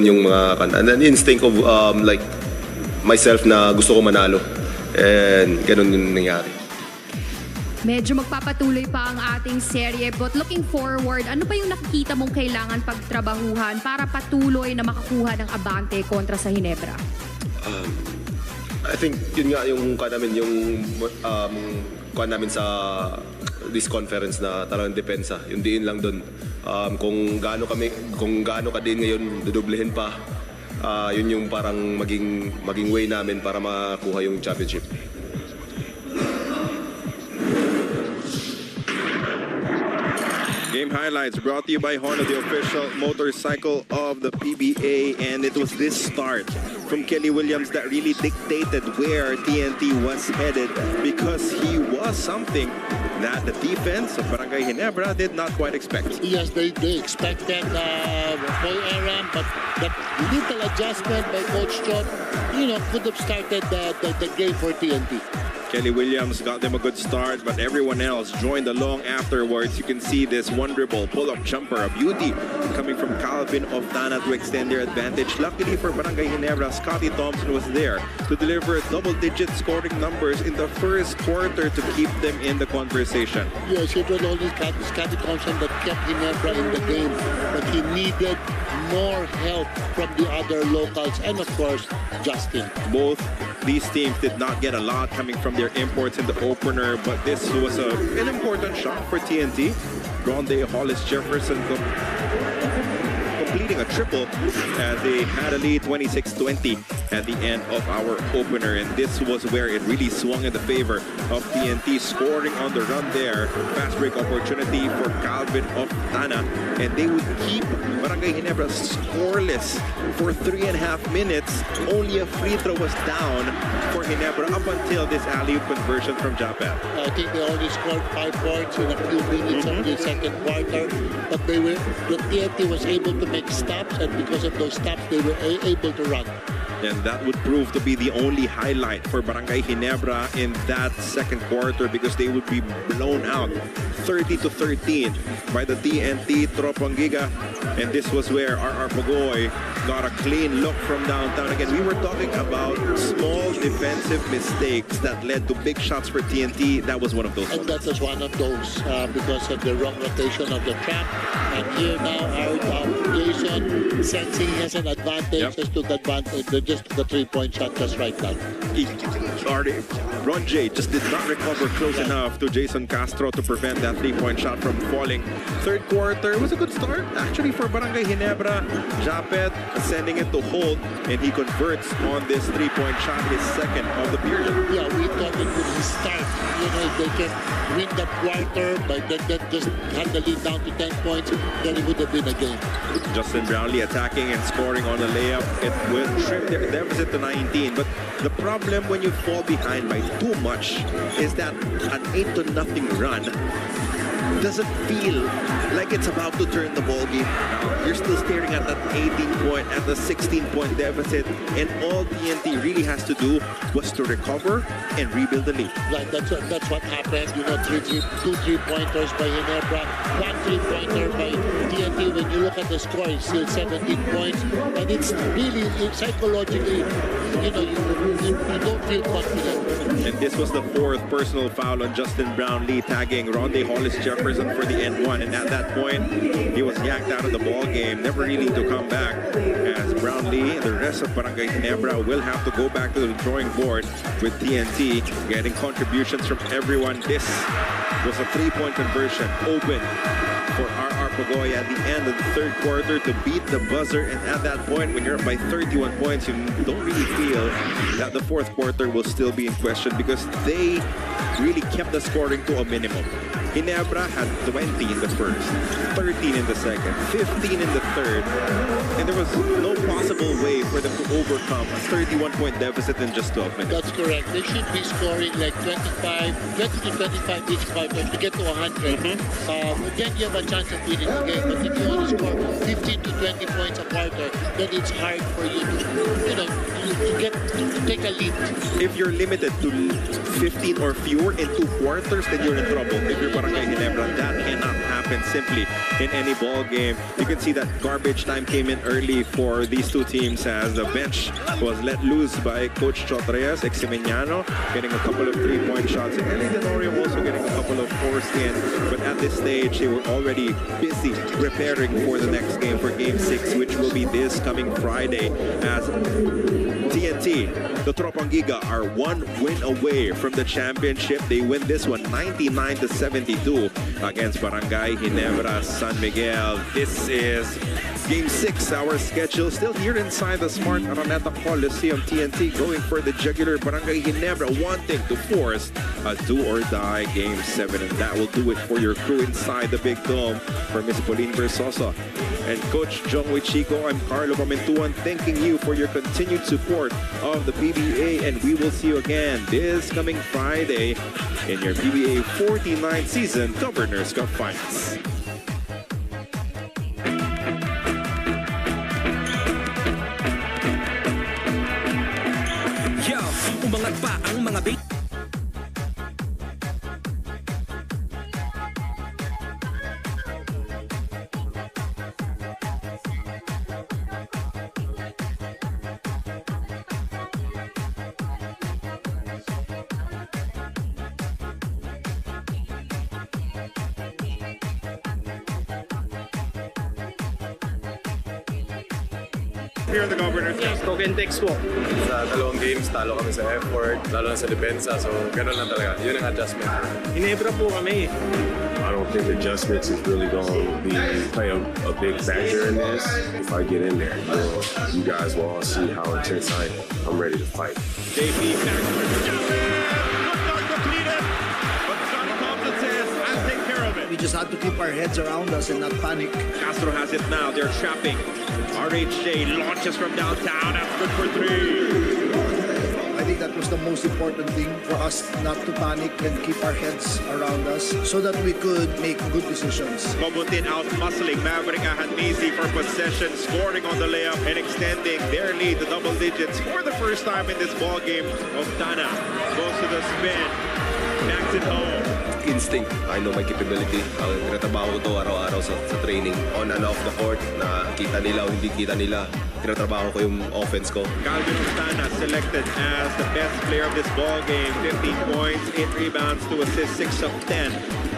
Yung mga an instinct of like myself na gusto ko manalo. And ganun yung nangyari. Medyo magpapatuloy pa ang ating serye, but looking forward, ano pa yung nakikita mong kailangan pagtrabahuhan para patuloy na makakuha ng abante kontra sa Ginebra? I think yun nga yung namin sa this conference na talagang depensa. Yung diin lang doon. Kung gaano ka din ngayon, dudublehin pa. Yun yung parang maging way namin para makuha yung championship. Game highlights brought to you by Honda, the official motorcycle of the PBA, and it was this start from Kelly Williams that really dictated where TNT was headed, because he was something that the defense of Barangay Ginebra did not quite expect. Yes, they expected Boy Aram, but that little adjustment by Coach Chot, could have started the game for TNT. Kelly Williams got them a good start, but everyone else joined along afterwards. You can see this wonderful pull-up jumper, a beauty, coming from Calvin of Tana to extend their advantage. Luckily for Barangay Ginebra, Scotty Thompson was there to deliver double-digit scoring numbers in the first quarter to keep them in the conversation. Yes, it was only Scotty Thompson that kept Ginebra in the game, but he needed more help from the other locals and, of course, Justin. Both these teams did not get a lot coming from their imports in the opener, but this was an important shot for TNT. Ronde Hollis Jefferson completing a triple as they had a lead 26-20 at the end of our opener, and this was where it really swung in the favor of TNT, scoring on the run there. Fast break opportunity for Calvin of Tana, and they would keep Barangay Ginebra scoreless for 3.5 minutes. Only a free throw was down for Ginebra up until this alley-oop conversion from Japet. I think they only scored 5 points in a few minutes of the second quarter, but the TNT was able to make stops, and because of those stops, they were able to run. And that would prove to be the only highlight for Barangay Ginebra in that second quarter, because they would be blown out 30-13 by the TNT Tropang Giga. And this was where RR Pagoy got a clean look from downtown. Again, we were talking about small defensive mistakes that led to big shots for TNT. That was one of those. And that was one of those because of the wrong rotation of the trap. And here now, our Jason, sensing he has an advantage, just took advantage, just took a 3-point shot just right now. Ron J just did not recover close enough to Jason Castro to prevent that 3-point shot from falling. Third quarter was a good start actually for Barangay Ginebra. Japet sending it to Holt, and he converts on this 3-point shot, his second of the period. Yeah, we thought it would start. If they can win that quarter, but then just had the lead down to 10 points, then it would have been a game. Justin Brownlee attacking and scoring on a layup. It will trim their deficit to 19. But the problem when you fall behind by too much is that an 8-0 run doesn't feel like it's about to turn the ball game around. You're still staring at that 18-point, at the 16-point deficit, and all TNT really has to do was to recover and rebuild the lead. Right, that's what happened. 2 3-pointers by Ginebra, 1 3-pointer by TNT. When you look at the score, it's still 17 points, and it's really psychologically, you don't feel confident. And this was the 4th personal foul on Justin Brownlee, tagging Ronde Hollis Jefferson for the N1. And at that point, he was yanked out of the ball game, never really to come back, as Brownlee and the rest of Barangay Ginebra will have to go back to the drawing board with TNT getting contributions from everyone. This was a 3-point conversion open for RR Pagoy at the end of the third quarter to beat the buzzer. And at that point, when you're up by 31 points, you don't really feel that the fourth quarter will still be in question, because they really kept the scoring to a minimum. Ginebra had 20 in the first, 13 in the second, 15 in the third, and there was no possible way for them to overcome a 31-point deficit in just 12 minutes. That's correct. They should be scoring like 20 to 25 each quarter to get to 100. Then you have a chance of winning the game. But if you only score 15 to 20 points a quarter, then it's hard for you to take a lead. If you're limited to 15 or fewer in 2 quarters, then you're in trouble. If you're Barangay Ginebra, that cannot happen. happen simply in any ball game. You can see that garbage time came in early for these two teams as the bench was let loose by Coach Chotreas, Eximeniano, getting a couple of three-point shots, and Eli Tenorio also getting a couple of forced in. But at this stage, they were already busy preparing for the next game, for Game 6, which will be this coming Friday, as TNT, the Tropang Giga, are one win away from the championship. They win this one 99-72 against Barangay Ginebra, San Miguel. This is Game 6, our schedule still here inside the Smart Araneta Coliseum. TNT going for the jugular. Barangay Ginebra wanting to force a do-or-die Game 7. And that will do it for your crew inside the Big Dome. For Miss Pauline Versosa and Coach Jongwei Chico, I'm Carlo Pamentuan, thanking you for your continued support of the PBA. And we will see you again this coming Friday in your PBA 49th season Governor's Cup Finals. Umangat pa ang mga Here in the Governor's Cup. Token text po. Sa dalawang games, talo kami sa effort, lalo na sa depensa. So, ganun lang talaga. Yun ang adjustment. Ginebra po kami. I don't think adjustments is really going to play a big factor in this. If I get in there, you guys will all see how intense I am. I'm ready to fight. JP back. Good start completed. But Sun Thompson says, I'll take care of it. We just had to keep our heads around us and not panic. Castro has it now. They're trapping. RHJ launches from downtown. That's good for three. I think that was the most important thing for us, not to panic and keep our heads around us so that we could make good decisions. Mabutin out muscling Maverick Ahanmisi for possession, scoring on the layup and extending their lead to double digits for the first time in this ball game. Oftana goes to the spin, backs it home. Instinct. I know my capability. Tinatrabaho ko to araw-araw sa training. On and off the court, na kita nila o hindi kita nila. Tinatrabaho ko yung offense ko. Calvin Oftana selected as the best player of this ball game. 15 points, 8 rebounds, 2 assists, 6 of 10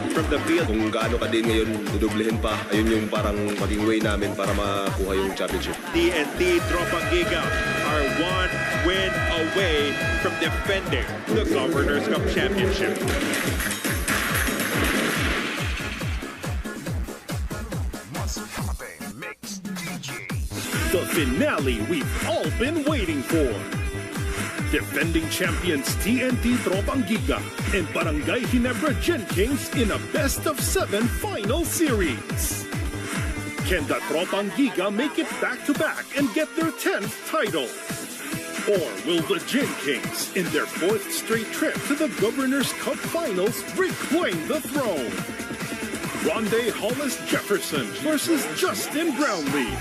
from the field. Kung gaano ka din ngayon, dudublehin pa. Ayun yung parang maging way namin para makuha yung championship. TNT Tropang Giga are one win away from defending the Governor's Cup Championship. The finale we've all been waiting for. Defending champions TNT Tropang Giga and Barangay Ginebra Gen Kings in a best-of-7 final series. Can the Tropang Giga make it back-to-back and get their 10th title? Or will the Gen Kings, in their 4th straight trip to the Governor's Cup Finals, reclaim the throne? Ronde Hollis Jefferson versus Justin Brownlee.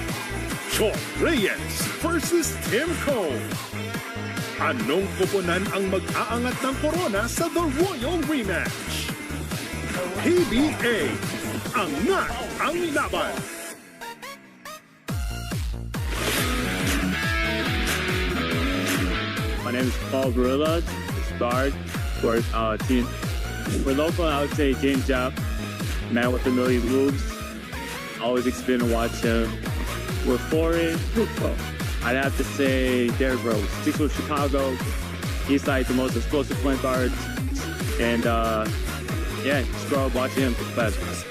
Chot Reyes versus Tim Cone. Anong koponan ang mag-aangat ng korona sa The Royal Rematch? PBA, angat ang laban! My name is Paul Barilla, guard for team. We're local, I would say James Japp, man with a million moves. Always excited to watch him. We're foreign. I'd have to say Derrick Rose. He's from Chicago. He's like the most explosive point guard. And yeah, just grow up watching him play basketball.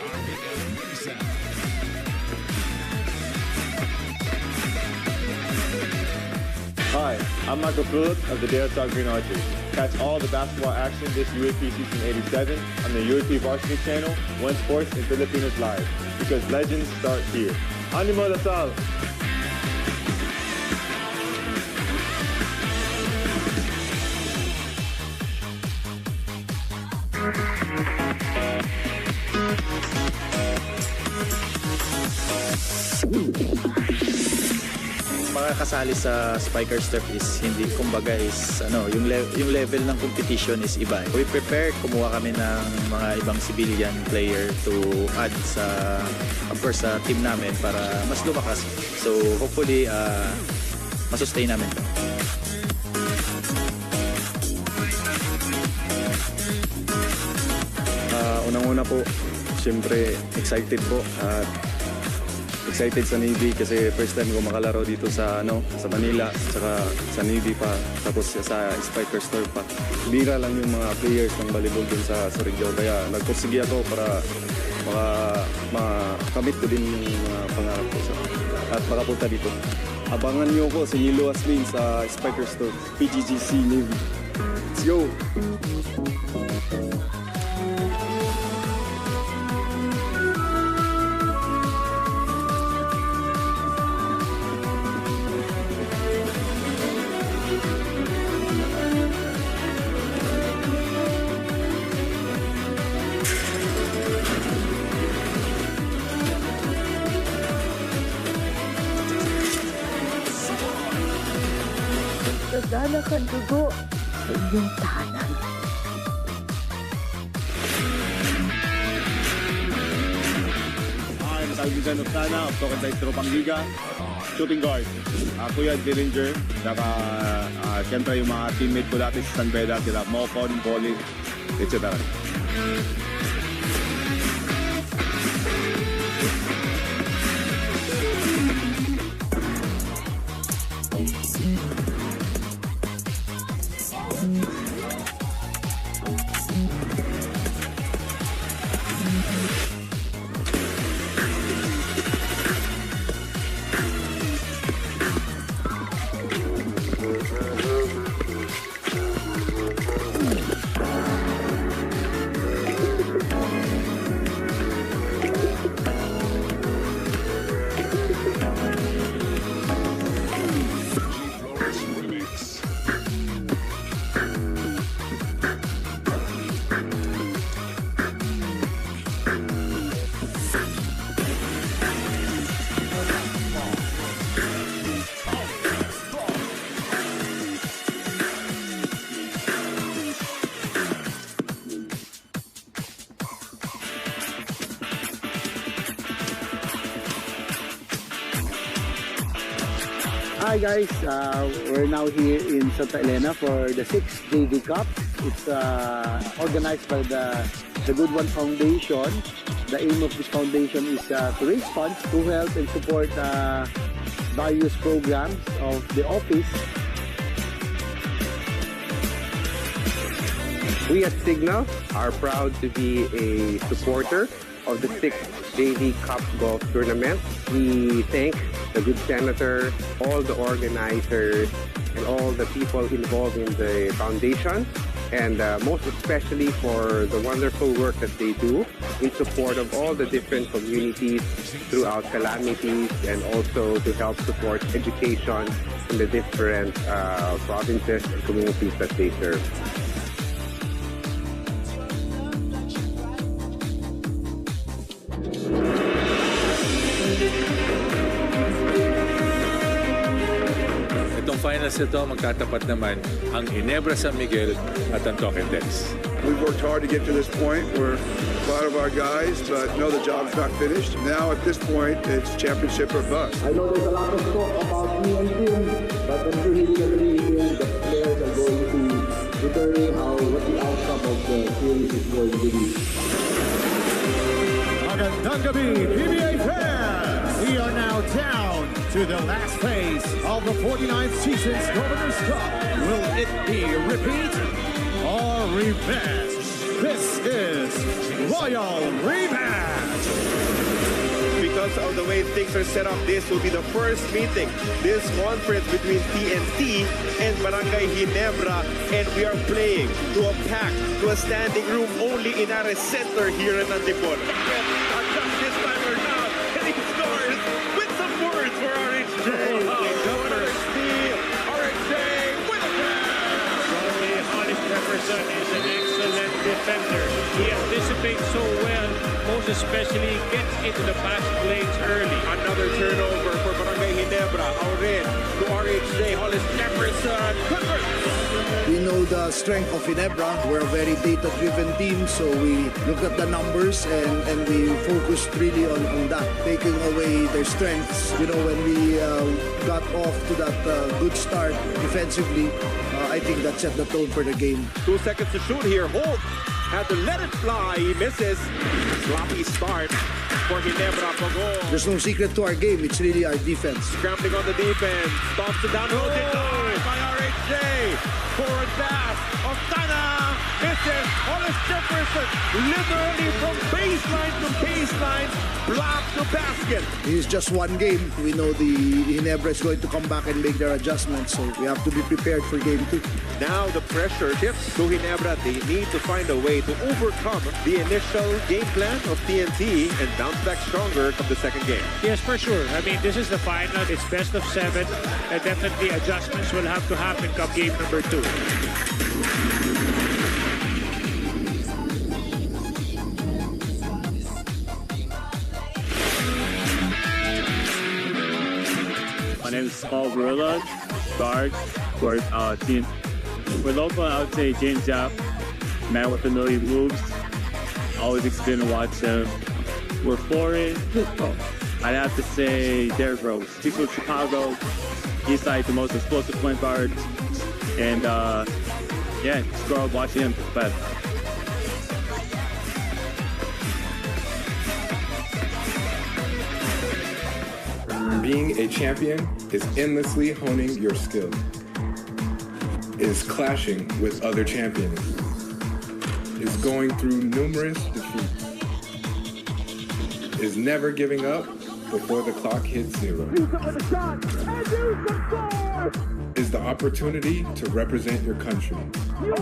Hi, I'm Michael Phillips of the Dale Star Green Archers. Catch all the basketball action this UAP season 87 on the UAP Varsity Channel, One Sports and Filipinos Live. Because legends start here. Animo Lasal! mga kasali sa Spikers Turf is hindi, kumbaga is yung level ng competition is iba. We prepared, kumuha kami ng mga ibang civilian player to add sa, of course, sa team namin para mas lumakas. So hopefully masustain namin to. Unang-una po, siyempre excited po at excited sa Navy kasi first time ko makalaro dito sa sa Manila, saka sa Navy pa, tapos sa Spikers Turf pa. Bira lang yung mga players ng volleyball dun sa Surigao, kaya nagpursige ako para makamit ko din yung mga pangarap ko at makapunta dito. Abangan niyo ako si Milo Asmin sa Spikers Turf, PGGC Navy. Let's go! Dadala ka dugo sa inyong tahanan. I'm Salvisan of TNT Tropang Giga, shooting guard. Kuya Dillinger, saka siyempre yung mga teammate ko dati sa San Beda, sila Mocon, Bolin, etc. Hi guys, we're now here in Santa Elena for the 6th JV Cup. It's organized by the Good One Foundation. The aim of this foundation is to raise funds to help and support various programs of the office. We at Signal are proud to be a supporter of the 6th JV Cup Golf Tournament. We thank the good senator, all the organizers, and all the people involved in the foundation, and most especially for the wonderful work that they do in support of all the different communities throughout calamities, and also to help support education in the different provinces and communities that they serve. Finals ito, magkatapat naman ang Ginebra San Miguel at ang Tokendex. We've worked hard to get to this point. We're proud of our guys, but no, the job's not finished. Now at this point, it's championship or bust. I know there's a lot of talk about TNT, but I'm sure he will agree here the players are going to determine what the outcome of the series is going to be. Magandang gabi, PBA fans! We are now down to the last phase of the 49th season's Governor's Cup. Will it be a repeat or revenge? This is Royal Rematch! Because of the way things are set up, this will be the first meeting, this conference between TNT and Barangay Ginebra, and we are playing to a packed, to a standing room only in our center here in Antipolo. This time we're not, and he scores with some words for RHJ. RHJ with a pass! Hollis Jefferson is an excellent defender. He anticipates so well, most especially gets into the fast lanes early. Another turnover for Barangay Ginebra. Ginebra. Aurin to RHJ. Hollis Jefferson. Converts. We know the strength of Ginebra. We're a very data-driven team, so we look at the numbers and we focused really on that, taking away their strengths. You know, when we got off to that good start defensively, I think that set the tone for the game. 2 seconds to shoot here. Holt had to let it fly. He misses. Sloppy start for Ginebra. There's no secret to our game. It's really our defense. Scrambling on the defense. Stops it down. Oh! Denied by RHJ. Forward pass. Ostana misses. Hollis Jefferson literally from baseline to baseline. Block to basket. It's just one game. We know the Ginebra is going to come back and make their adjustments, so we have to be prepared for game 2. Now the pressure shifts to Ginebra. They need to find a way to overcome the initial game plan of TNT and bounce back stronger from the second game. Yes, for sure. I mean, this is the final. It's best of 7. And definitely adjustments will have to happen come game number 2. My name is Paul Gorilla, guard for team. We're local, I would say James Japp, man with a million moves. Always excited to watch him. We're foreign. I'd have to say Derrick Rose. He's from Chicago. He's like the most explosive point guard. And yeah, just grow up watching him. But being a champion is endlessly honing your skill, is clashing with other champions, is going through numerous defeats, is never giving up before the clock hits 0, is the opportunity to represent your country. It's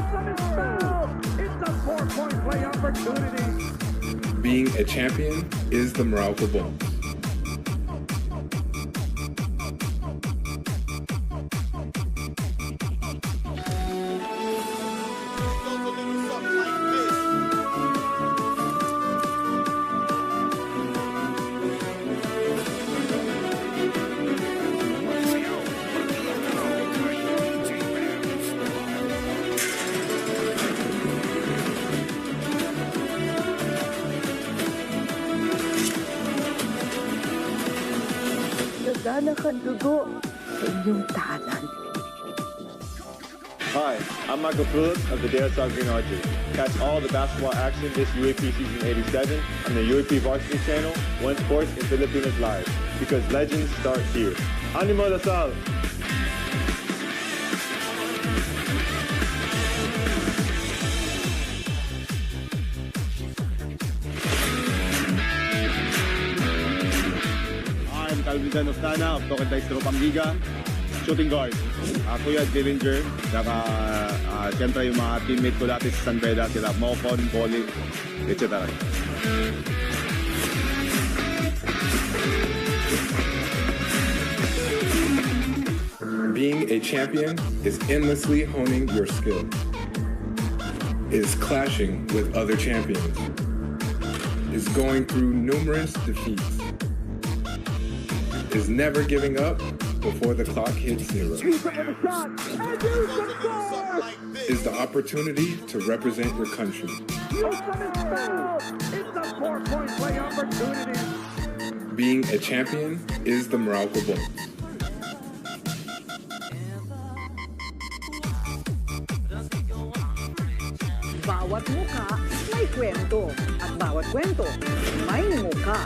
a 4-point play opportunity. Being a champion is the Meralco Bones. Nagdalakan dugo sa inyong tahanan. Hi, I'm Michael Phillips of the TNT Tropang Giga. Catch all the basketball action this UAP season 87 on the UAP Varsity Channel, One Sports in Filipinos Live. Because legends start here. Animo Lasal! I'm Calvin Ostana of TNT Tropang Giga, shooting guard. Kuya Dillinger, saka siyempre yung mga teammate ko dati sa San Beda, sila Mocon, Boli, etc. Being a champion is endlessly honing your skill, is clashing with other champions, is going through numerous defeats, is never giving up before the clock hits 0, is the opportunity to represent your country. It's a 4-point play opportunity. Being a champion is the Meralco Bones. Bawat muka may kwento at bawat kwento may muka.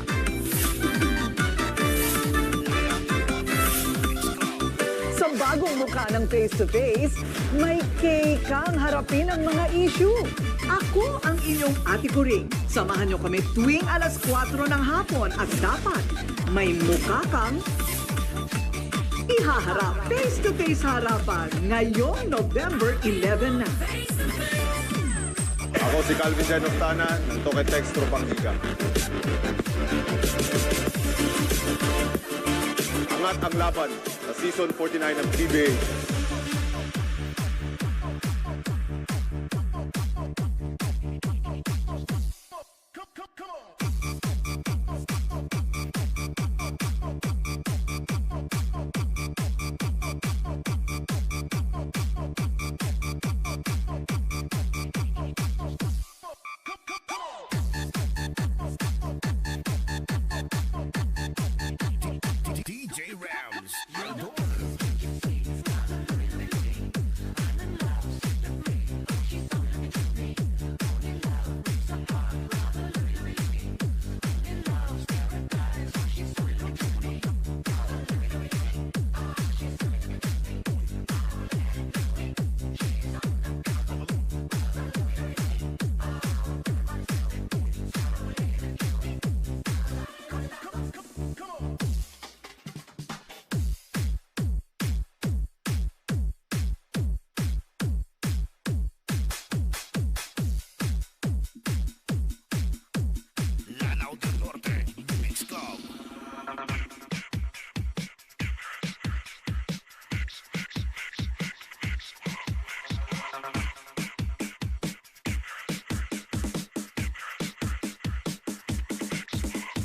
Sa bagong mukha ng face-to-face, may kang harapin ang mga issue. Ako ang inyong Ate Kuring. Samahan niyo kami tuwing alas 4 ng hapon at dapat may mukha kang ihaharap. Face-to-face harapan ngayong November 11 na. Ako si Calvin Ostana ng TNT Tropang Giga. Angat ang laban sa Season 49 ng PBA.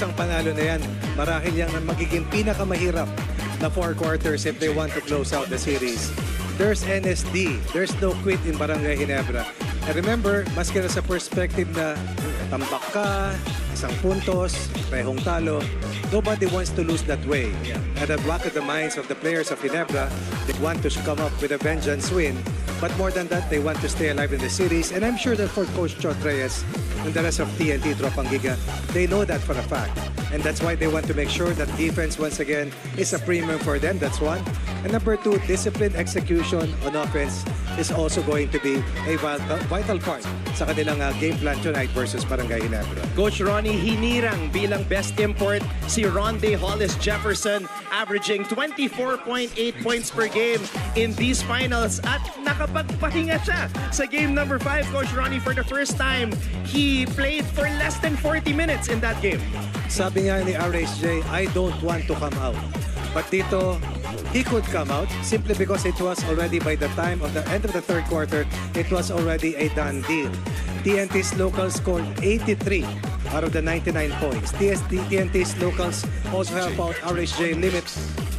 isang panalo na yan, marahil yan ang magiging pinakamahirap na 4 quarters if they want to close out the series. There's NSD. There's no quit in Barangay Ginebra. And remember, maski na sa perspective na tambak ka, isang puntos, rehong talo, nobody wants to lose that way. At the back of the minds of the players of Ginebra, they want to come up with a vengeance win. But more than that, they want to stay alive in the series. And I'm sure that for Coach Chot Reyes and the rest of TNT Tropang Giga, they know that for a fact. And that's why they want to make sure that defense, once again, is a premium for them. That's one. And number two, disciplined execution on offense is also going to be a vital part sa kanilang game plan tonight versus Barangay Ginebra. Coach Ronnie hinirang bilang best import si Ronde Hollis Jefferson, averaging 24.8 points per game in these finals at nakapagpahinga siya sa game number 5. Coach Ronnie, for the first time, he played for less than 40 minutes in that game. Sabi nga ni RHJ, I don't want to come out. But dito, he could come out simply because it was already by the time of the end of the third quarter, it was already a done deal. TNT's locals scored 83 out of the 99 points. TNT's locals also help out RHJ limit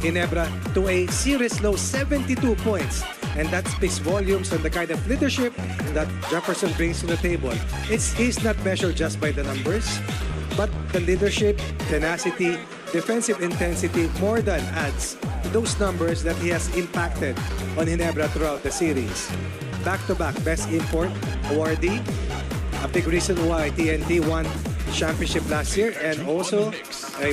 Ginebra to a series low 72 points. And that speaks volumes on the kind of leadership that Jefferson brings to the table. He's not measured just by the numbers, but the leadership, tenacity, defensive intensity more than adds to those numbers that he has impacted on Ginebra throughout the series. Back-to-back best import awardee, a big reason why TNT won championship last year, and also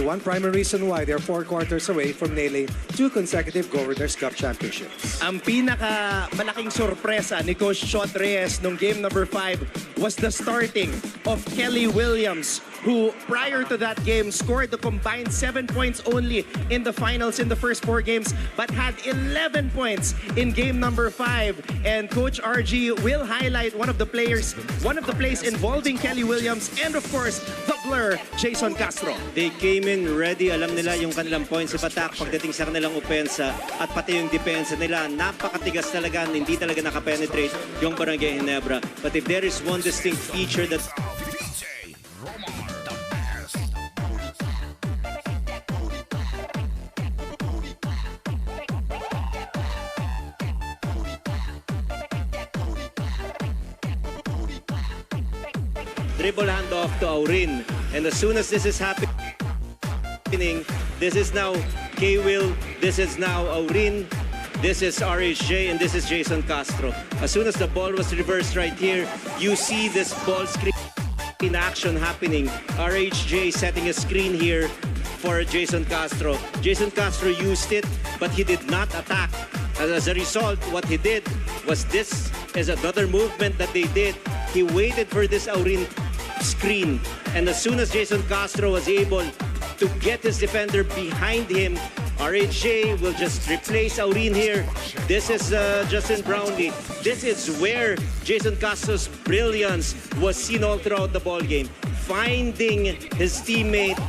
one primary reason why they're 4 quarters away from nailing 2 consecutive Governors Cup championships. Ang pinakamalaking sorpresa ni Coach Chot Reyes nung game number 5 was the starting of Kelly Williams, who prior to that game scored the combined 7 points only in the finals in the first 4 games, but had 11 points in game number 5. And Coach RG will highlight one of the plays involving Kelly Williams and of course the Blur, Jason Castro. They came in ready, alam nila yung kanilang points of attack pagdating sa kanilang opensa at pati yung depensa nila. Napakatigas talaga, hindi talaga nakapenetrate yung Barangay Ginebra. But if there is one distinct feature that dribble handoff to Aurin, and as soon as this is happening, this is now K-Will, this is now Aurin, this is RHJ, and this is Jason Castro. As soon as the ball was reversed right here, you see this ball screen in action happening. RHJ setting a screen here for Jason Castro. Jason Castro used it, but he did not attack. As a result, what he did was this is another movement that they did. He waited for this Aurin screen, and as soon as Jason Castro was able to get his defender behind him, RHJ will just replace Aurin here. This is Justin Brownlee. This is where Jason Castro's brilliance was seen all throughout the ball game, finding his teammate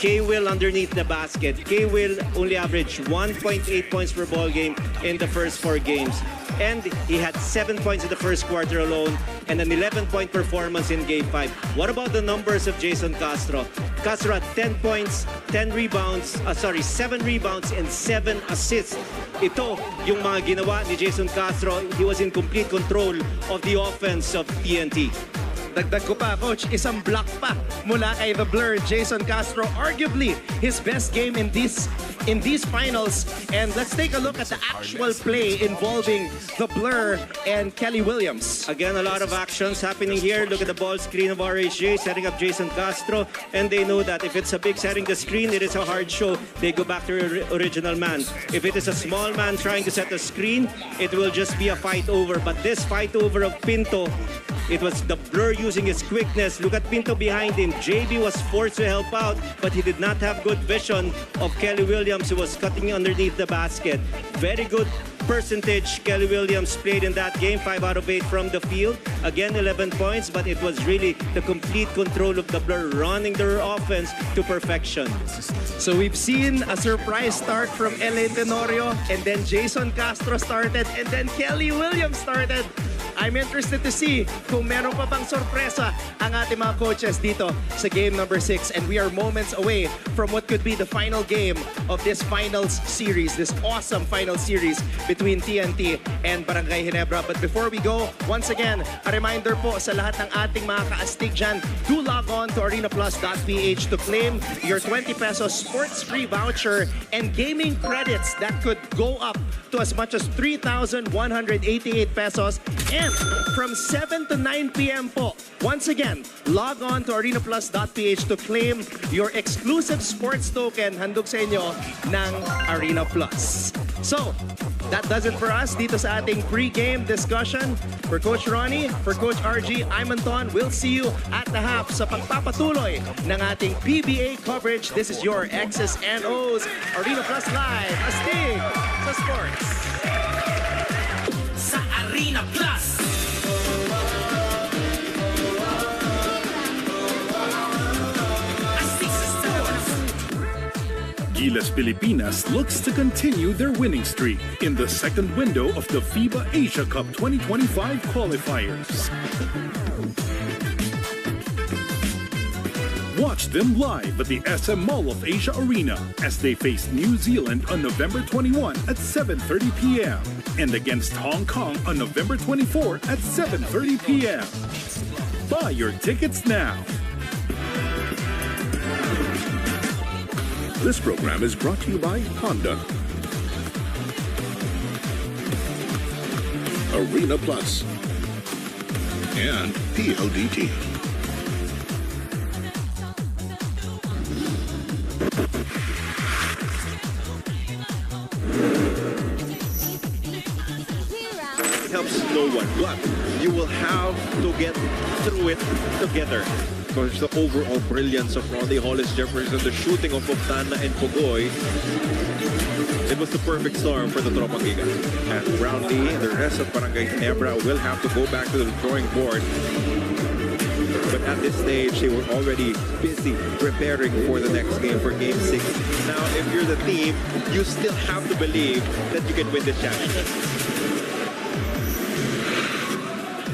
K-Will underneath the basket. K-Will only averaged 1.8 points per ball game in the first 4 games. And he had 7 points in the first quarter alone and an 11-point performance in Game 5. What about the numbers of Jason Castro? Castro had 10 points, 7 rebounds, and 7 assists. Ito yung mga ginawa ni Jason Castro. He was in complete control of the offense of TNT. Dagdag ko pa, Coach, isang block pa mula kay The Blur, Jason Castro. Arguably, his best game in these finals. And let's take a look at the actual play involving The Blur and Kelly Williams. Again, a lot of actions happening here. Look at the ball screen of RHJ setting up Jason Castro. And they know that if it's a big setting the screen, it is a hard show. They go back to original man. If it is a small man trying to set the screen, it will just be a fight over. But this fight over of Pinto, it was The Blur using his quickness. Look at Pinto behind him. JB was forced to help out, but he did not have good vision of Kelly Williams, who was cutting underneath the basket. Very good percentage Kelly Williams played in that game, 5 out of 8 from the field. Again, 11 points, but it was really the complete control of The Blur running their offense to perfection. So we've seen a surprise start from LA Tenorio, and then Jason Castro started, and then Kelly Williams started. I'm interested to see kung meron pa bang sorpresa ang ating mga coaches dito sa game number 6. And we are moments away from what could be the final game of this finals series, this awesome final series between TNT and Barangay Ginebra. But before we go, once again, a reminder po sa lahat ng ating mga kaastig dyan, do log on to arenaplus.ph to claim your 20 pesos sports free voucher and gaming credits that could go up to as much as 3,188 pesos. And from 7 to 9 p.m. po, once again, log on to arenaplus.ph to claim your exclusive sports token handog sa inyo ng Arena Plus. So, that does it for us dito sa ating pre-game discussion. For Coach Ronnie, for Coach RG, I'm Anton. We'll see you at the half sa pagpapatuloy ng ating PBA coverage. This is your X's and O's Arena Plus Live. Astig sa sports. Sa Arena Plus. Gilas Pilipinas looks to continue their winning streak in the second window of the FIBA Asia Cup 2025 qualifiers. Watch them live at the SM Mall of Asia Arena as they face New Zealand on November 21 at 7:30 p.m. and against Hong Kong on November 24 at 7:30 p.m. Buy your tickets now. This program is brought to you by Honda, Arena Plus, and PLDT. It helps no one, but you will have to get through it together. Because the overall brilliance of Ronde Hollis Jefferson, the shooting of Bogdana and Pogoy, it was the perfect storm for the Tropang Giga. And Brownlee and the rest of Barangay Ginebra will have to go back to the drawing board. But at this stage, they were already busy preparing for the next game, for Game 6. Now, if you're the team, you still have to believe that you can win the championship.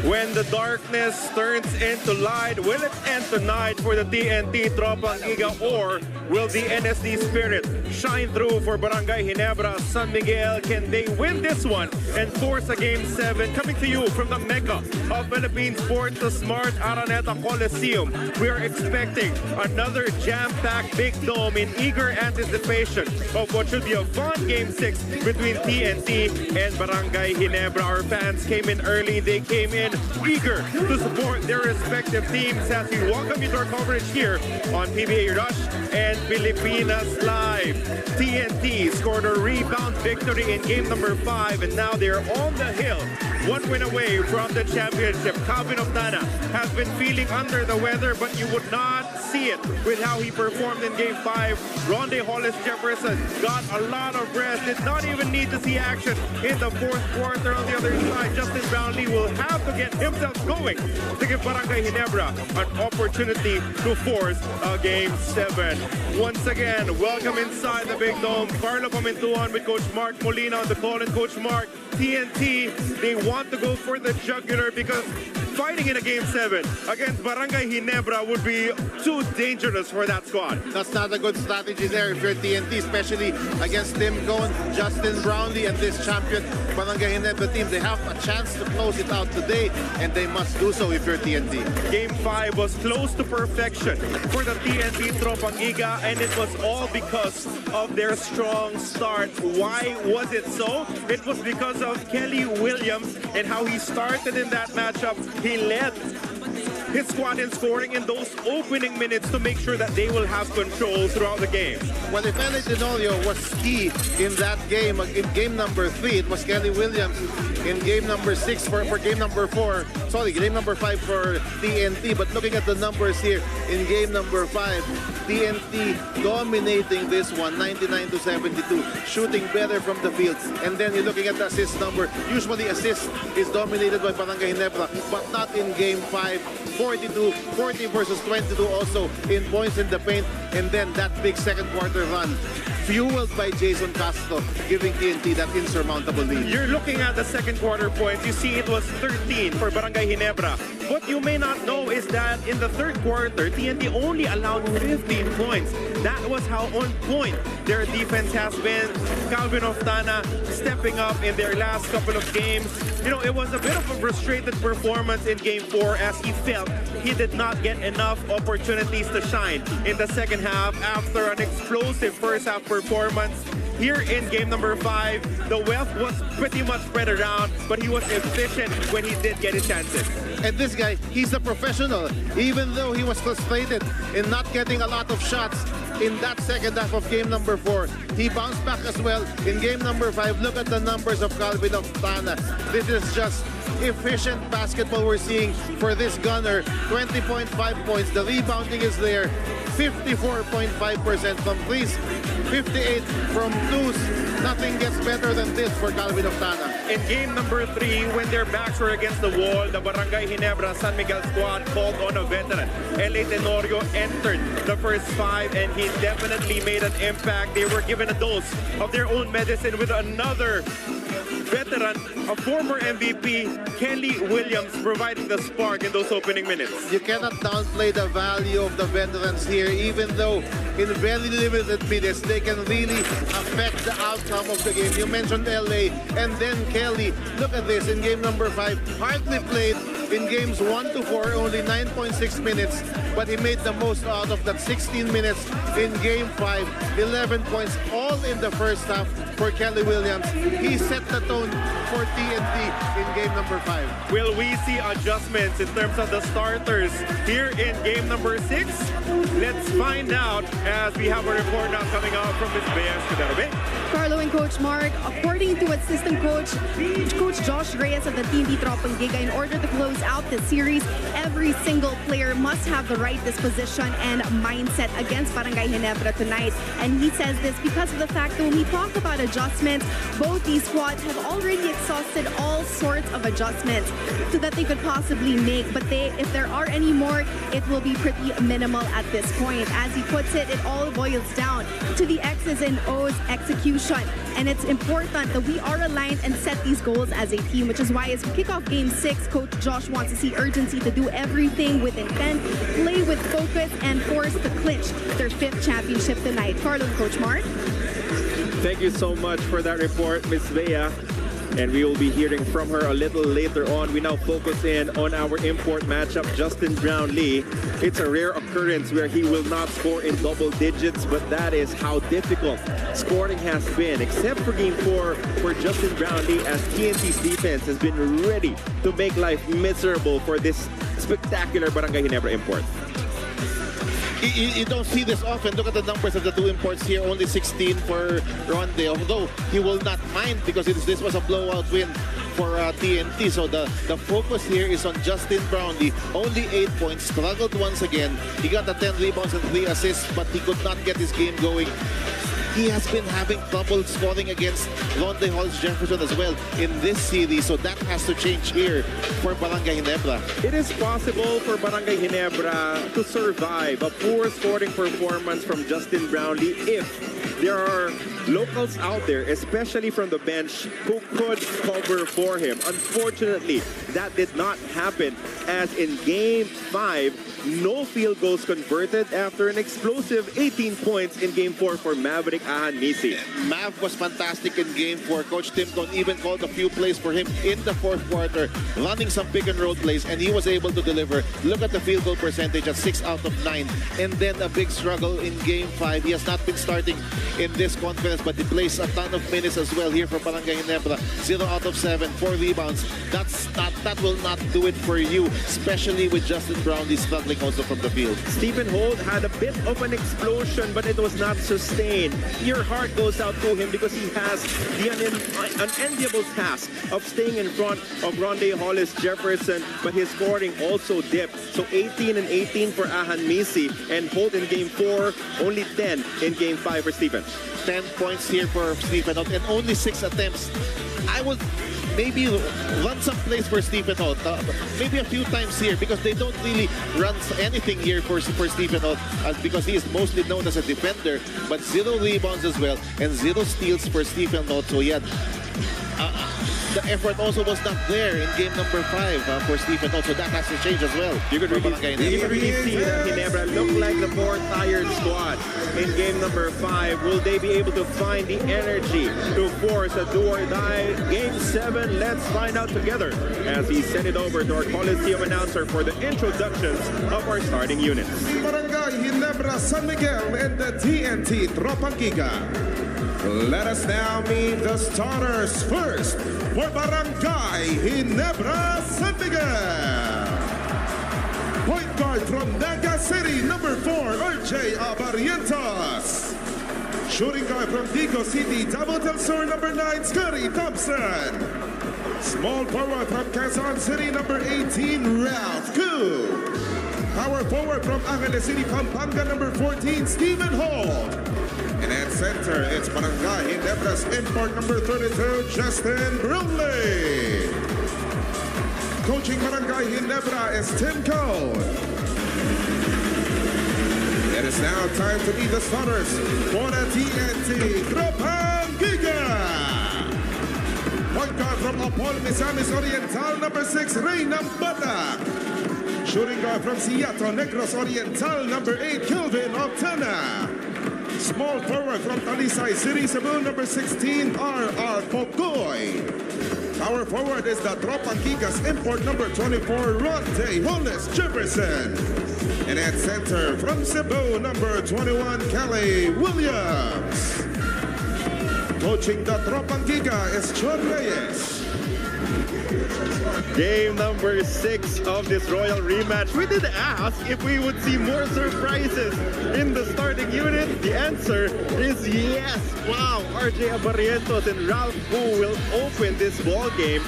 When the darkness turns into light, will it end tonight for the TNT Tropang Giga, or will the NSD spirit shine through for Barangay Ginebra, San Miguel? Can they win this one and force a Game 7? Coming to you from the mecca of Philippine sports, the Smart Araneta Coliseum. We are expecting another jam-packed big dome in eager anticipation of what should be a fun Game 6 between TNT and Barangay Ginebra. Our fans came in early. They came in eager to support their respective teams as we welcome you to our coverage here on PBA Rush and Pilipinas Live. TNT scored a rebound victory in game number 5, and now they're on the hill, one win away from the championship. Calvin Oftana has been feeling under the weather, but you would not see it with how he performed in game 5. Ronde Hollis Jefferson got a lot of rest, did not even need to see action in the fourth quarter. On the other side, Justin Brownlee will have to get himself going to give Barangay Ginebra an opportunity to force a Game 7. Once again, welcome inside the Big Dome. Carlo Pamintuan with Coach Mark Molina on the call. And Coach Mark, TNT, they want to go for the jugular because fighting in a Game 7 against Barangay Ginebra would be too dangerous for that squad. That's not a good strategy there if you're TNT, especially against Tim Cone, Justin Brownlee, and this champion Barangay Ginebra team. They have a chance to close it out today, and they must do so if you're TNT. Game 5 was close to perfection for the TNT Tropang Giga, and it was all because of their strong start. Why was it so? It was because of Kelly Williams and how he started in that matchup. He led his squad in scoring in those opening minutes to make sure that they will have control throughout the game. Well, if Eli Tenorio was key in that game, in game number 3, it was Kelly Williams. In game number 6 for game number 4, sorry, game number 5 for TNT. But looking at the numbers here, in game number 5, TNT dominating this one, 99-72, shooting better from the field. And then you're looking at the assist number. Usually assist is dominated by Barangay Ginebra, but not in game 5. 40 versus 22 also in points in the paint, and then that big second quarter run. fueled by Jason Castro, giving TNT that insurmountable lead. You're looking at the second quarter points. You see it was 13 for Barangay Ginebra. What you may not know is that in the third quarter, TNT only allowed 15 points. That was how on point their defense has been. Calvin Oftana stepping up in their last couple of games. You know, it was a bit of a frustrated performance in Game 4 as he felt he did not get enough opportunities to shine in the second half after an explosive first half performance. Here in game number 5, the wealth was pretty much spread around, but he was efficient when he did get his chances. And this guy, he's a professional. Even though he was frustrated in not getting a lot of shots in that second half of game number 4, he bounced back as well in game number 5. Look at the numbers of Calvin Oftana. This is just efficient basketball we're seeing for this gunner. 20.5 points. The rebounding is there. 54.5% from threes, 58 from twos. Nothing gets better than this for Calvin Oftana. In game number 3, when their backs were against the wall, the Barangay Ginebra San Miguel squad called on a veteran. L.A. Tenorio entered the first 5 and he definitely made an impact. They were given a dose of their own medicine with another veteran, a former MVP, Kelly Williams, providing the spark in those opening minutes. You cannot downplay the value of the veterans here, even though in very limited minutes, they can really affect the outcome of the game. You mentioned LA and then Kelly. Look at this in game number 5. Hardly played in games 1 to 4, only 9.6 minutes, but he made the most out of that 16 minutes in game 5. 11 points, all in the first half for Kelly Williams. He set the tone for TNT in game number 5. Will we see adjustments in terms of the starters here in game number 6? Let's find out as we have a report now coming out from Ms. Bea. Carlo and Coach Mark, according to assistant coach Josh Reyes of the TNT Tropang Giga, in order to close out the series, every single player must have the right disposition and mindset against Barangay Ginebra tonight. And he says this because of the fact that when we talk about adjustments, both these squads have already exhausted all sorts of adjustments so that they could possibly make. But if there are any more, it will be pretty minimal at this point. As he puts it, it all boils down to the X's and O's execution. And it's important that we are aligned and set these goals as a team, which is why as we kick off Game 6, Coach Josh wants to see urgency to do everything with intent, play with focus, and force to clinch their 5th championship tonight. Carlo and Coach Mark. Thank you so much for that report, Ms. Bea. And we will be hearing from her a little later on. We now focus in on our import matchup, Justin Brownlee. It's a rare occurrence where he will not score in double digits, but that is how difficult scoring has been, except for Game 4 for Justin Brownlee, as TNT's defense has been ready to make life miserable for this spectacular Barangay Ginebra import. You don't see this often. Look at the numbers of the 2 imports here. Only 16 for Ronde, although he will not mind because this was a blowout win for TNT. So the focus here is on Justin Brownlee. Only 8 points. Struggled once again. He got the 10 rebounds and 3 assists, but he could not get his game going. He has been having trouble scoring against Ronde Hollis Jefferson as well in this series, so that has to change here for Barangay Ginebra. It is possible for Barangay Ginebra to survive a poor scoring performance from Justin Brownlee if there are locals out there, especially from the bench, who could cover for him. Unfortunately, that did not happen, as in Game 5, no field goals converted after an explosive 18 points in Game 4 for Maverick Ahanmisi. Mav was fantastic in Game 4. Coach Timcon even called a few plays for him in the 4th quarter, running some pick and roll plays, and he was able to deliver. Look at the field goal percentage at 6 out of 9. And then a big struggle in Game 5. He has not been starting in this conference, but he plays a ton of minutes as well here for Barangay Ginebra. 0 out of 7, 4 rebounds. That will not do it for you, especially with Justin Brownlee struggling also from the field. Stephen Holt had a bit of an explosion, but it was not sustained. Your heart goes out to him because he has the unenviable task of staying in front of Ronde Hollis Jefferson, but his scoring also dipped. So 18 and 18 for Ahanmisi, and Holt in Game 4, only 10 in Game 5 for Stephen. 10 points here for Stephen Holt and only 6 attempts. I would maybe run some plays for Stephen Holt. Maybe a few times here because they don't really run anything here for Stephen Holt because he is mostly known as a defender, but 0 rebounds as well and 0 steals for Stephen Holt. So yeah, the effort also was not there in game number 5 for Stephen Holt. So that has to change as well. You could really see that Ginebra look like the more tired squad in game number 5. Will they be able to find the energy to force a do or die? Game 7, let's find out together as he sent it over to our Coliseum announcer for the introductions of our starting units. Barangay Ginebra, San Miguel, and the TNT Tropang Giga. Let us now meet the starters first for Barangay Ginebra, San Miguel. Point guard from Naga City, number 4, RJ Abarientos. Shooting guard from Digo City, Davao del Sur, number 9, Scotty Thompson. Small forward from Quezon City, number 18, Ralph Koo. Power forward from Angeles City, Pampanga, number 14, Stephen Holt. And at center, it's Barangay Ginebra's import number 32, Justin Brownlee. Coaching Barangay Ginebra is Tim Cone. It is now time to meet the starters for the TNT Tropang Giga. Point guard from Apol Misamis Oriental, number 6, Reyna Batak. Shooting guard from Seattle Negros Oriental, number 8, Kelvin Octana. Small forward from Talisay City, Cebu, number 16, R.R. Pogoy. Power forward is the Tropang Gigas import number 24, Ronde Hollis Jefferson. And at center from Cebu, number 21, Kelly Williams. Coaching the Tropang Giga is John Reyes. Game number 6 of this Royal rematch. We did ask if we would see more surprises in the starting unit. The answer is yes. Wow, RJ Abarientos and Ralph Koo will open this ball game.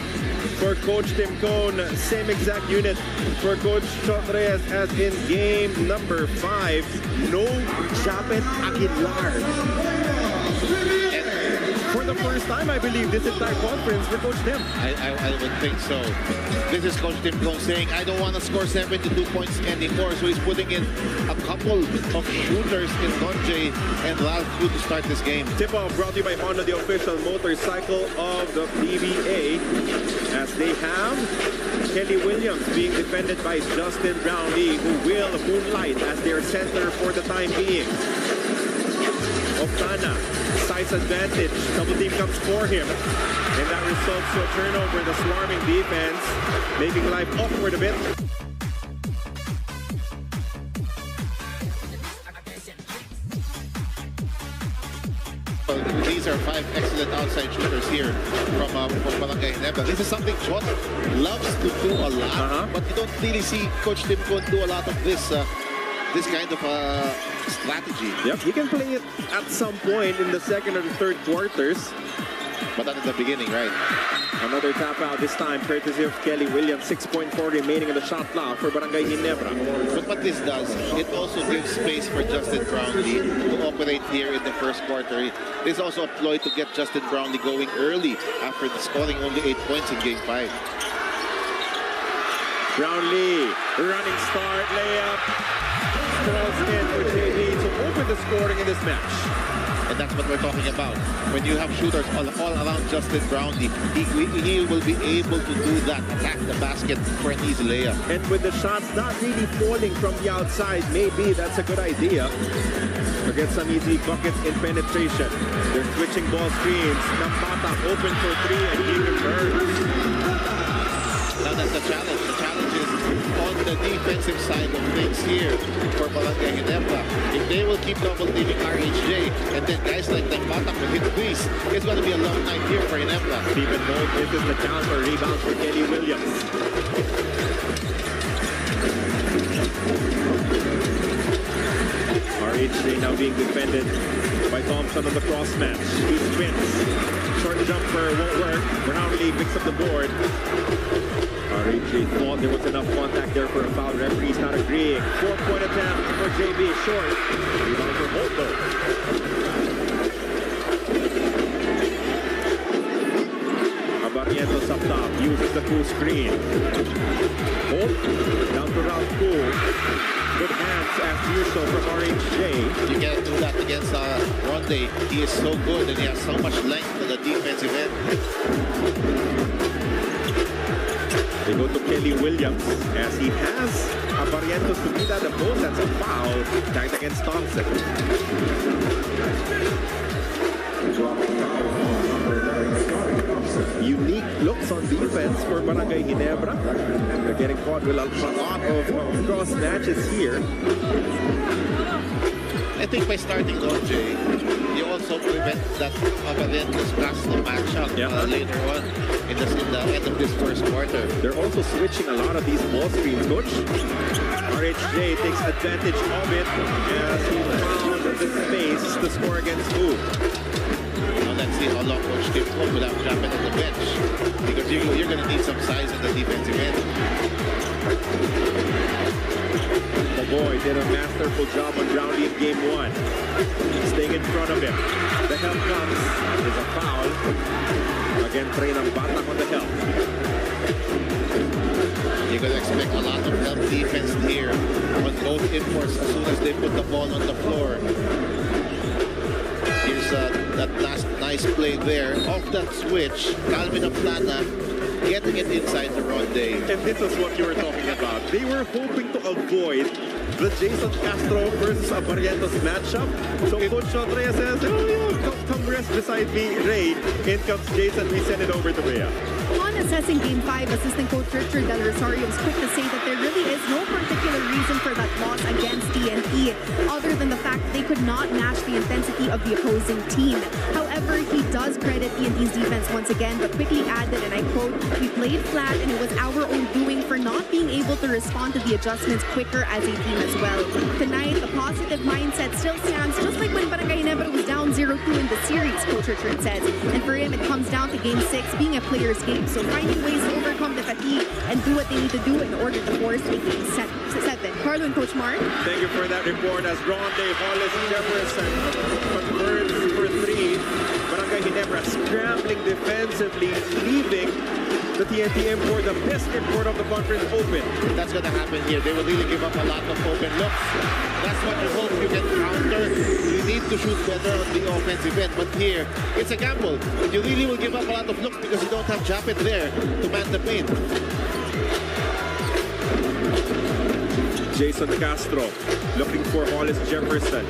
For Coach Tim Cone, same exact unit for Coach Chot Reyes as in game number 5. No Japet Aguilar. For the first time, I believe, this entire conference for Coach Tim. I would think so. This is Coach Tim Cone saying, I don't want to score 72 points anymore. So he's putting in a couple of shooters in Donjay and Ralph Koo to start this game. Tip-off brought to you by Honda, the official motorcycle of the PBA. As they have Kelly Williams being defended by Justin Brownlee, who will moonlight as their center for the time being. Octana, size advantage, double team comes for him. And that results to a turnover, the swarming defense, making life awkward a bit. These are 5 excellent outside shooters here from Barangay Ginebra. This is something Chot loves to do a lot, but you don't really see Coach Tim Cone do a lot of this kind of strategy. Yep, he can play it at some point in the second or the third quarters. But not in the beginning, right? Another tap out this time, courtesy of Kelly Williams. 6.4 remaining in the shot clock for Barangay Ginebra. But what this does, it also gives space for Justin Brownlee to operate here in the first quarter. This is also a ploy to get Justin Brownlee going early after scoring only 8 points in Game 5. Brownlee, running start, layup. Falls in for JB to open the scoring in this match. And that's what we're talking about. When you have shooters all around Justin Brownlee, he will be able to do that, attack the basket for an easy layup. And with the shots not really falling from the outside, maybe that's a good idea to get some easy buckets in penetration. They're switching ball screens. Nampata open for 3 and he returns. Now that's the challenge. The challenge is on the defensive side of things here for Barangay Ginebra. If they will keep double teaming RHJ and then guys like Nampata will hit threes, it's going to be a long night here for Ginebra. Stephen Holt misses the counter rebound for Kelly Williams. RHJ now being defended by Thompson on the cross match. He spins. Short jumper won't work. Brownlee picks up the board. RHJ thought there was enough contact there for a foul. Referee's not agreeing. 4-point attempt for JB. Short. Rebound for Holt though. Abarientos up full screen. Hope down to round 2. Good hands as usual from RHJ. You can't do that against Ronde. He is so good and he has so much length on the defensive end. They go to Kelly Williams as he has a Barrientos to beat at the post. That's a foul. Tagged against Thompson. Unique looks on defense for Barangay Ginebra. They're getting caught with a lot of cross matches here. I think by starting off, Jay, you also prevent that Barrientos Castro matchup later on in the end of this first quarter. They're also switching a lot of these ball screens, coach. RHJ takes advantage of it as he found the space to score against who? Now let's see how long Coach Kim Cook will have Chapman on the bench, because you're going to need some size in the defensive end. The boy did a masterful job on Brownlee in game 1. Staying in front of him. The help comes. There's a foul. Again, Trey ng Batak on the help. You're going to expect a lot of help defense here on both imports as soon as they put the ball on the floor. Here's that last nice play there. Off that switch, Calvin Aplana getting it inside the Ronde. And this is what you were talking about. They were hoping to avoid the Jason Castro versus a Barrientos matchup. So Coach Reyes says, come rest beside me, Ray. In comes Jason. We send it over to Rhea. On assessing Game 5, assistant coach Richard Del Rosario was quick to say that there really is no particular reason for that loss against TNT other than the fact that they could not match the intensity of the opposing team. However, he does credit TNT's defense once again, but quickly added, and I quote, "We played flat and it was our own doing for not being able to respond to the adjustments quicker as a team as well. Tonight, the positive mindset still stands, just like when Barangay Ginebra was down 0-2 in the series," Coach Richard says. And for him, it comes down to Game 6 being a player's game. So finding ways to overcome the fatigue and do what they need to do in order to force a Game 7. Carlo and Coach Mark. Thank you for that report as Ronde Hollis Jefferson converts for 3. Barangay Ginebra scrambling defensively, leaving the TNT import, the best import of the conference, open. That's going to happen here. They will really give up a lot of open looks. That's what you hope you can counter. You need to shoot better on the offensive end. But here, it's a gamble. You really will give up a lot of looks because you don't have Japet there to man the paint. Jason Castro looking for Hollis Jefferson.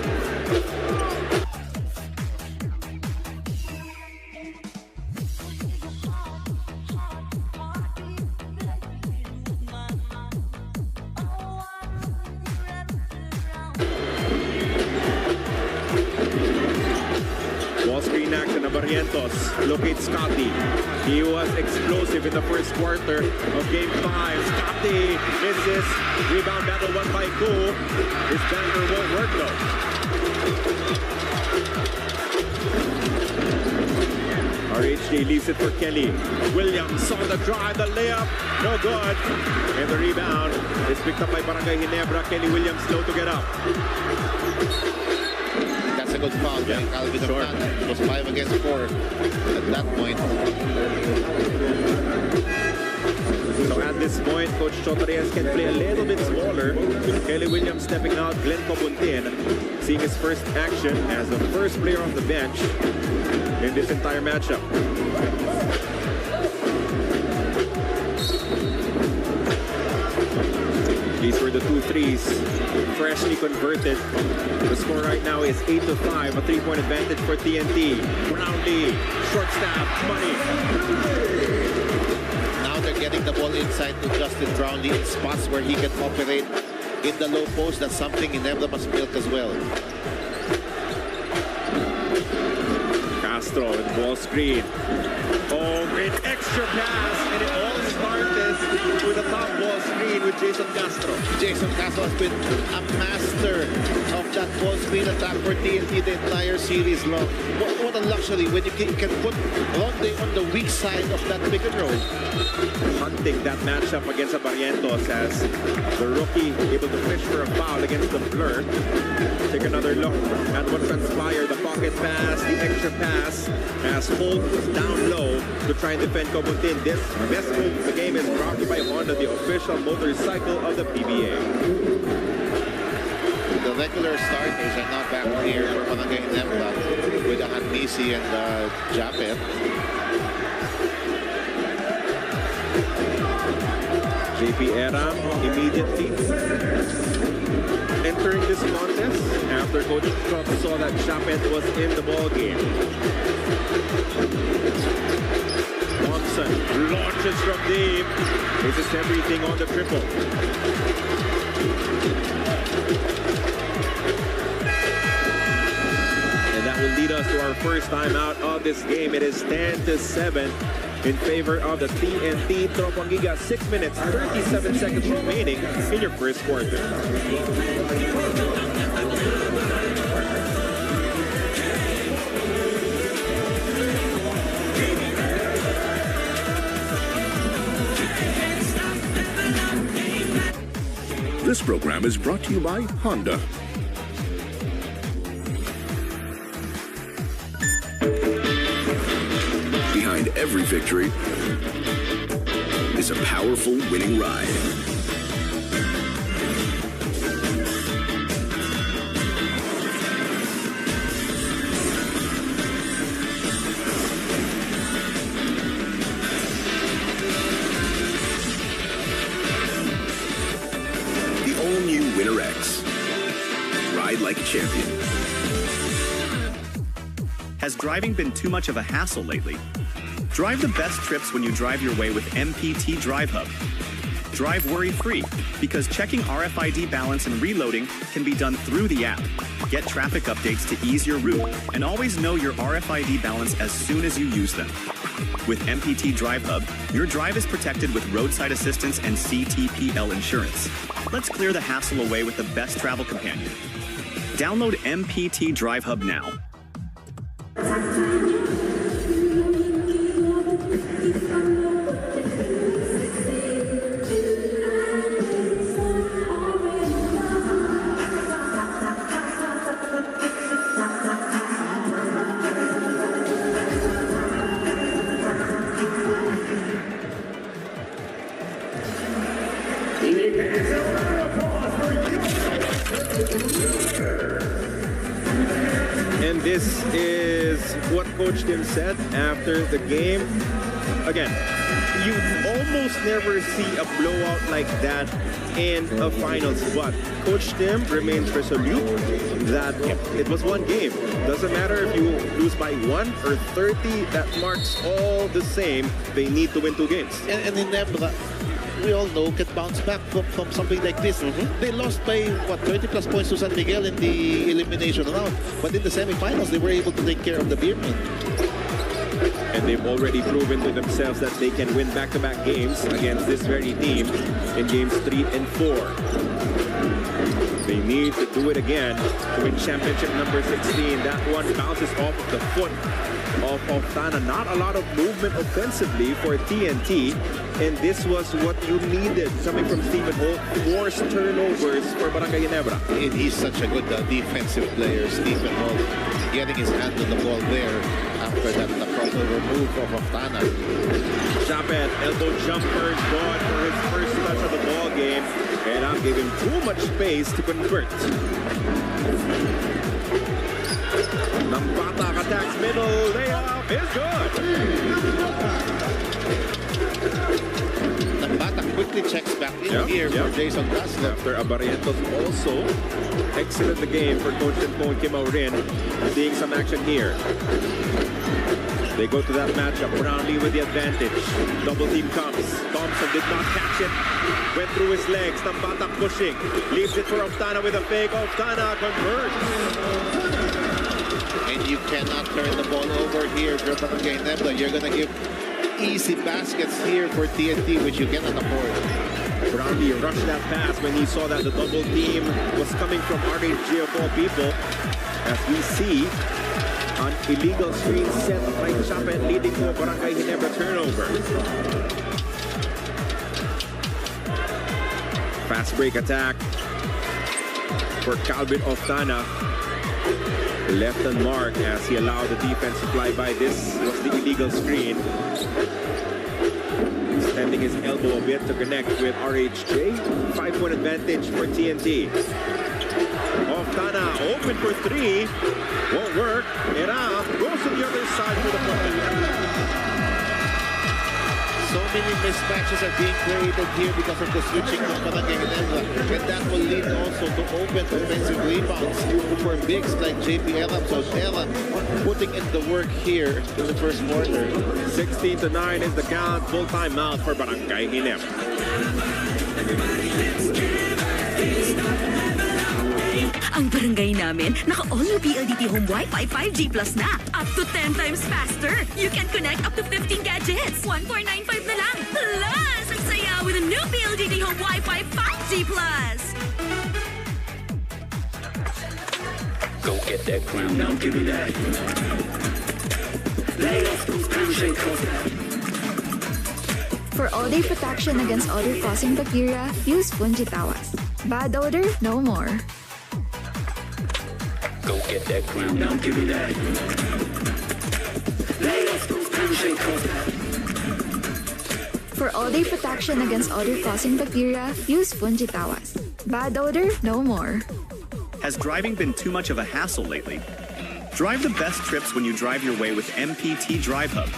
Ball screen action of Barrientos locates Scotty. He was explosive in the first quarter of Game 5. Scotty misses. Rebound battle won by Go. His banker won't work though. RHJ leaves it for Kelly. Williams saw the drive, the layup, no good. And the rebound is picked up by Barangay Ginebra. Kelly Williams slow to get up. That's a good foul by Calvin Aplana. It was 5 against 4 at that point. So at this point, Coach Reyes can play a little bit smaller. Kelly Williams stepping out, Glenn Cobuntin seeing his first action as the first player off the bench in this entire matchup. These were the 2 threes, freshly converted. The score right now is 8-5, a 3-point advantage for TNT. Brownlee, short stab, money. Now they're getting the ball inside to Justin Brownlee in spots where he can operate in the low post. That's something Ginebra must build as well. Castro with ball screen. Oh, great extra pass, and it all started with a top ball screen with Jason Castro. Jason Castro has been a master of that ball screen attack for TNT the entire series long. What a luxury when you can put Ronde on the weak side of that pick and roll. Hunting that matchup against Barrientos as the rookie able to fish for a foul against the Blur. Take another look at what transpired. The pocket pass, the extra pass, as Holt was down low to try and defend Cobutin. This best move of the game is brought to you by Honda, the official motorcycle of the PBA. The regular starters are not back here for Barangay Ginebra with Hanmisi and Japet. JP Eram immediately entering this contest after Coach Trump saw that Japet was in the ball game. Thompson launches from deep. This is everything on the triple. And that will lead us to our first time out of this game. It is 10-7 in favor of the TNT Tropang Giga. 6 minutes, 37 seconds remaining in your first quarter. This program is brought to you by Honda. Behind every victory is a powerful winning ride. The all-new Winner X. Ride like a champion. Has driving been too much of a hassle lately? Drive the best trips when you drive your way with MPT Drive Hub. Drive worry-free, because checking RFID balance and reloading can be done through the app. Get traffic updates to ease your route, and always know your RFID balance as soon as you use them. With MPT Drive Hub, your drive is protected with roadside assistance and CTPL insurance. Let's clear the hassle away with the best travel companion. Download MPT Drive Hub now. And this is what Coach Tim said after the game. Again, you almost never see a blowout like that in a finals, but Coach Tim remains resolute that it was one game. Doesn't matter if you lose by 1 or 30, that marks all the same. They need to win 2 games. And in Nebra, we all know, can bounce back from something like this. They lost by, 30-plus points to San Miguel in the elimination round. But in the semifinals, they were able to take care of the Beermen. And they've already proven to themselves that they can win back-to-back games against this very team in games 3 and 4. They need to do it again to win championship number 16. That one bounces off of the foot of Oftana. Not a lot of movement offensively for TNT. And this was what you needed coming from Stephen Holt. Forced turnovers for Barangay Ginebra. And he's such a good defensive player, Stephen Holt. Getting his hand on the ball there after that crossover move of Oftana. Japet, elbow jumper, gone for his first touch of the ball game. And I'm giving too much space to convert. Nambatak attacks middle, layup is good. Nambatak quickly checks back in here for Jason Gasler. After Abarientos also exited the game for Coach Tenpong Kim Aurin. Seeing some action here. They go to that matchup. Brownlee with the advantage. Double team comes. Thompson did not catch it. Went through his legs. Nambatak pushing. Leaves it for Oftana with a fake. Oftana converts. And you cannot turn the ball over here, Barangay Ginebra. You're going to give easy baskets here for TNT, which you cannot afford. Brownlee rushed that pass when he saw that the double team was coming from RHG of all people. As we see, an illegal screen set by Japet leading to a Barangay Ginebra turnover. Fast break attack for Calvin Oftana. Left on mark as he allowed the defense to fly by. This was the illegal screen. Extending his elbow a bit to connect with RHJ. 5-point advantage for TNT. Tana open for three. Won't work. Era goes to the other side for the point. So many mismatches are being created here because of the switching of Barangay Ginebra, and that will lead also to open offensive rebounds for bigs like JP Eram. So Eram putting in the work here in the first quarter. 16-9 is the count. Full timeout for Barangay Ginebra. Ang barangay namin, naka-all-new PLDT Home Wi-Fi 5G Plus na. Up to 10 times faster. You can connect up to 15 gadgets. 1495 na lang. Plus, ang saya with a new PLDT Home Wi-Fi 5G Plus. Go get that crown, now give me that. Lay off those pounds and cough. For all-day protection against odor-causing bacteria, use Fungitawas. Bad odor, no more. Go get that crown, now give me that. Lay off those pounds and cough. For all-day protection against odor-causing bacteria, use Fungitawas. Bad odor, no more. Has driving been too much of a hassle lately? Drive the best trips when you drive your way with MPT Drive Hub.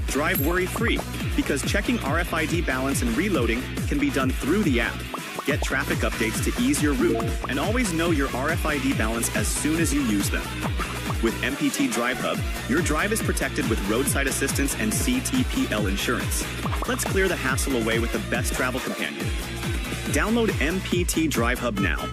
Drive worry-free, because checking RFID balance and reloading can be done through the app. Get traffic updates to ease your route, and always know your RFID balance as soon as you use them. With MPT Drive Hub, your drive is protected with roadside assistance and CTPL insurance. Let's clear the hassle away with the best travel companion. Download MPT Drive Hub now.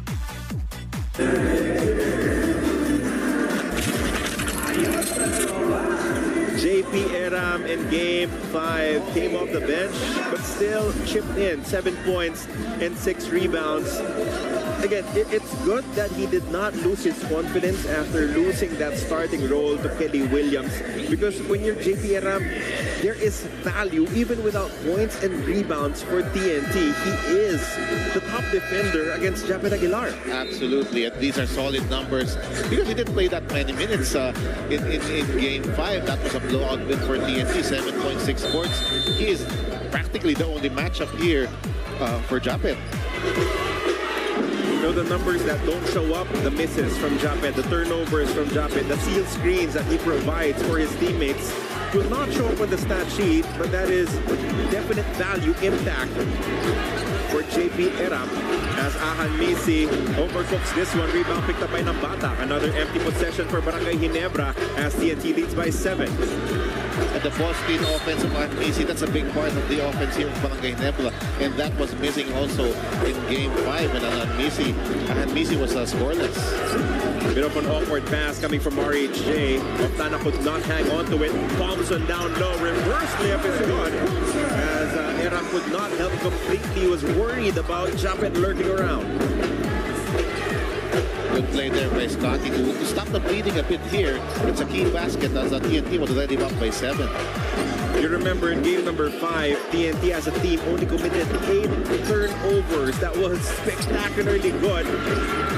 JP Eram in Game 5 came off the bench, but still chipped in 7 points and 6 rebounds. Again, it's good that he did not lose his confidence after losing that starting role to Kelly Williams, because when you're JP Eram, there is value even without points and rebounds for TNT. He is the top defender against Japet Aguilar. Absolutely, and these are solid numbers because he didn't play that many minutes in Game 5. That was a blowout win for TNT, 7.6 points. He is practically the only matchup here for Japet. You know, the numbers that don't show up, the misses from Japet, the turnovers from Japet, the seal screens that he provides for his teammates will not show up on the stat sheet, but that is definite value impact for JP Eram as Ahan Misi overcooks this one. Rebound picked up by Nambata. Another empty possession for Barangay Ginebra as TNT leads by 7. And the ball screen offense of Ahan Misi, that's a big part of the offense here of Barangay Ginebra, and that was missing also in Game 5 when Ahan Misi was scoreless. Bit of an awkward pass coming from RHJ. Tana could not hang on to it. Thompson down low. Reverse layup is good. As Eram could not help completely. He was worried about Japet lurking around. Good play there by Scotty to stop the bleeding a bit here. It's a key basket as TNT was already up by 7. You remember in game number 5, TNT as a team only committed 8 turnovers. That was spectacularly good.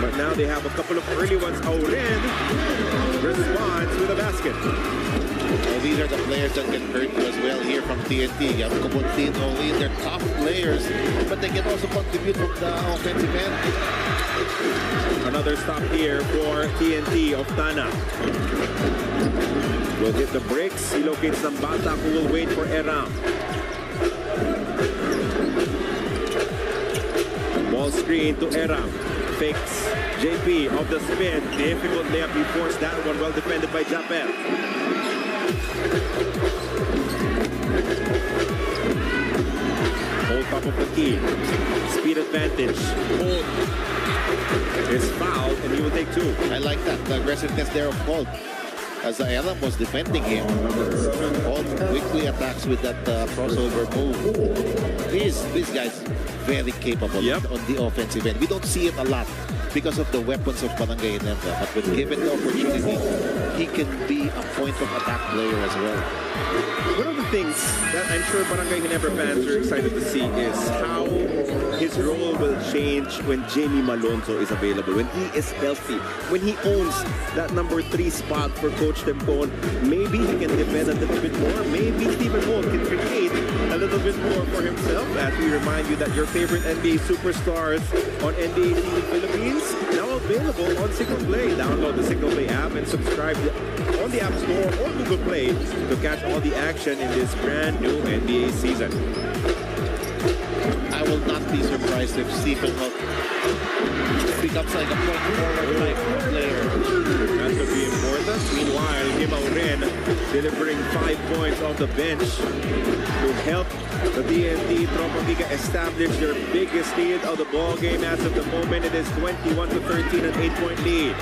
But now they have a couple of early ones. Aurin responds with a basket. Well, these are the players that can hurt you as well here from TNT. You have Kubuntin, Aurin, they're tough players, but they can also contribute from the offensive end. Another stop here for TNT of Tana. Will hit the bricks. He locates Nambata, who will wait for Eram. Ball screen to Eram. Fakes JP off the spin. Difficult layup. He forced that one. Well defended by Japet. Hold top of the key. Speed advantage. Hold is fouled, and he will take 2. I like that. The aggressiveness there of Holt. As Eram was defending him, Holt quickly attacks with that crossover move. These guys very capable on the offensive end. We don't see it a lot because of the weapons of Barangay Ginebra. But when given the opportunity, he can be a point of attack player as well. One of the things that I'm sure Barangay Ginebra fans are excited to see is how his role will change when Jamie Malonzo is available, when he is healthy, when he owns that number 3 spot for Coach Tempon. Maybe he can defend a little bit more. Maybe Stephen Holt can create a little bit more for himself. As we remind you that your favorite NBA superstars on NBA TV Philippines now available on Signal Play. Download the Signal Play app and subscribe on the App Store or Google Play to catch all the action in this brand new NBA season. I will not be surprised if Stephen Holt becomes like a point forward type player. That could be important. Meanwhile, Himaw Ren delivering 5 points off the bench to help the TNT Tropang Giga establish their biggest lead of the ball game. As of the moment, it is 21-13, an 8-point lead.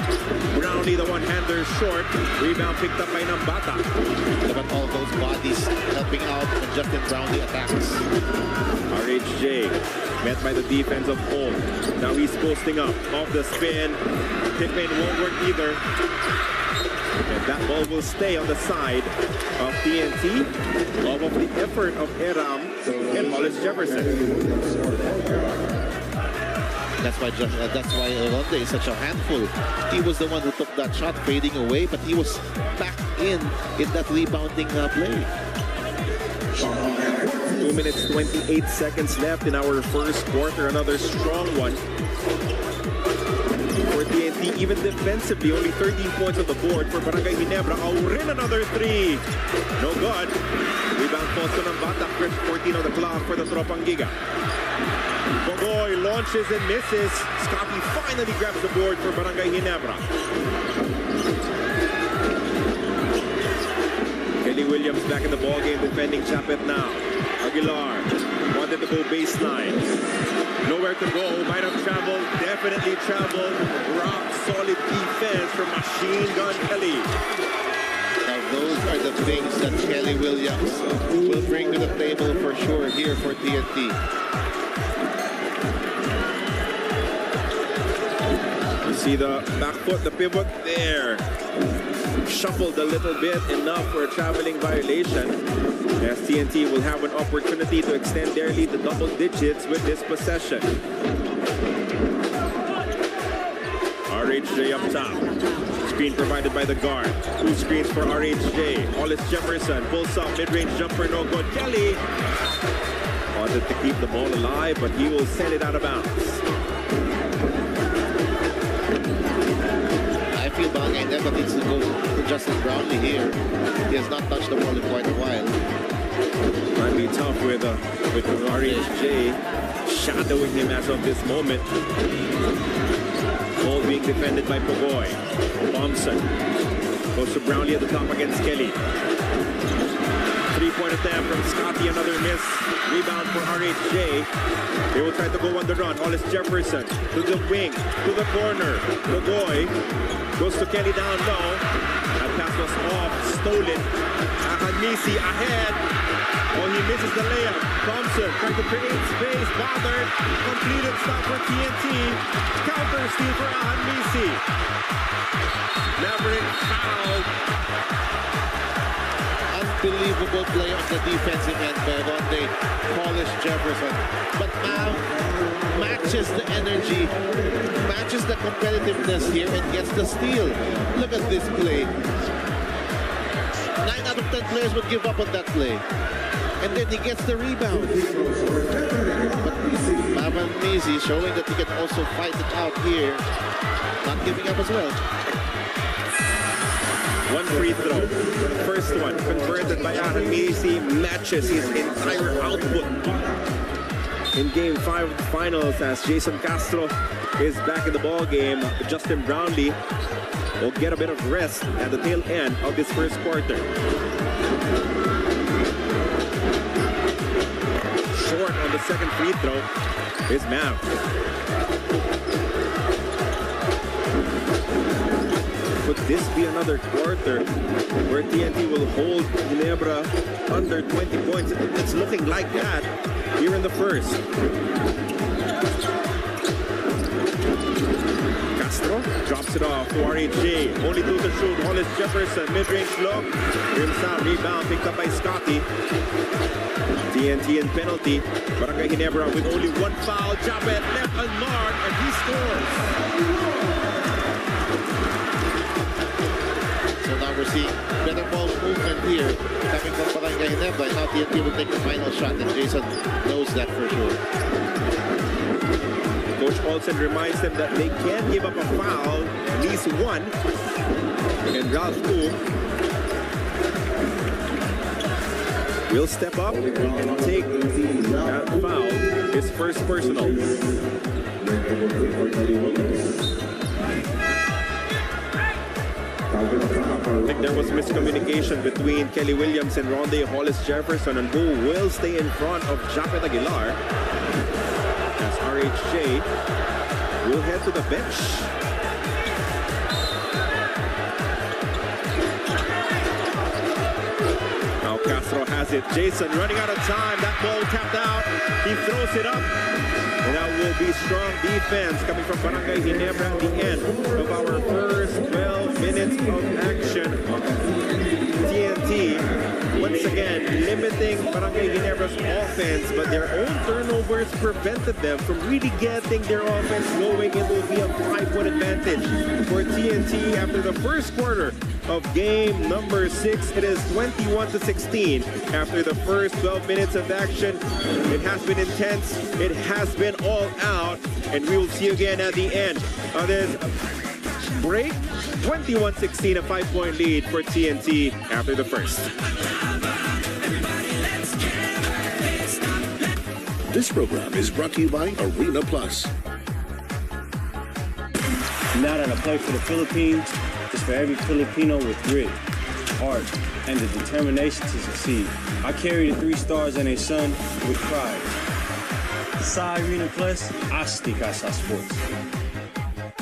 Brownlee, the one-hander, short. Rebound picked up by Nambata. Look at all those bodies helping out when Justin Brownlee attacks. RHJ met by the defense of Holt. Now he's posting up off the spin. Tip-in won't work either. And that ball will stay on the side of TNT. All of the effort of Eram and Hollis Jefferson. That's why Ronde is such a handful. He was the one who took that shot fading away, but he was back in that rebounding play. 2 minutes, 28 seconds left in our first quarter. Another strong one for TNT. Even defensively, only 13 points on the board for Barangay Ginebra. Aurin, another 3. No good. Rebound falls to Nambata. 14 on the clock for the Tropang Giga. Bogoy launches and misses. Scotty finally grabs the board for Barangay Ginebra. Kelly Williams back in the ballgame defending Chapet now. Aguilar wanted to go baseline. Nowhere to go. Might have traveled. Definitely traveled. Rock solid defense from Machine Gun Kelly. Now those are the things that Kelly Williams will bring to the table for sure here for TNT. You see the back foot, the pivot there. Shuffled a little bit, enough for a traveling violation. As TNT will have an opportunity to extend their lead to double digits with this possession. RHJ up top. Screen provided by the guard. 2 screens for RHJ. Hollis Jefferson pulls up, mid-range jumper, no good. Kelly wanted to keep the ball alive, but he will send it out of bounds. I feel Barangay Ginebra needs to go to Justin Brownlee here. He has not touched the ball in quite a while. Might be tough with RHJ shadowing him as of this moment. Ball being defended by Pogoy. Thompson goes to Brownlee at the top against Kelly. 3-point attempt from Scotty, another miss. Rebound for RHJ. They will try to go on the run. Hollis Jefferson to the wing, to the corner. Pogoy goes to Kelly down low. That pass was off, stolen. Ahanmisi ahead. Oh, he misses the layup. Thompson trying to create space. Bothered. Completed stop for TNT. Counter steal for Ahanmisi. Maverick fouled. Unbelievable play on the defensive end by Ronde Hollis Jefferson. But now matches the energy, matches the competitiveness here and gets the steal. Look at this play. 9 out of 10 players would give up on that play. And then he gets the rebound. But Ahanmisi showing that he can also fight it out here. Not giving up as well. 1 free throw. First one converted by Ahanmisi, matches his entire output in Game 5 of the finals as Jason Castro is back in the ball game. Justin Brownlee will get a bit of rest at the tail end of this first quarter. Short on the second free throw is Mav. Could this be another quarter where TNT will hold Ginebra under 20 points? It's looking like that here in the first. Castro drops it off to RHJ. Only two to shoot. Hollis Jefferson, mid-range look. Rims out, rebound, picked up by Scotty. TNT and penalty. Barangay Ginebra with only one foul. Japet left unmarked, and he scores. So now we're seeing better ball movement here coming from Barangay Ginebra. Now TNT will take the final shot, and Jason knows that for sure. Coach Olsen reminds them that they can't give up a foul, at least one. And Ralph Koo will step up and take that foul, his first personal. I think there was miscommunication between Kelly Williams and Ronde Hollis Jefferson, and who will stay in front of Japet Aguilar. As RHJ will head to the bench. Now Castro has it. Jason running out of time. That ball tapped out. He throws it up. And that will be strong defense coming from Barangay Ginebra at the end of our first 12 minutes of action. TNT once again limiting Barangay Ginebra's offense, but their own turnovers prevented them from really getting their offense going. It will be a 5-point advantage for TNT after the first quarter of game number 6. It is 21-16 after the first 12 minutes of action. It has been intense. It has been all out, and we will see you again at the end of this break. 21-16, a 5-point lead for TNT after the first. This program is brought to you by Arena Plus. Now that I play for the Philippines, it's for every Filipino with grit, heart, and the determination to succeed. I carry the 3 stars and a sun with pride. Sa Arena Plus, asti ka sa sports.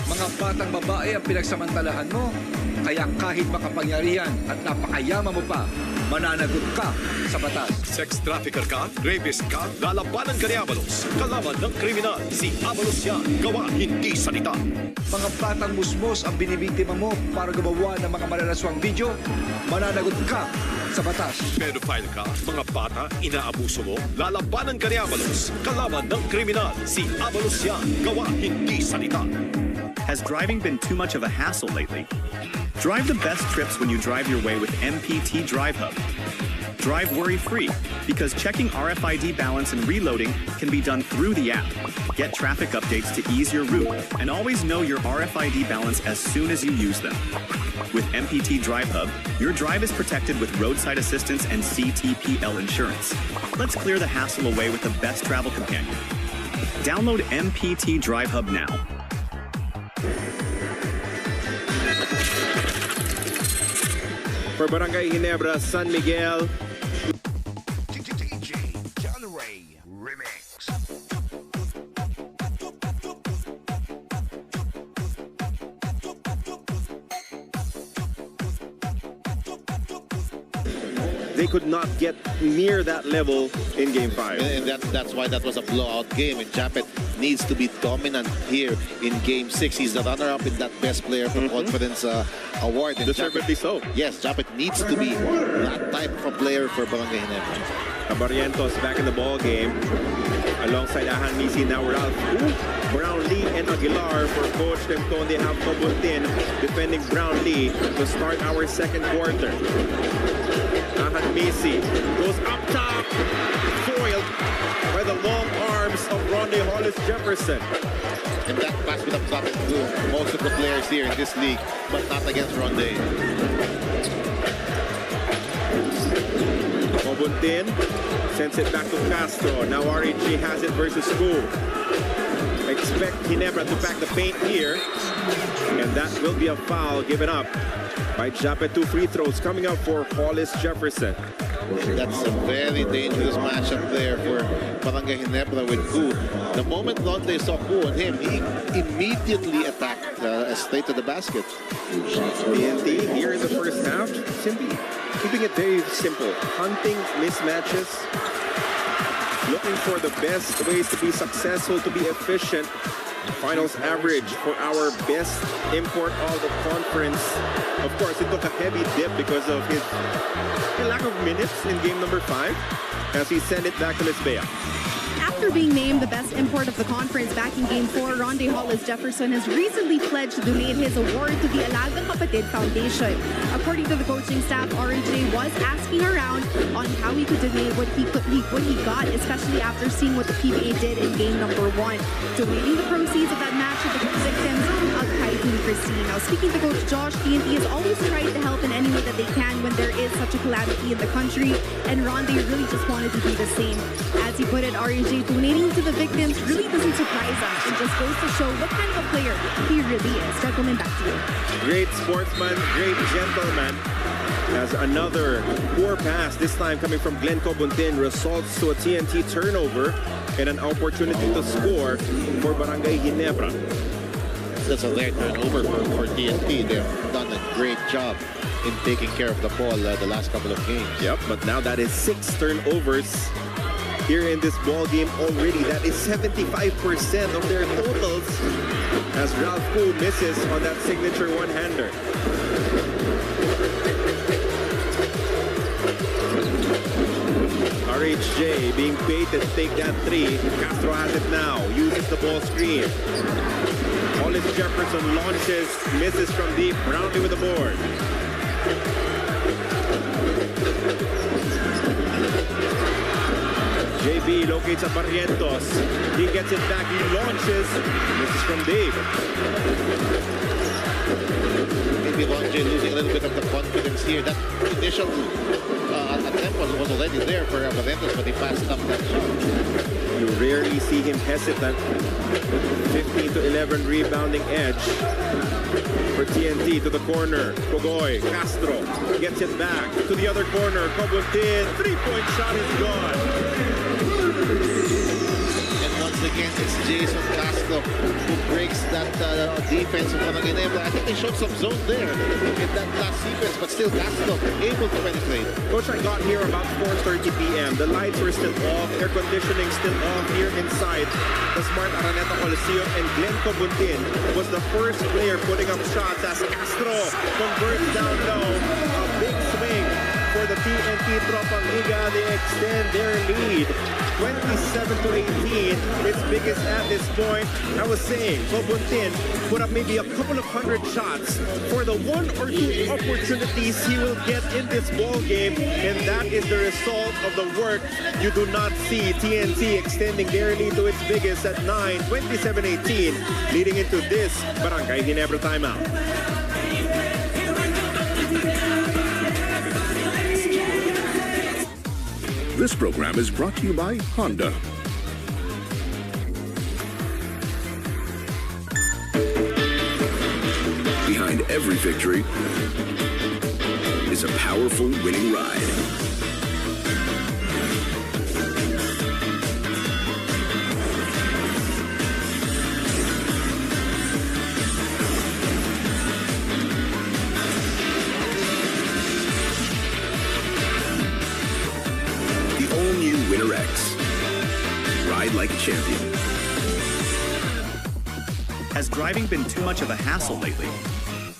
Mga batang babae ang pinagsamantalahan mo, kaya kahit makapangyarihan at napakayaman mo pa, mananagot ka sa batas. Sex trafficker ka, rapist ka, lalabanan ka ni Abalos. Kalaban ng kriminal, si Abalos yan. Gawa, hindi salita. Mga batang musmos ang binibiktima mo para gumawa ng mga malalaswang video, mananagot ka sa batas. Pedophile ka, mga bata, inaabuso mo, lalabanan ka ni Abalos. Kalaban ng kriminal, si Abalos yan. Gawa, hindi salita. Has driving been too much of a hassle lately? Drive the best trips when you drive your way with MPT Drive Hub. Drive worry-free, because checking RFID balance and reloading can be done through the app. Get traffic updates to ease your route, and always know your RFID balance as soon as you use them. With MPT Drive Hub, your drive is protected with roadside assistance and CTPL insurance. Let's clear the hassle away with the best travel companion. Download MPT Drive Hub now. For Barangay Ginebra, San Miguel. They could not get near that level in Game 5. And that's why that was a blowout game. And Japet needs to be dominant here in Game 6. He's the runner-up in that Best Player for Confidence award. And deservedly so. Yes, Japet needs to be that type of a player for Barangay Ginebra. Barrientos back in the ball game. Alongside Ahan Misi, now Ralph Brownlee and Aguilar for Coach Tempton. They have Tobuntin defending Brownlee to start our second quarter. Ahan Misi goes up top, foiled by the long arms of Ronde Hollis Jefferson. And that pass would have gotten to most of the players here in this league, but not against Ronde. Tobuntin sends it back to Castro. Now RHG has it versus School. Expect Ginebra to back the paint here. And that will be a foul given up by Japet. 2 free throws coming up for Hollis Jefferson. That's a very dangerous matchup there for Barangay Ginebra with Koo. The moment Ronde saw Koo on him, he immediately attacked straight to the basket. TNT here in the first half, simply keeping it very simple. Hunting mismatches, looking for the best ways to be successful, to be efficient, Finals average for our best import of the conference. Of course, it took a heavy dip because of his lack of minutes in game number 5 as he sent it back to Lisbea. After being named the best import of the conference back in Game 4, Ronde Hollis Jefferson has recently pledged to donate his award to the Alaga Kapatid Foundation. According to the coaching staff, RJ was asking around on how he could donate what he got, especially after seeing what the PBA did in Game number 1, donating the proceeds of that match to the victims of Typhoon Christine. Now, speaking to Coach Josh, TNT has always tried to help in any way that they can when there is such a calamity in the country, and Ronde really just wanted to do the same. As he put it, RJ donating to the victims really doesn't surprise us. It just goes to show what kind of a player he really is. Gentlemen, back to you. Great sportsman, great gentleman. As another poor pass, this time coming from Glenn Cobuntin, results to a TNT turnover and an opportunity to score for Barangay Ginebra. That's a late turnover for TNT. They've done a great job in taking care of the ball the last couple of games. Yep, but now that is 6 turnovers here in this ball game already. That is 75% of their totals as Ralph Koo misses on that signature one-hander. RHJ being baited to take that 3. Castro has it now, uses the ball screen. Hollis Jefferson launches, misses from deep. Brownlee with the board. JB locates at Barrientos. He gets it back, he launches. Misses from deep. Maybe Lonje losing a little bit of the confidence here. That initial attempt was already there for Barrientos, but he passed up that shot. You rarely see him hesitant. 15 to 11 rebounding edge for TNT to the corner. Kogoy, Castro gets it back to the other corner. Cobuntin, 3-point shot is gone. And once again, it's Jason Castro who breaks that defense of Barangay Ginebra. I think they showed some zone there in that last sequence, but still Castro able to penetrate. Coach, I got here about 4:30 p.m. The lights were still off, air conditioning still off here inside the Smart Araneta Coliseum, and Glenn Cobuntin was the first player putting up shots as Castro converts down low. A big swing for the TNT Tropang Giga. They extend their lead 27 to 18. Its biggest at this point. I was saying, Cobuntin put up maybe a couple of 100 shots for the 1 or 2 opportunities he will get in this ball game, and that is the result of the work. You do not see TNT extending their lead to its biggest at 9, 27-18, leading into this Barangay Ginebra timeout. This program is brought to you by Honda. Behind every victory is a powerful winning ride. Winner X. Ride like a champion. Has driving been too much of a hassle lately?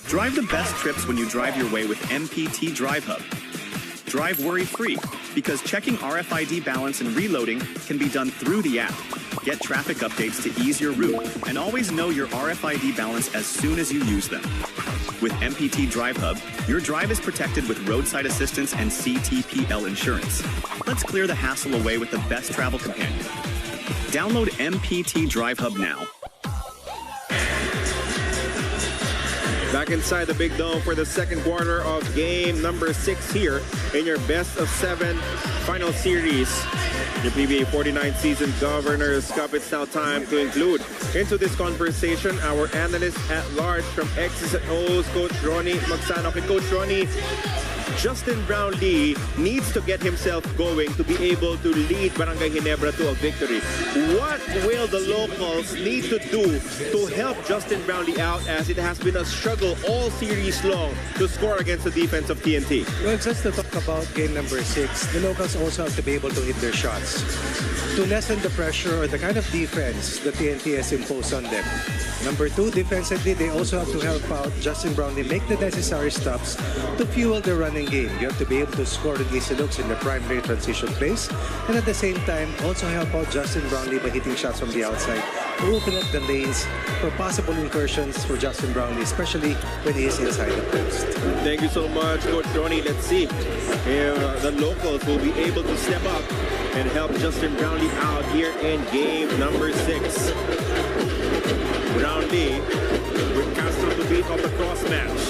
Drive the best trips when you drive your way with MPT Drive Hub. Drive worry-free, because checking RFID balance and reloading can be done through the app. Get traffic updates to ease your route, and always know your RFID balance as soon as you use them. With MPT Drive Hub, your drive is protected with roadside assistance and CTPL insurance. Let's clear the hassle away with the best travel companion. Download MPT Drive Hub now. Back inside the Big Dome for the second quarter of game number 6 here in your best of 7 final series. Your PBA 49th season Governor's Cup. It's now time to include into this conversation our analyst at large from X's and O's, Coach Ronnie Magsano. Okay, Coach Ronnie, Justin Brownlee needs to get himself going to be able to lead Barangay Ginebra to a victory. What will the locals need to do to help Justin Brownlee out, as it has been a struggle all series long to score against the defense of TNT? Well, just to talk about game number 6, the locals also have to be able to hit their shots to lessen the pressure or the kind of defense that TNT has imposed on them. Number 2, defensively, they also have to help out Justin Brownlee make the necessary stops to fuel the running game. You have to be able to score the easy looks in the primary transition plays, and at the same time, also help out Justin Brownlee by hitting shots from the outside to open up the lanes for possible incursions for Justin Brownlee, especially when he is inside the post. Thank you so much, Coach Ronnie. Let's see if the locals will be able to step up and help Justin Brownlee out here in game number 6. Brownlee with Castro to beat off the cross match.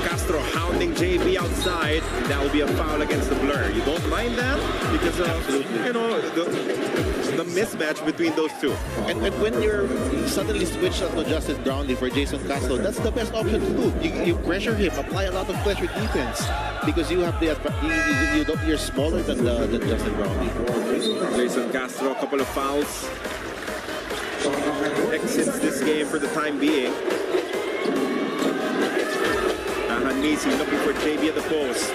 Castro hounding JB outside. That will be a foul against the Blur. You don't mind that? Because you know, the mismatch between those two. And when you're suddenly switched on to Justin Brownlee for Jason Castro, that's the best option to do. You pressure him, apply a lot of pressure defense, because you have you're smaller than Justin Brownlee. Jason Castro, a couple of fouls. Exits this game for the time being. Hanisi looking for JB at the post.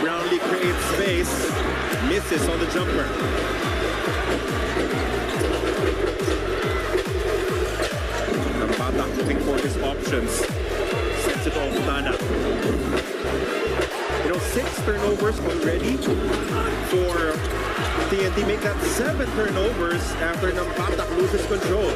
Brownlee creates space, misses on the jumper. Nampata looking for his options. Sets it off Tana. You know, 6 turnovers already for TNT. Make that 7 turnovers after Nampata loses control.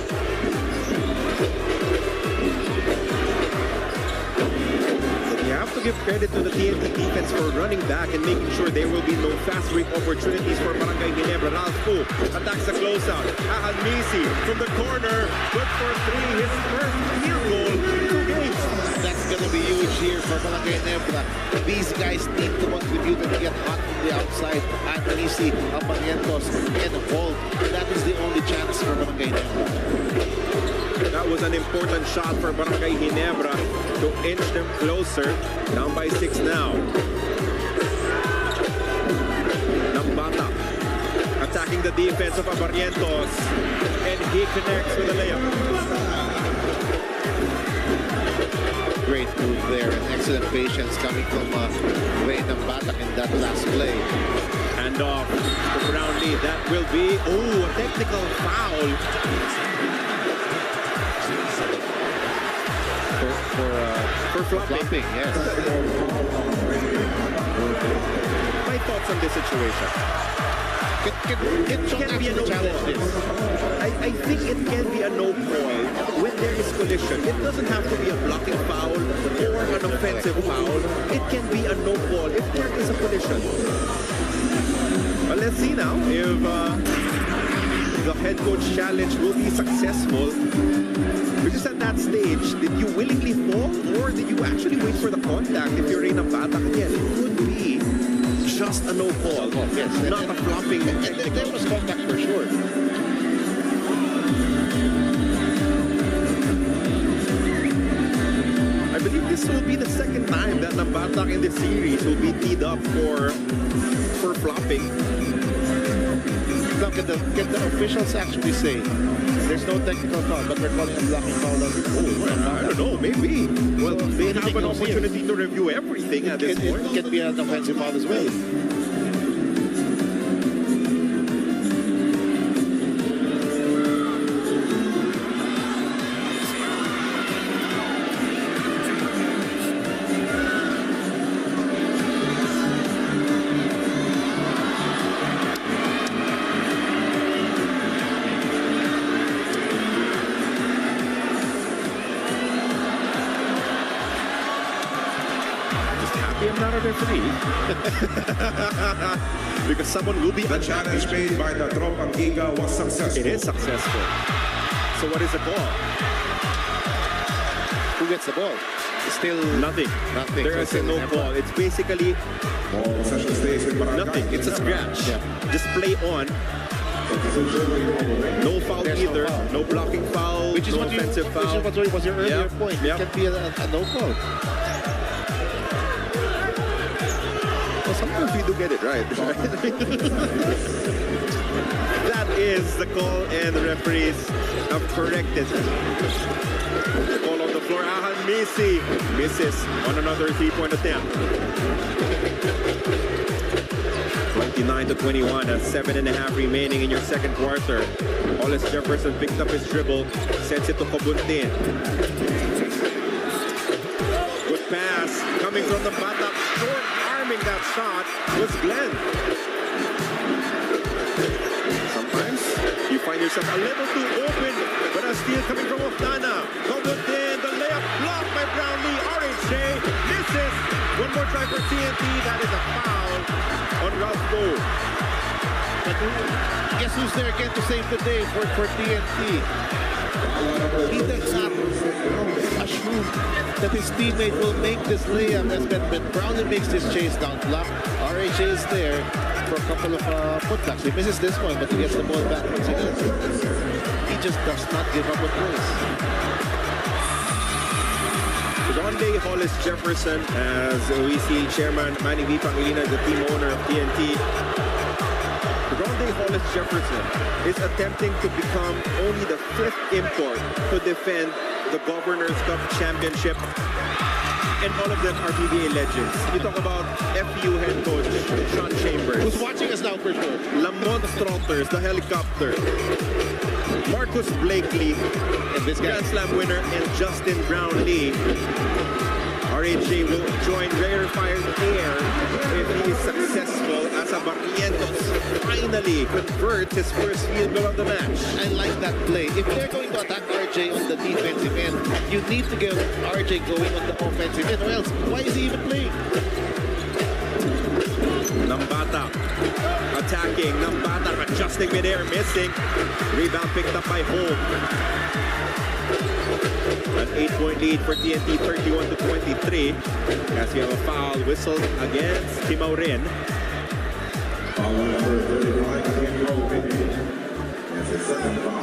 You have to give credit to the TNT defense for running back and making sure there will be no fast break opportunities for Barangay Ginebra. Ralph attacks the closeout. Ahanmisi from the corner. Good for 3. His first field goal in 2 games. That's going to be huge here for Barangay Ginebra. These guys need to contribute and get hot from the outside. Ahanmisi, Aparientos, and Holt. That is the only chance for Barangay Ginebra. That was an important shot for Barangay Ginebra to inch them closer. Down by 6 now. Nambata attacking the defense of Barrientos, and he connects with a layup. Great move there, and excellent patience coming from Ray Nambata in that last play. And off to Brownlee. That will be, a technical foul. For flopping, yes. My thoughts on this situation. It can be a no call. I think it can be a no call when there is collision. It doesn't have to be a blocking foul or an offensive foul. It can be a no call if there is a collision. But let's see now if the head coach challenge will be successful. Because at that stage, did you willingly fall, or did you actually wait for the contact? If you're in a batak again, it could be just a no call, yes, not a flopping. And there was contact for sure. I believe this will be the second time that Nabatak in the series will be teed up for flopping. Now, can the officials actually say there's no technical foul, but we're calling a blocking foul? I don't know, maybe. Well, they have an opportunity to review everything at this point. It can be an offensive foul as well. Because someone will be the challenge made by the Tropang Giga was successful. It is successful. So what is the call? Who gets the ball? Still nothing. There is a no call. It's basically nothing. It's a scratch. Yeah. Just play on. No foul either. No blocking foul. hold, which is no offensive foul. Which was your earlier point. It can be a no call. Well, sometimes we do get it right. That is the call, and the referees have corrected. The ball on the floor. Ahan Misi misses on another three-point attempt. 29-21, 7.5 remaining in your second quarter. Hollis Jefferson picked up his dribble, sends it to Kobuntin. Good pass coming from the bottom. Short arming that shot was Glenn. Sometimes you find yourself a little too open, but a steal coming from Oftana. Kobuntin, the layup blocked by Brownlee. RHJ misses. One more try for TNT. That is a foul on Ralph Cole. But guess who's there again to save the day for TNT? He does not assume that his teammate will make this layup as Ben Brownlee makes this chase down block. RHA is there for a couple of putbacks. He misses this one, but he gets the ball back once again. He just does not give up a place. Rondé Hollis Jefferson, as we see Chairman Manny V. Pangilinan, the team owner of TNT. Rondé Hollis Jefferson is attempting to become only the 5th import to defend the Governor's Cup Championship. And all of them are PBA legends. You talk about FU head coach Sean Chambers. Who's watching us now for sure? Lamont Strotters, the helicopter. Marcus Blakely, and this Grand Slam winner, and Justin Brownlee. RHJ will join rarefied air if he is successful as a Barrientos finally converts his first field goal of the match. I like that play. If they're going to attack RJ on the defensive end, you need to get RJ going on the offensive end, or else why is he even playing? Nambata attacking. Nambata adjusting midair, missing. Rebound picked up by Home. An 8-point lead for TNT, 31-23. As we have a foul whistled against Timaurin. Foul number 35 against Robin. That's the second foul.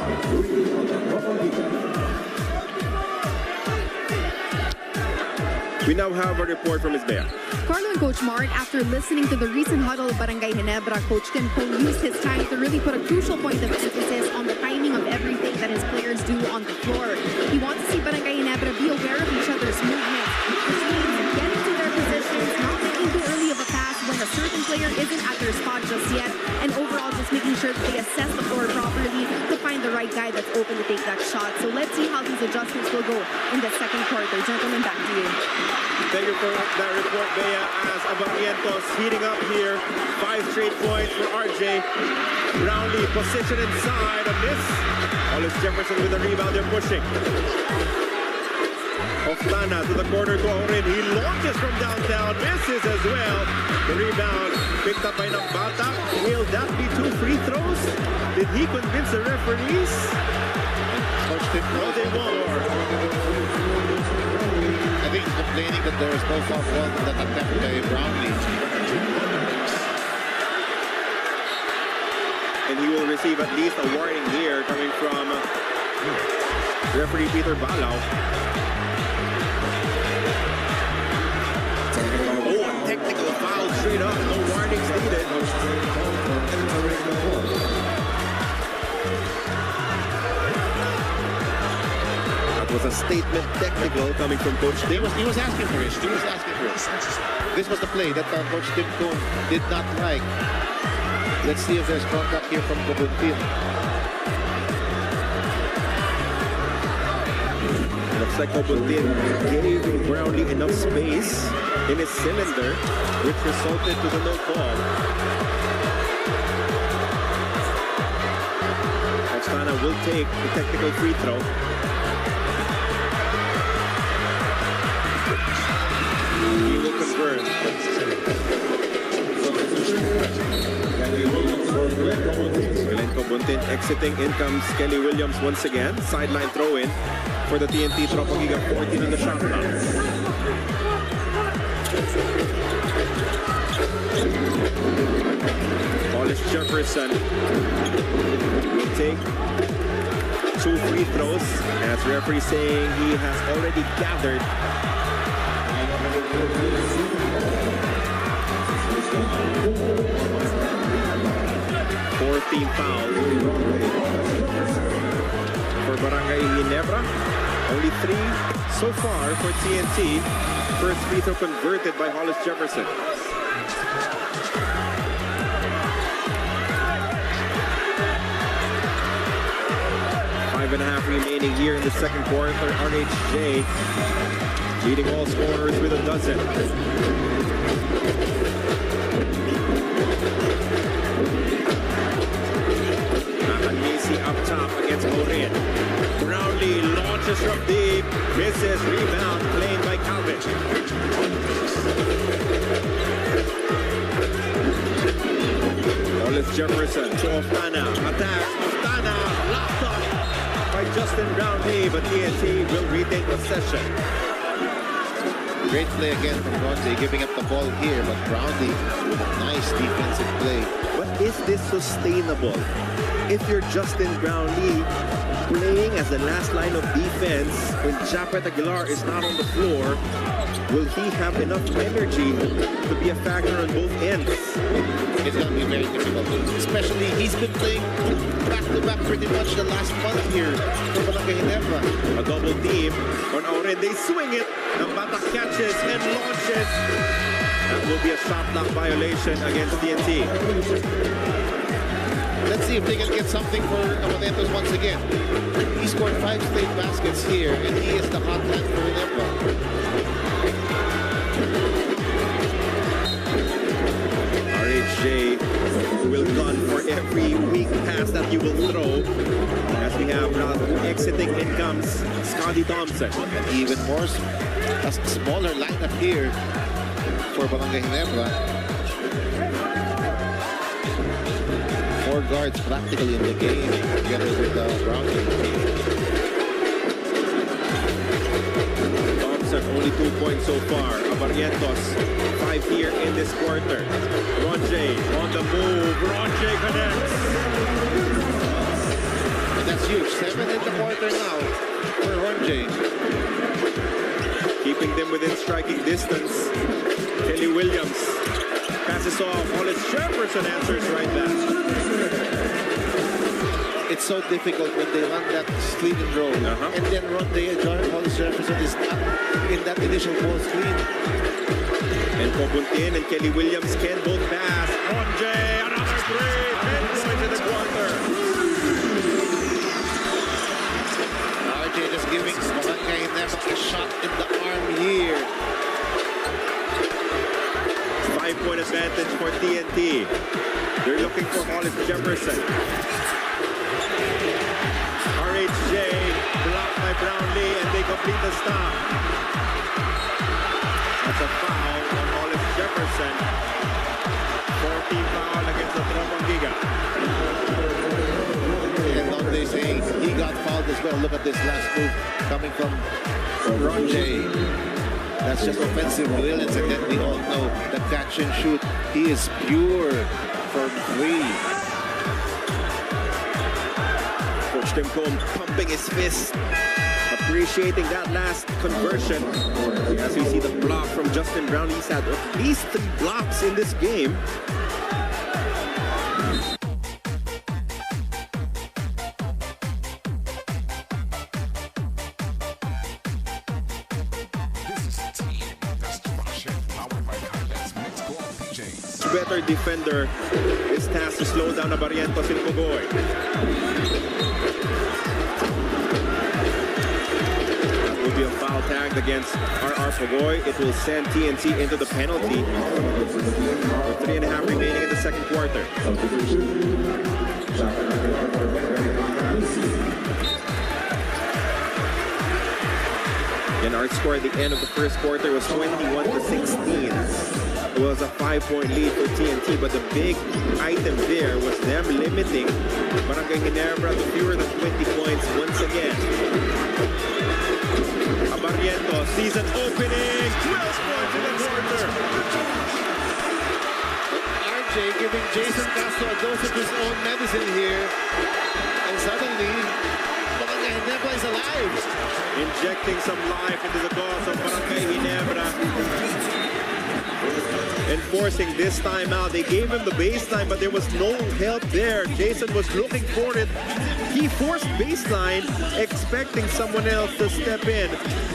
We now have a report from Isbea. Carlo and Coach Mart, after listening to the recent huddle of Barangay Ginebra, Coach Tim Cole used his time to really put a crucial point of emphasis on the timing of everything that his players do on the floor. He wants to see Barangay Ginebra be aware of each other's movements, which means getting to their positions, not making too early of a pass when a certain player isn't at their spot just yet, and overall just making sure that they assess the floor properly to find the right guy that's open to take that shot. So let's see how these adjustments will go in the second quarter. Gentlemen, back to you. Thank you for that report, Bea, as Barrientos heating up here. 5 straight points for RJ. Brownlee position inside, a miss. Hollis Jefferson with a rebound, they're pushing. Oftana to the corner to Aurin. He launches from downtown, misses as well. The rebound picked up by Nambata. Will that be 2 free throws? Did he convince the referees? No, they won't. I think he's complaining that there is no foul ball that attempt by Brownlee. And he will receive at least a warning here coming from referee Peter Balau. Oh, a technical foul straight up. No warnings needed. Was a statement technical coming from Coach Tim. He was asking for it. He was asking for it. This was the play that Coach Tim Cone did not like. Let's see if there's contact here from Kobuntin. Looks like Kobuntin gave Brownlee enough space in his cylinder, which resulted to the no call. Oftana will take the technical free throw. He will convert. Glenn Kobuntin exiting. In comes Kelly Williams once again. Sideline throw in for the TNT Tropang Giga. 14 on the shot clock. Hollis Jefferson will take 2 free throws. And as referee saying he has already gathered 14 fouls for Barangay Ginebra. Only 3 so far for TNT. First free throw converted by Hollis Jefferson. Five and a half remaining here in the second quarter. RHJ leading all scorers with a dozen. Up top against Orin. Brownlee launches from deep. Misses. Rebound claimed by Calvin. Hollis Jefferson to Oftana. Attack. Oftana. Locked up by Justin Brownlee, but TNT will retain possession. Great play again from Ronde, giving up the ball here, but Brownlee with a nice defensive play. But is this sustainable? If you're Justin Brownlee playing as the last line of defense when Japet Aguilar is not on the floor, will he have enough energy to be a factor on both ends? It's going to be very difficult, especially he's been playing back-to-back pretty much the last month here for Barangay Ginebra. A double team on Oren. They swing it. Nambata catches and launches. That will be a shot clock violation against TNT. Let's see if they can get something for Amadentos once again. He scored 5 straight baskets here, and he is the hot hand for Ginebra. RHJ will gun for every weak pass that you will throw. As we have exiting, in comes Scotty Thompson. And even more, a smaller lineup here for Barangay Ginebra. 4 guards practically in the game together with Brownlee. Thompson only 2 points so far. Barrientos 5 here in this quarter. Ronje on the move. Ronje connects. And that's huge. 7 in the quarter now for Ronje. Keeping them within striking distance. Kelly Williams passes off. Hollis Jefferson answers right back. It's so difficult when they run that screen and roll. And then Hollis Jefferson is not in that initial ball screen. And Pobuntin and Kelly Williams can both pass. Ronje, another 3. 10 points in the quarter. RJ just giving Barangay Ginebra a shot in the arm here. 5-point advantage for TNT. They're looking for Hollis Jefferson. RHJ blocked by Brownlee, and they complete the stop. That's a foul on Hollis Jefferson. 14 foul against the Tropang Giga. And now they say he got fouled as well. Look at this last move coming from Ronje. That's just offensive brilliance, and then we all know the catch and shoot. He is pure from 3. Coach Timcombe pumping his fist, appreciating that last conversion. As we see the block from Justin Brown, he's had at least 3 blocks in this game. Better defender is tasked to slow down Barrientos in Pugoy. That will be a foul tagged against RR Pugoy. It will send TNT into the penalty. With 3.5 remaining in the second quarter. And our score at the end of the first quarter was 21-16. It was a 5-point lead for TNT, but the big item there was them limiting Barangay Ginebra to fewer than 20 points once again. Barrientos sees an opening, 12 points in the quarter. RJ giving Jason Castro a dose of his own medicine here, and suddenly plays alive. Injecting some life into the cause of Barangay Ginebra. Enforcing this timeout. They gave him the baseline, but there was no help there. Jason was looking for it. He forced baseline, expecting someone else to step in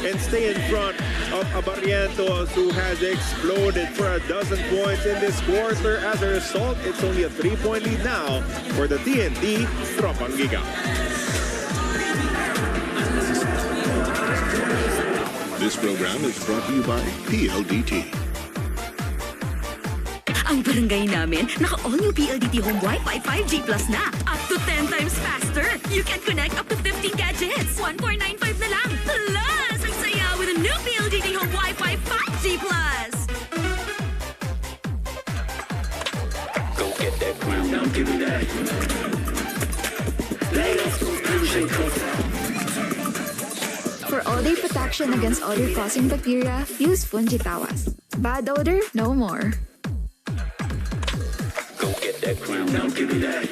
and stay in front of Barrientos, who has exploded for a dozen points in this quarter. As a result, it's only a 3-point lead now for the TNT Tropang Giga. This program is brought to you by PLDT. Ang barangay namin, naka-all-new PLDT Home Wi-Fi 5G Plus na. Up to 10 times faster. You can connect up to 15 gadgets. 1495 na lang. Plus, ang saya with a new PLDT Home Wi-Fi 5G Plus. Go get that crown, now give me that. Lay off those pollution coats. For all-day protection against odor-causing bacteria, use Fungitawas. Bad odor, no more. Go get that crown, now give me that.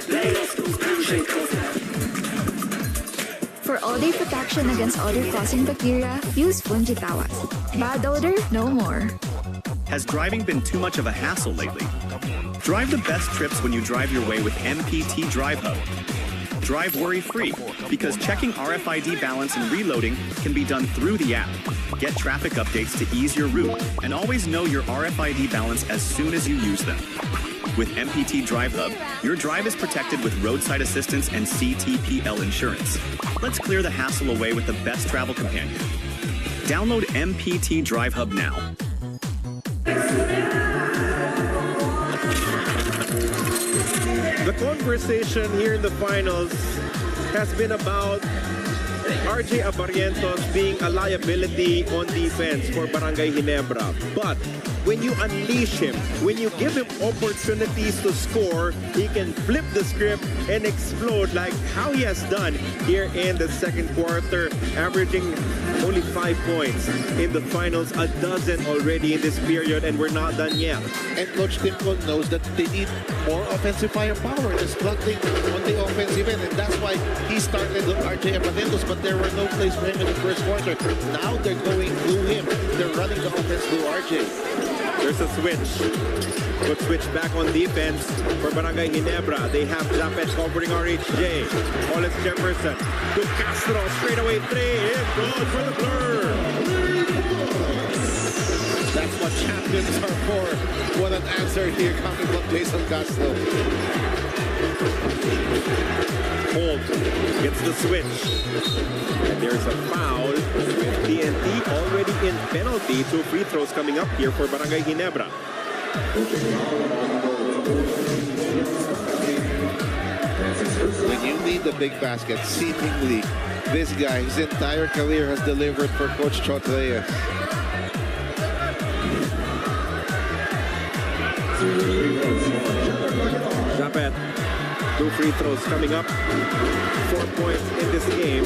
Lay off those pollution coats. For all-day protection against odor-causing bacteria, use Fungitawas. Bad odor, no more. Has driving been too much of a hassle lately? Drive the best trips when you drive your way with MPT Drive Hub. Drive worry-free, because checking RFID balance and reloading can be done through the app. Get traffic updates to ease your route, and always know your RFID balance as soon as you use them. With MPT Drive Hub, your drive is protected with roadside assistance and CTPL insurance. Let's clear the hassle away with the best travel companion. Download MPT Drive Hub now. The conversation here in the finals has been about RJ Barrientos being a liability on defense for Barangay Ginebra. But when you unleash him, when you give him opportunities to score, he can flip the script and explode like how he has done here in the second quarter, averaging only 5 points in the finals, a dozen already in this period, and we're not done yet. And Coach Timcon knows that they need more offensive firepower. There's nothing on the offensive end, and that's why he started with RJ Barrientos, but there were no plays for him in the first quarter. Now they're going through him. They're running the offense through RJ. There's a switch. Good switch back on defense for Barangay Ginebra. They have Japet covering RHJ. Hollis Jefferson to Castro. Straight away three. It's good for the blur. That's what champions are for. What an answer here coming from Jason Castro. Holt gets the switch. And there's a foul with TNT already in penalty. 2 free throws coming up here for Barangay Ginebra. When you need the big basket, seemingly this guy, his entire career has delivered for Coach Chot Reyes. Japet, 2 free throws coming up. 4 points in this game.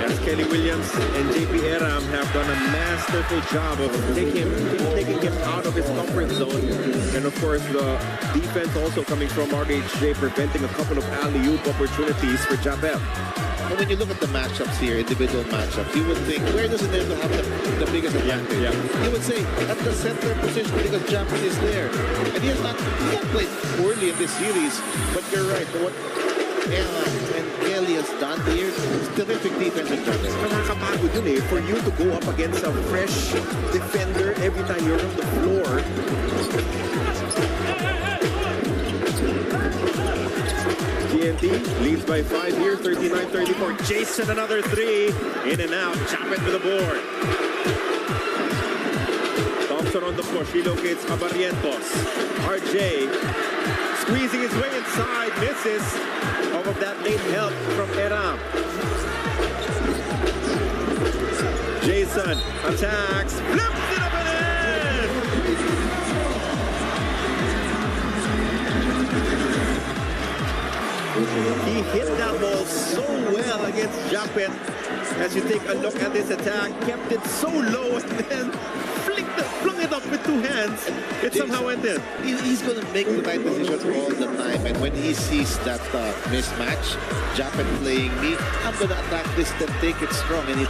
As Kelly Williams and JP Aram have done a masterful job of taking him out of his comfort zone. And of course, the defense also coming from RHJ, preventing a couple of alley-oop opportunities for Japet. And when you look at the matchups here, individual matchups, you would think, where does Ginebra have the biggest advantage? Yeah. You would say, at the center position, because Japet is there. And he has not played poorly in this series. But you're right, what Ella and Kelly has done here is terrific defense in Japet. Nakakapagod yun eh, for you to go up against a fresh defender every time you're on the floor. TNT leads by 5 here, 39-34. Jason, another three. In and out. Japet with the board. Thompson on the push. He locates Barrientos. RJ squeezing his way inside. Misses. Off of that late help from Eram. Jason attacks. Flips it up and in. He hit that ball so well against Japet. As you take a look at this attack, kept it so low and then flung it up with two hands, it somehow went in. He's going to make the right decisions all the time. And when he sees that mismatch, Japan playing me, I'm going to attack this, then take it strong. And he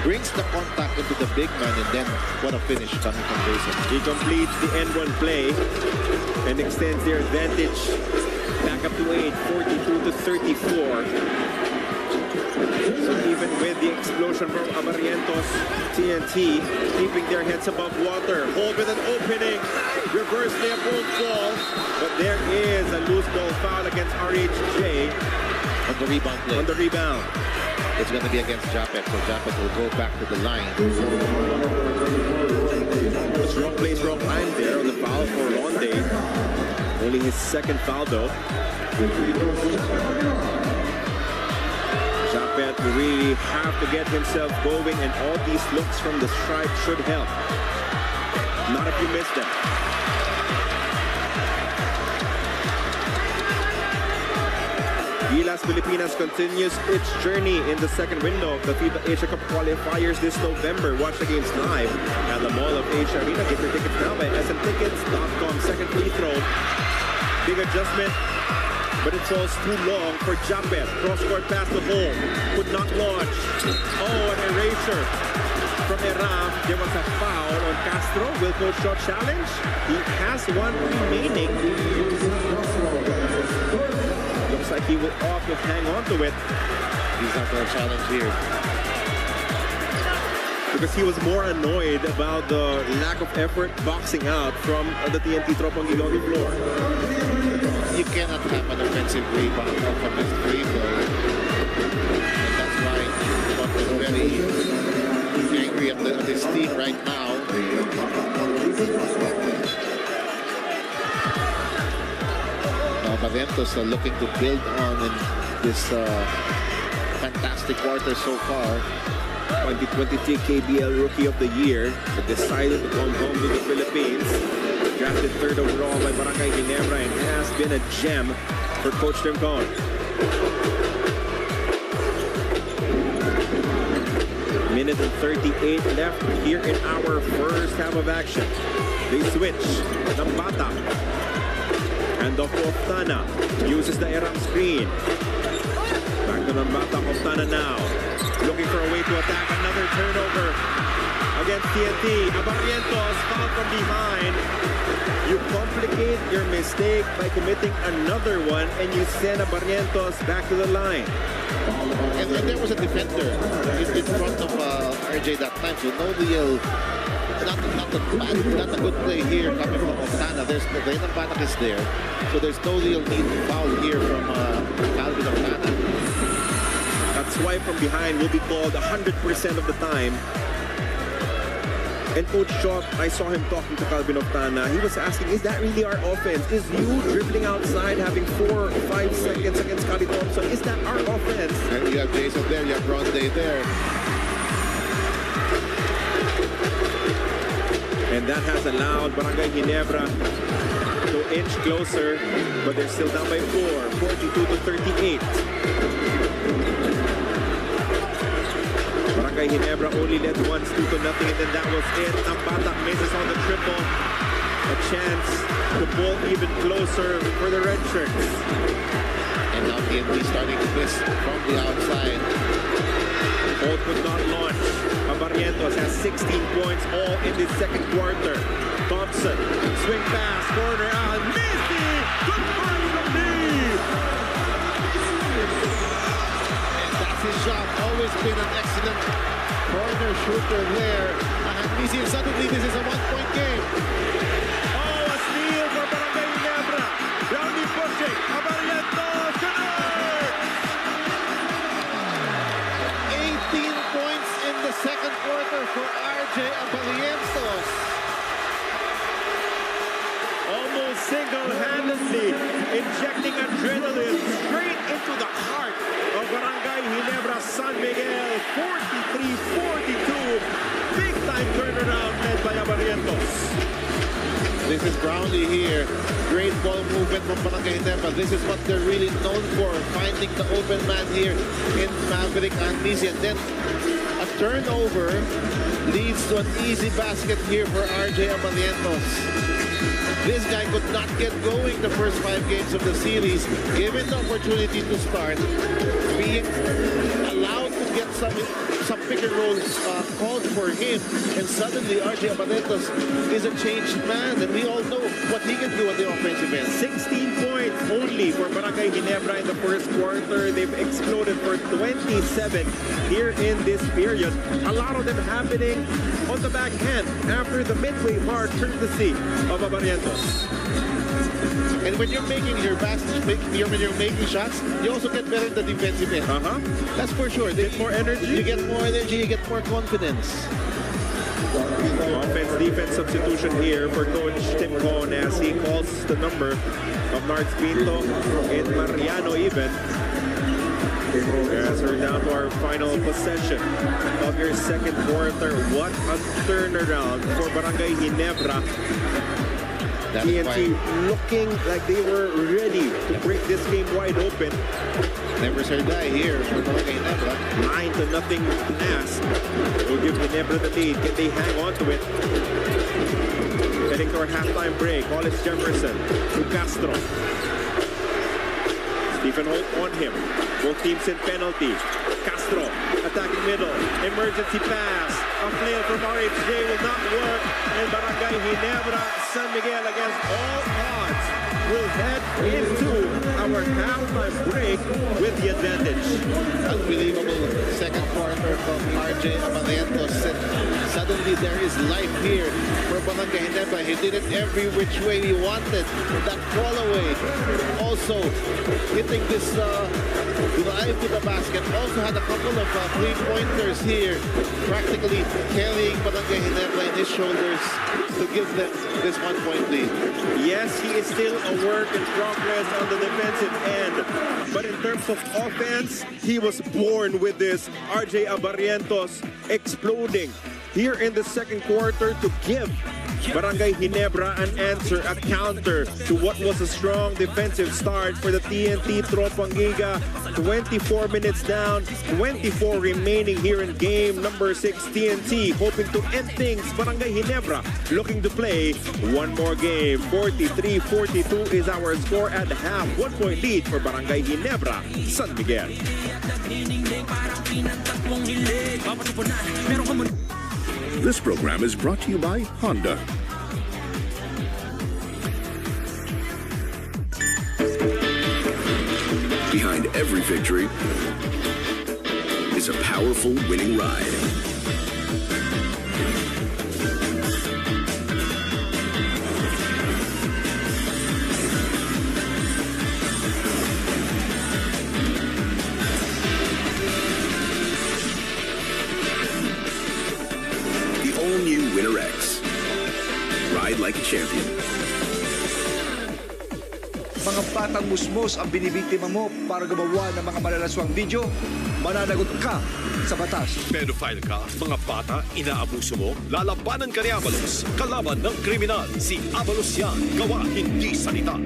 brings the contact into the big man, and then what a finish coming from Jason. He completes the N1 play and extends their advantage back up to 8, 42 to 34. So even with the explosion from Abarrientos, TNT keeping their heads above water. Hold with an opening. Reverse layup won't fall. But there is a loose ball foul against RHJ. On the rebound play. On the rebound. It's going to be against Japet, so Japet will go back to the line. It's wrong place, wrong time there on the foul for Ronde. Only his second foul though. Japet will really have to get himself going, and all these looks from the stripe should help. Not if you miss them. Gilas Pilipinas continues its journey in the second window of the FIBA Asia Cup qualifiers this November. Watch the games live at the Mall of Asia Arena. Get your tickets now by smtickets.com. Second free throw. Big adjustment, but it falls too long for Japet. Cross-court pass to home. Could not launch. Oh, an erasure from Eram. There was a foul on Castro. Will no shot challenge? He has one remaining. Looks like he will opt to hang on to it. He's not going to challenge here. Because he was more annoyed about the lack of effort boxing out from the TNT Tropang Giga on the floor. You cannot have an offensive rebound off of this free throw. And that's why Scott is very angry at his team right now. Barrientos are looking to build on in this fantastic quarter so far. 2023 KBL Rookie of the Year, but decided to come home to the Philippines. Drafted third overall by Barangay Ginebra and has been a gem for Coach Timcon. Minute and 38 left here in our first half of action. They switch. Nambata. And off to Oftana. Uses the Eram screen. Back to Nambata. Oftana now. Looking for a way to attack. Another turnover against TNT. Abarrientos fouled from behind. You complicate your mistake by committing another one, and you send Abarrientos back to the line. And there was a defender in front of RJ that time, so no real, not a good play here coming from Oftana. There's the Batak is there, so there's no real need to foul here from Calvin Oftana. That swipe from behind will be called 100% of the time. And Coach Chok, I saw him talking to Calvin Oftana. He was asking, is that really our offense? Is you dribbling outside, having 4 or 5 seconds against Kali Thompson, is that our offense? And you have Jason there, you have Ronde there. And that has allowed Barangay Ginebra to inch closer, but they're still down by 4, 42 to 38. Barangay Ginebra only led once, 2-0, and then that was it. Nambata misses on the triple. A chance to pull even closer for the red shirts. And now TNT starting to miss from the outside. Holt could not launch. Abarrientos has 16 points all in the second quarter. Thompson, swing pass, corner out. Missy! Good pass from me! That's his shot. Always been an excellent corner shooter there. And Missy, suddenly this is a 1-point game. Oh, a steal for Barangay Ginebra. Roundy pushing. Abarrientos connects! 18 points in the second quarter for RJ Abarrientos. Almost single-handedly injecting adrenaline straight into the heart of Barangay Ginebra San Miguel. 43-42. Big-time turnaround led by Abarrientos. This is Brownlee here. Great ball movement from Barangay Ginebra. This is what they're really known for, finding the open man here in Maverick and Missy. And then a turnover leads leads to an easy basket here for RJ Abalientos. This guy could not get going the first 5 games of the series, given the opportunity to start, being allowed to get some pick and rolls called for him, and suddenly RJ Abalientos is a changed man, and we all know what he can do on the offensive end. 16 points only for Barangay Ginebra in the first quarter. They've exploded for 27 here in this period. A lot of them happening on the backhand after the midway mark, courtesy of Abalientos. And when you're making your when you're making shots, you also get better at the defensive end. That's for sure. You get more energy. You get more energy. You get more confidence. Offense-defense substitution here for Coach Tim Cohn as he calls the number of Nards Pinto and Mariano even. As we're down to our final possession of your second quarter. What a turnaround for Barangay Ginebra. TNT looking like they were ready to break this game wide open. Never say die here for Barangay Ginebra. 9-0 pass will give Ginebra the lead. Can they hang on to it? Heading to our halftime break. Hollis Jefferson to Castro. Stephen Holt on him. Both teams in penalty. Castro attacking middle. Emergency pass. A flail from RHJ will not work. And Barangay Ginebra, San Miguel against all odds will head into our halftime break with the advantage. Unbelievable second quarter from RJ Abalientos. Suddenly there is life here for Barangay Ginebra. He did it every which way he wanted. That fall away. Also hitting this drive to the basket. Also had a couple of 3-pointers here. Practically carrying Barangay Ginebra in his shoulders to give them this 1-point lead. Yes, he is still a work in progress on the defensive end. But in terms of offense, he was born with this. RJ Abalientos exploding here in the second quarter to give Barangay Ginebra an answer, a counter to what was a strong defensive start for the TNT Tropang Giga. 24 minutes down, 24 remaining here in game number 6. TNT hoping to end things. Barangay Ginebra looking to play one more game. 43-42 is our score at half. 1-point lead for Barangay Ginebra, San Miguel. This program is brought to you by Honda. Behind every victory is a powerful winning ride. All-new Winner X. Ride like a champion. Mga batang musmos ang binibiktima mo para gumawa ng mga malalaswang video, mananagot ka sa batas. Pedophile ka, mga bata, inaabuso mo, lalabanan ka ni Abalos. Kalaban ng kriminal, si Abalos yan, gawa hindi salita.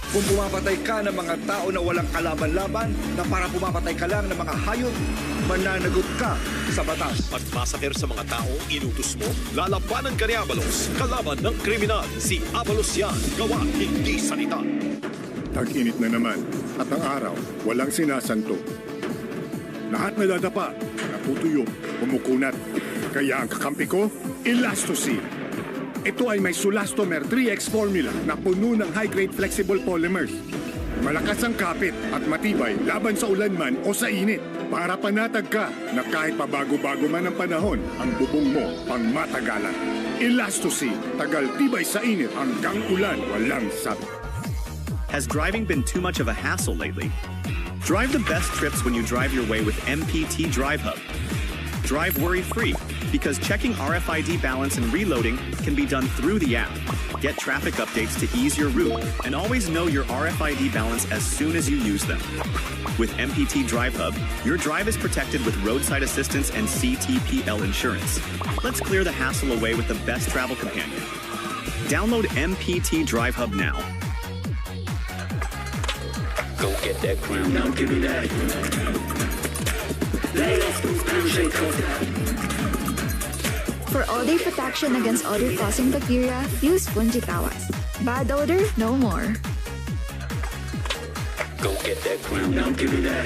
Kung pumapatay ka ng mga tao na walang kalaban-laban, na para pumapatay ka lang ng mga hayop, mananagot ka sa batas. At masaker sa mga tao, inutos mo, lalabanan ka ni Abalos. Kalaban ng kriminal, si Abalos yan, gawa hindi salita. Tag-init na naman at ang araw walang sinasanto. Lahat nadadapa, naputuyo, umukunat. Kaya ang kakampi ko, Elastosin. Ito ay may Sulastomer 3X formula na puno ng high-grade flexible polymers. Malakas ang kapit at matibay laban sa ulan man o sa init. Para panatag ka na kahit pabago-bago man ang panahon, ang bubong mo pang matagalan. Elastosin, tagal tibay sa init hanggang ulan, walang sabi. Has driving been too much of a hassle lately? Drive the best trips when you drive your way with MPT Drive Hub. Drive worry-free because checking RFID balance and reloading can be done through the app. Get traffic updates to ease your route and always know your RFID balance as soon as you use them. With MPT Drive Hub, your drive is protected with roadside assistance and CTPL insurance. Let's clear the hassle away with the best travel companion. Download MPT Drive Hub now. Go get that crown, now give me that. Lay off those pounds, shake off that. For all-day protection against odor-causing bacteria, use Punji Tawas. Bad odor, no more. Go get that crown, now give me that.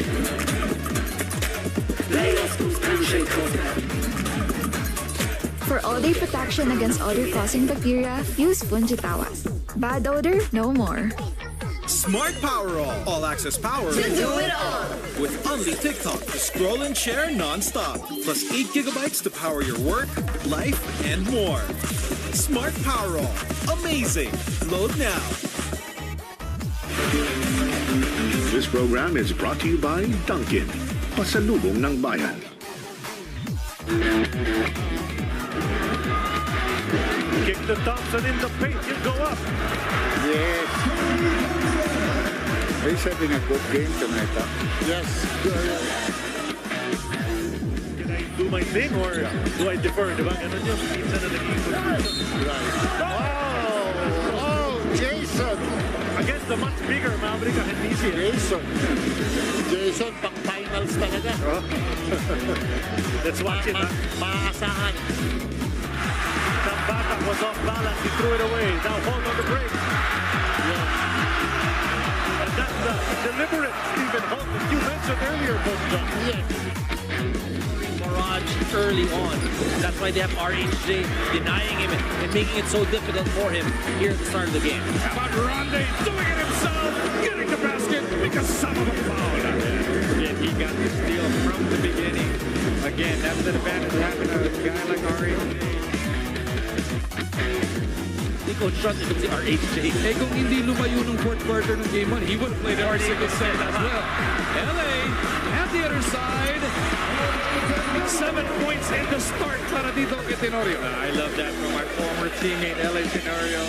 For all-day protection against odor-causing bacteria, use Punji Tawas. Bad odor, no more. Smart Power All access power To do it all. with Unli TikTok to scroll and share non-stop. Plus 8 gigabytes to power your work, life, and more. Smart Power All. Amazing. Load now. This program is brought to you by Dunkin', pasalubong ng bayan. Kick to Thompson in the paint. You go up. Yes. He's having a good game tonight. Huh? Yes. Can I do my thing or do I defer? Diba? Ganun yung minsan na nag-iikot. Oh, Jason. Against the much bigger Maverick Hendizi. Jason, pang finals talaga. Let's watch it. Maasahan. Batak was off balance. He threw it away. Now hold on the break. Yes. And that's the deliberate Stephen Holt that you mentioned earlier, Coach John. Yes. Barrage early on. That's why they have RHJ denying him and making it so difficult for him here at the start of the game. How about Ronde doing it himself, getting the basket because some of them fouled. Yeah, he got the steal from the beginning. Again, that's the advantage of having a guy like RHJ. Coach John, ito si RHJ. Eh kung hindi lumayo ng fourth quarter ng game 1, he would have played our second set as well. LA at the other side. 7 points in the start para dito kay Tenorio. I love that from my former teammate, LA Tenorio.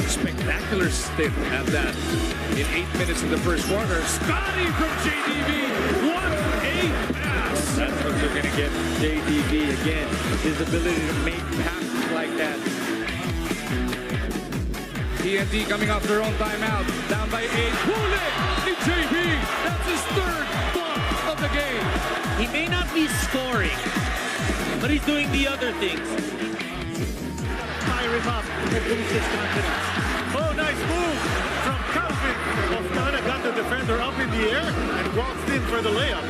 Spectacular stint at that. In 8 minutes in the first quarter, Scotty from JDB. What a pass! That's what you're going to get JDB again. His ability to make passes like that. TNT coming off their own timeout. Down by 8. Pull it! JB! That's his third block of the game. He may not be scoring, but he's doing the other things. Fire him up and boost his confidence. Oh, nice move from Calvin. Ostana got the defender up in the air and walked in for the layup.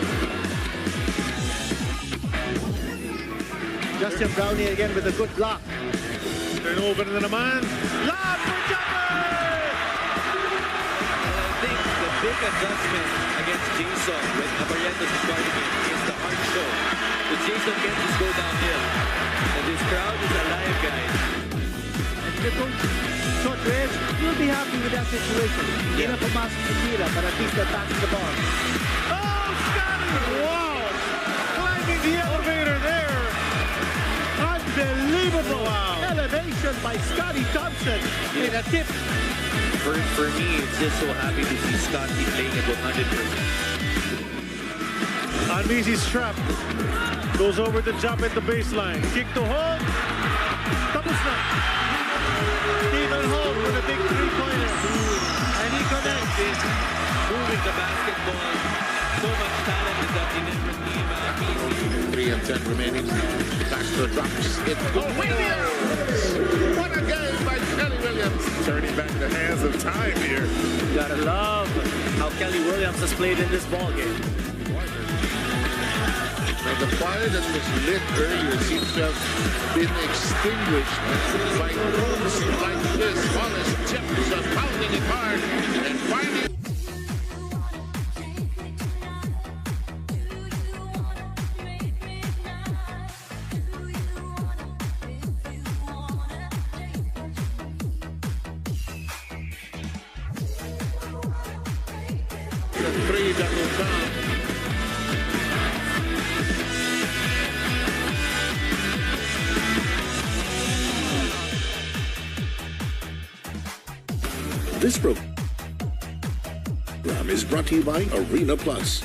Justin Brownie again with a good block. Turnover na naman. Lob for Jumper! I think the big adjustment against Jason when Abarientos is guarding him is the hard show. If Jason gets to go downhill, and this crowd is alive, guys. Short range, you'll be happy with that situation. Hindi na pumasok sa tira, but at least attacks the ball. Oh, Scotty! Wow! Climbing the elevator there. Unbelievable! Wow. Elevation by Scotty Thompson. And a tip. For me, it's just so happy to see Scotty playing at 100%. Anvisi's trap. Goes over the jump at the baseline. Kick to Holt. Tapos na. Stephen Holt with a big three-pointer. And he connects. Moving the basketball. So much talent in that Ginebra team. 3 and 10 remaining. Baxter drops it. Williams! What a game by Kelly Williams. Turning back the hands of time here. You gotta love how Kelly Williams has played in this ball game. Now the fire that was lit earlier seems to have been extinguished by moves like this. Wallace Jefferson pounding it hard and finding. The three that will come. This program is brought to you by Arena Plus.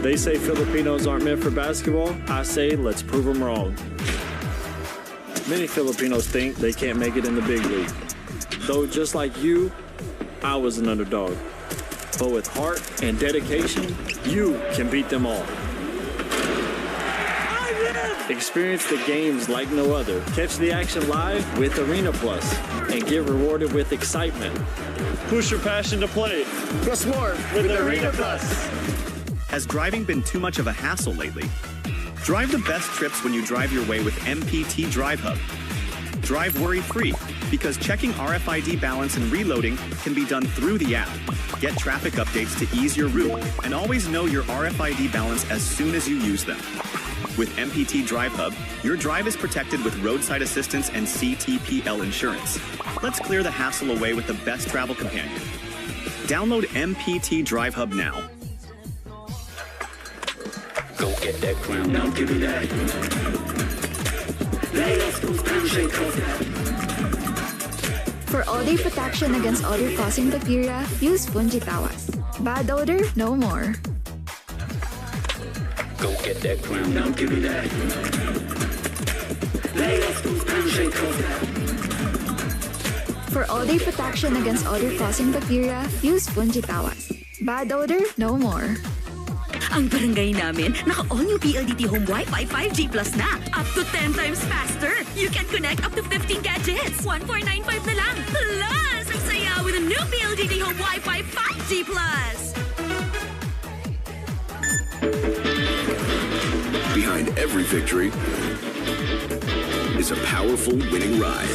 They say Filipinos aren't meant for basketball. I say let's prove them wrong. Many Filipinos think they can't make it in the big league. Though just like you, I was an underdog. But with heart and dedication, you can beat them all. Experience the games like no other. Catch the action live with Arena Plus and get rewarded with excitement. Push your passion to play. Plus more with Arena Plus. Has driving been too much of a hassle lately? Drive the best trips when you drive your way with MPT Drive Hub. Drive worry-free because checking RFID balance and reloading can be done through the app. Get traffic updates to ease your route and always know your RFID balance as soon as you use them. With MPT Drive Hub, your drive is protected with roadside assistance and CTPL insurance. Let's clear the hassle away with the best travel companion. Download MPT Drive Hub now. Go get that crown, now give me that. Let's go crown shake off that. For all-day protection against odor-causing bacteria, use Fungitawas. Bad odor, no more. Go get that crown, now give me that. Let's go crown shake off that. For all-day protection against odor-causing bacteria, use Fungitawas. Bad odor, no more. Ang barangay namin, naka-all-new PLDT Home Wi-Fi 5G Plus na. Up to 10 times faster. You can connect up to 15 gadgets. 1495 na lang. Plus, ang saya with a new PLDT Home Wi-Fi 5G Plus. Behind every victory is a powerful winning ride.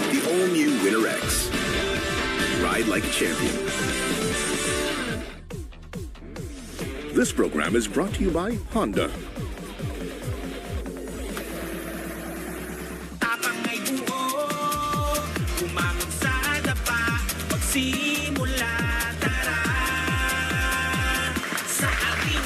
The all-new Winner X. Ride like a champion. This program is brought to you by Honda. Tapang ay buo, umamot sa dapa, magsimula, tara, sa ating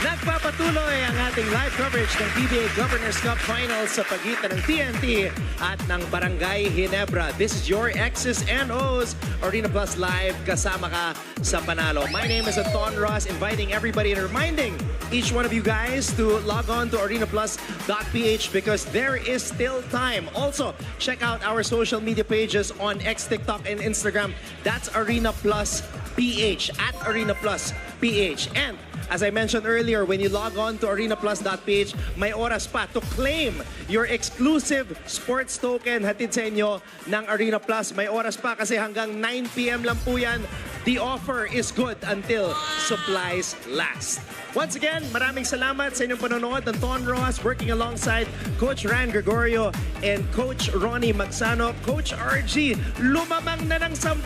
Nagpapatuloy ang ating live coverage ng PBA Governors Cup Finals sa pagitan ng TNT at ng Barangay Ginebra. This is your X's and O's Arena Plus Live. Kasama ka sa panalo. My name is Anton Ross, inviting everybody and reminding each one of you guys to log on to arenaplus.ph because there is still time. Also, check out our social media pages on X, TikTok, and Instagram. That's Arena Plus PH, at Arena Plus PH. And as I mentioned earlier, when you log on to arenaplus.ph, may oras pa to claim your exclusive sports token hatid sa inyo ng Arena Plus. May oras pa kasi hanggang 9 p.m. lang po yan. The offer is good until supplies last. Once again, maraming salamat sa inyong panonood. Anton Ross working alongside Coach Ran Gregorio and Coach Ronnie Magsano. Coach RG, lumamang na ng 10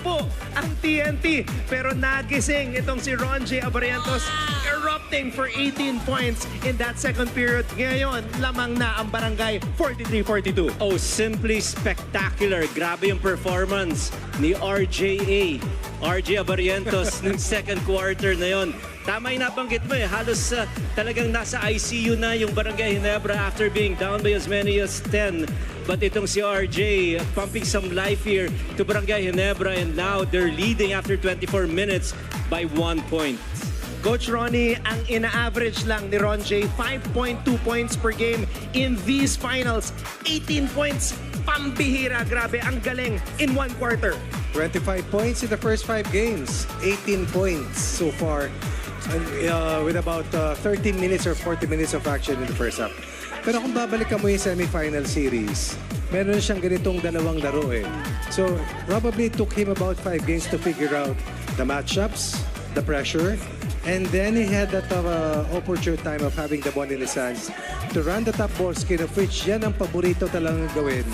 ang TNT. Pero nagising itong si Ron J. Abarientos, erupting for 18 points in that second period. Ngayon, lamang na ang Barangay 43-42. Oh, simply spectacular. Grabe yung performance ni RJ Abarientos ng second quarter na yon. Tama yung nabanggit mo halos talagang nasa ICU na yung Barangay Ginebra after being down by as many as 10. But itong si RJ pumping some life here to Barangay Ginebra and now they're leading after 24 minutes by 1 point. Coach Ronnie, ang ina-average lang ni Ron J, 5.2 points per game in these finals. 18 points, pambihira. Grabe, ang galing in 1 quarter. 25 points in the first 5 games. 18 points so far. With about 13 minutes or 40 minutes of action in the first half. Pero kung babalikan mo yung semi-final series, meron siyang ganitong dalawang laro So, probably it took him about 5 games to figure out the matchups, the pressure, and then he had that opportune time of having the ball in his hands to run the top ball skin, of which yan ang paborito talagang gawin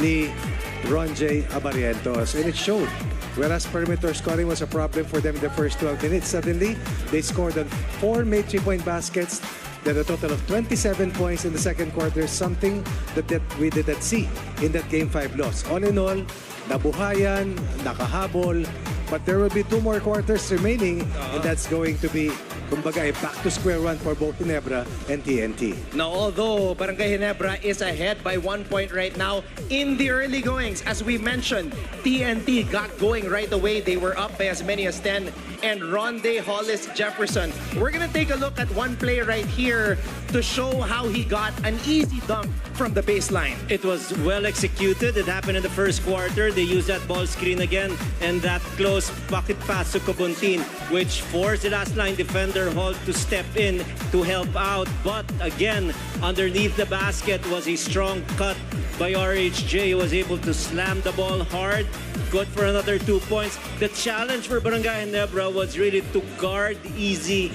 ni Ron J. Abarientos. And it showed. Whereas perimeter scoring was a problem for them in the first 12 minutes, suddenly they scored on 4 made 3-point baskets. Then a total of 27 points in the second quarter, something that we didn't see in that Game 5 loss. All in all, nabuhayan, nakahabol, But there will be 2 more quarters remaining, and that's going to be, kumbaga, a back to square one for both Ginebra and TNT. Now, although Barangay Ginebra is ahead by 1 point right now in the early goings, as we mentioned, TNT got going right away. They were up by as many as 10. And Ronde Hollis Jefferson. We're gonna take a look at one play right here to show how he got an easy dunk from the baseline. It was well executed. It happened in the first quarter. They used that ball screen again and that close pocket pass to Cobontin, which forced the last line defender Holt to step in to help out. But again, underneath the basket was a strong cut by RHJ. He was able to slam the ball hard. Good for another 2 points. The challenge for Barangay Ginebra was really to guard easy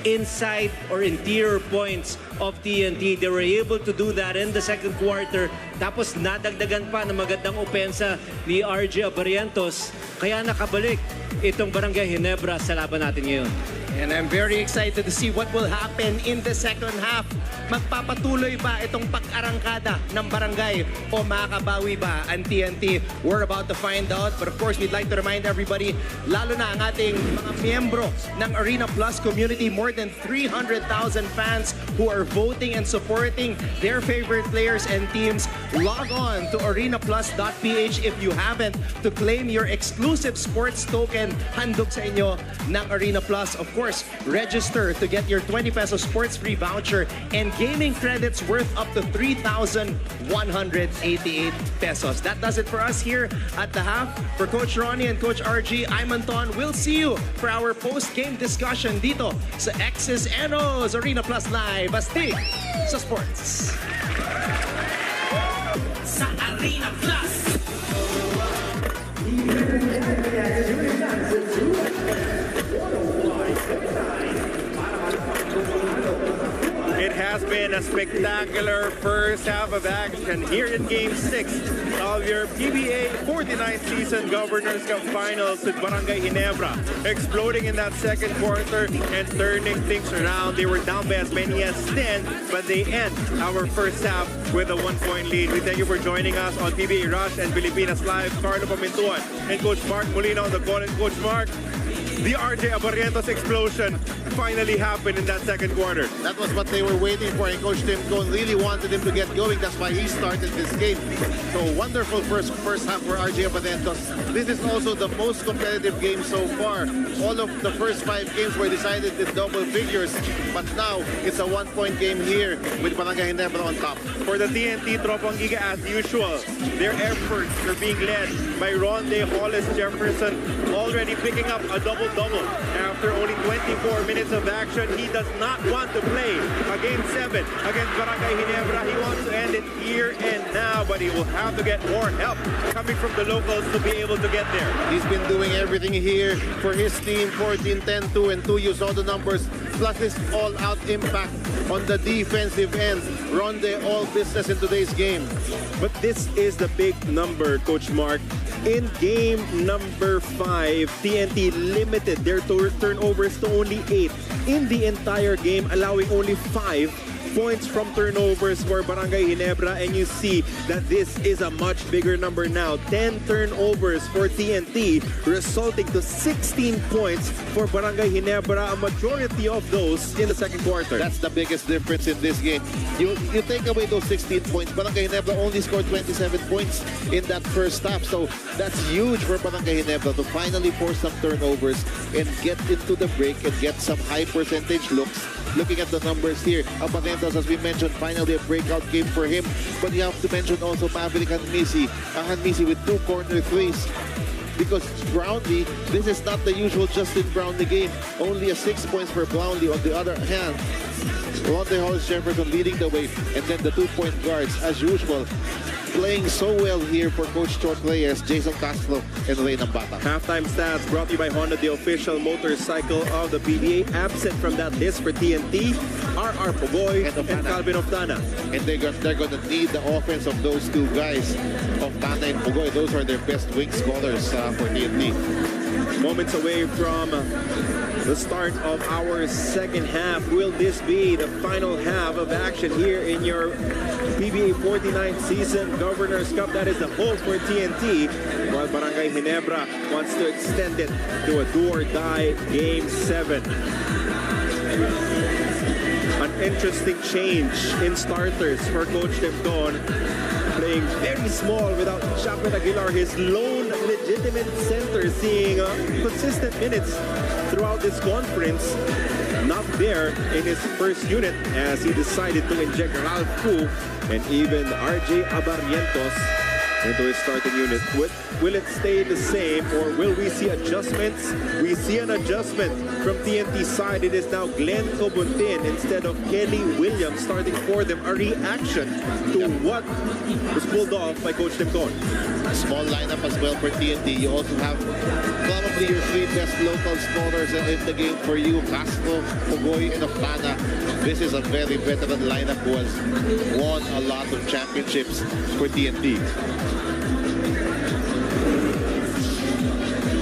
inside or interior points of TNT. They were able to do that in the second quarter. Tapos nadagdagan pa ng magandang opensa ni RJ Abarientos. Kaya nakabalik itong Barangay Ginebra sa laban natin ngayon. And I'm very excited to see what will happen in the second half. Magpapatuloy ba itong pag-arangkada ng Barangay o makakabawi ba ang TNT? We're about to find out. But of course, we'd like to remind everybody, lalo na ang ating mga miyembro ng Arena Plus community, more than 300,000 fans who are voting and supporting their favorite players and teams. Log on to arenaplus.ph if you haven't to claim your exclusive sports token handog sa inyo ng Arena Plus. Of course, register to get your 20 peso sports free voucher and gaming credits worth up to 3,188 pesos. That does it for us here at the half. For Coach Ronnie and Coach RG, I'm Anton. We'll see you for our post-game discussion dito sa X's and O's Arena Plus Live. Astig sa sports. Sa Arena Plus. It has been a spectacular first half of action here in Game 6 of your PBA 49th season Governors Cup Finals with Barangay Ginebra. Exploding in that second quarter and turning things around. They were down by as many as 10, but they end our first half with a 1-point lead. We thank you for joining us on PBA Rush and Pilipinas Live. Carlo Pamintuan and Coach Mark Molina on the call. And Coach Mark, the RJ Abarientos explosion finally happened in that second quarter. That was what they were waiting for, and Coach Tim Cone really wanted him to get going. That's why he started this game. So wonderful first half for RJ Abarientos. This is also the most competitive game so far. All of the first 5 games were decided in double figures, but now it's a 1-point game here with Barangay Ginebra on top. For the TNT Tropang Giga, as usual, their efforts are being led by Ronde Hollis Jefferson, already picking up a double-double after only 24 minutes of action. He does not want to play a Game 7 against Barangay Ginebra. He wants to end it here and now, but he will have to get more help coming from the locals to be able to get there. He's been doing everything here for his team. 14, 10, 2, and 2. You saw the numbers. Plus his all-out impact on the defensive end. Ronde all business in today's game. But this is the big number, Coach Mark. In game number 5, TNT limited their turnovers to only 8 in the entire game, allowing only 5 points from turnovers for Barangay Ginebra, and you see that this is a much bigger number now. 10 turnovers for TNT, resulting to 16 points for Barangay Ginebra, a majority of those in the second quarter. That's the biggest difference in this game. You take away those 16 points, Barangay Ginebra only scored 27 points in that first half. So that's huge for Barangay Ginebra to finally force some turnovers and get into the break and get some high percentage looks. Looking at the numbers here, Abarientos, as we mentioned, finally a breakout game for him. But you have to mention also Maverick Hanmisi with 2 corner threes. Because Brownlee, this is not the usual Justin Brownlee game. Only a 6 points for Brownlee. On the other hand, Ronde Hollis Jefferson leading the way. And then the 2-point guards, as usual, playing so well here for Coach Chort Reyes, Jason Castro, and Ray Nambata. Halftime stats brought to you by Honda, the official motorcycle of the PBA. Absent from that list for TNT, RR Pogoy and Calvin Oftana. And they're going to need the offense of those 2 guys, Oftana and Pogoy. Those are their best wing scorers for TNT. Moments away from the start of our second half. Will this be the final half of action here in your PBA 49th season Governors Cup? That is the hope for TNT. While while Barangay Ginebra wants to extend it to a do-or-die Game 7. An interesting change in starters for Coach Tempton. Playing very small without Japet Aguilar, his lone legitimate center, seeing consistent minutes throughout this conference. Not there in his first unit as he decided to inject Ralph Fu and even RJ Abarrientos into his starting unit. Will it stay the same or will we see adjustments? We see an adjustment from TNT side. It is now Glenn Cobuntin instead of Kelly Williams starting for them. A reaction to what was pulled off by Coach Tempton. A small lineup as well for TNT. You also have probably your three best local scorers in the game for you. Castro, Pugoy, and Octana. This is a very veteran lineup who has won a lot of championships for TNT.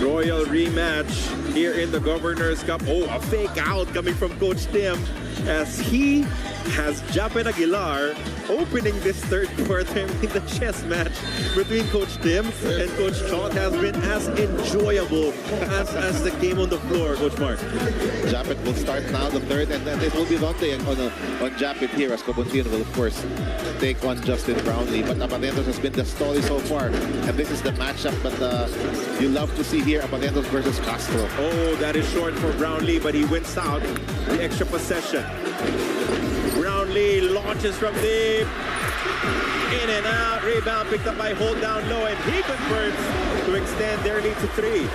Royal rematch here in the Governor's Cup. Oh, a fake out coming from Coach Tim as he has Japet Aguilar opening this third quarter. In the chess match between Coach Tim and Coach Chot has been as enjoyable as the game on the floor, Coach Mark. Japet will start now the third, and then it will be Ronte on Japet here as Cobuntin will, of course, take on Justin Brownlee. But Abarrientos has been the story so far, and this is the matchup that you love to see here, Abarrientos versus Castro. Oh, that is short for Brownlee, but he wins out the extra possession. Brownlee launches from deep. In and out. Rebound picked up by Holt down low, and he converts to extend their lead to 3.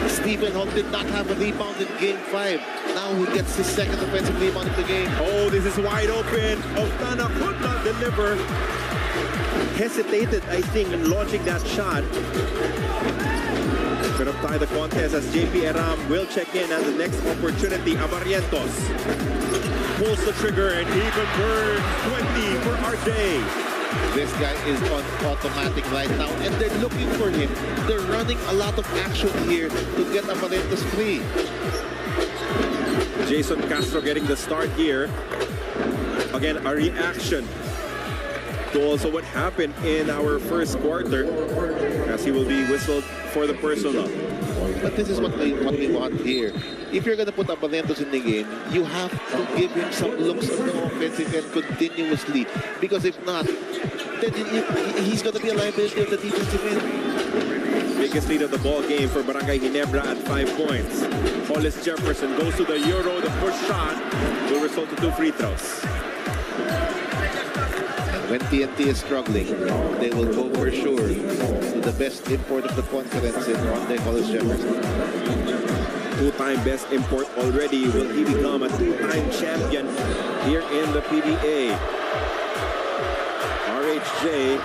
Stephen Holt did not have a rebound in Game 5. Now he gets his second offensive rebound of the game. Oh, this is wide open. Octana could not deliver. Hesitated, I think, in launching that shot. Could have tied the contest as JP Eram will check in at the next opportunity. Abarrientos pulls the trigger and he converts 20 for RJ. This guy is on automatic right now, and they're looking for him. They're running a lot of action here to get Abarrientos free. Jason Castro getting the start here. Again, a reaction to also what happened in our first quarter as he will be whistled for the personal. But this is what we want here. If you're going to put Abarrientos in the game, you have to give him some looks on the offensive end continuously. Because if not, then he's going to be a liability of the defensive end. Biggest lead of the ball game for Barangay Ginebra at 5 points. Hollis Jefferson goes to the Euro. The first shot will result in 2 free throws. When TNT is struggling, they will go for sure to the best import of the conference in Ronde Hollis Jefferson. 2-time best import already. Will he become a 2-time champion here in the PBA? RHJ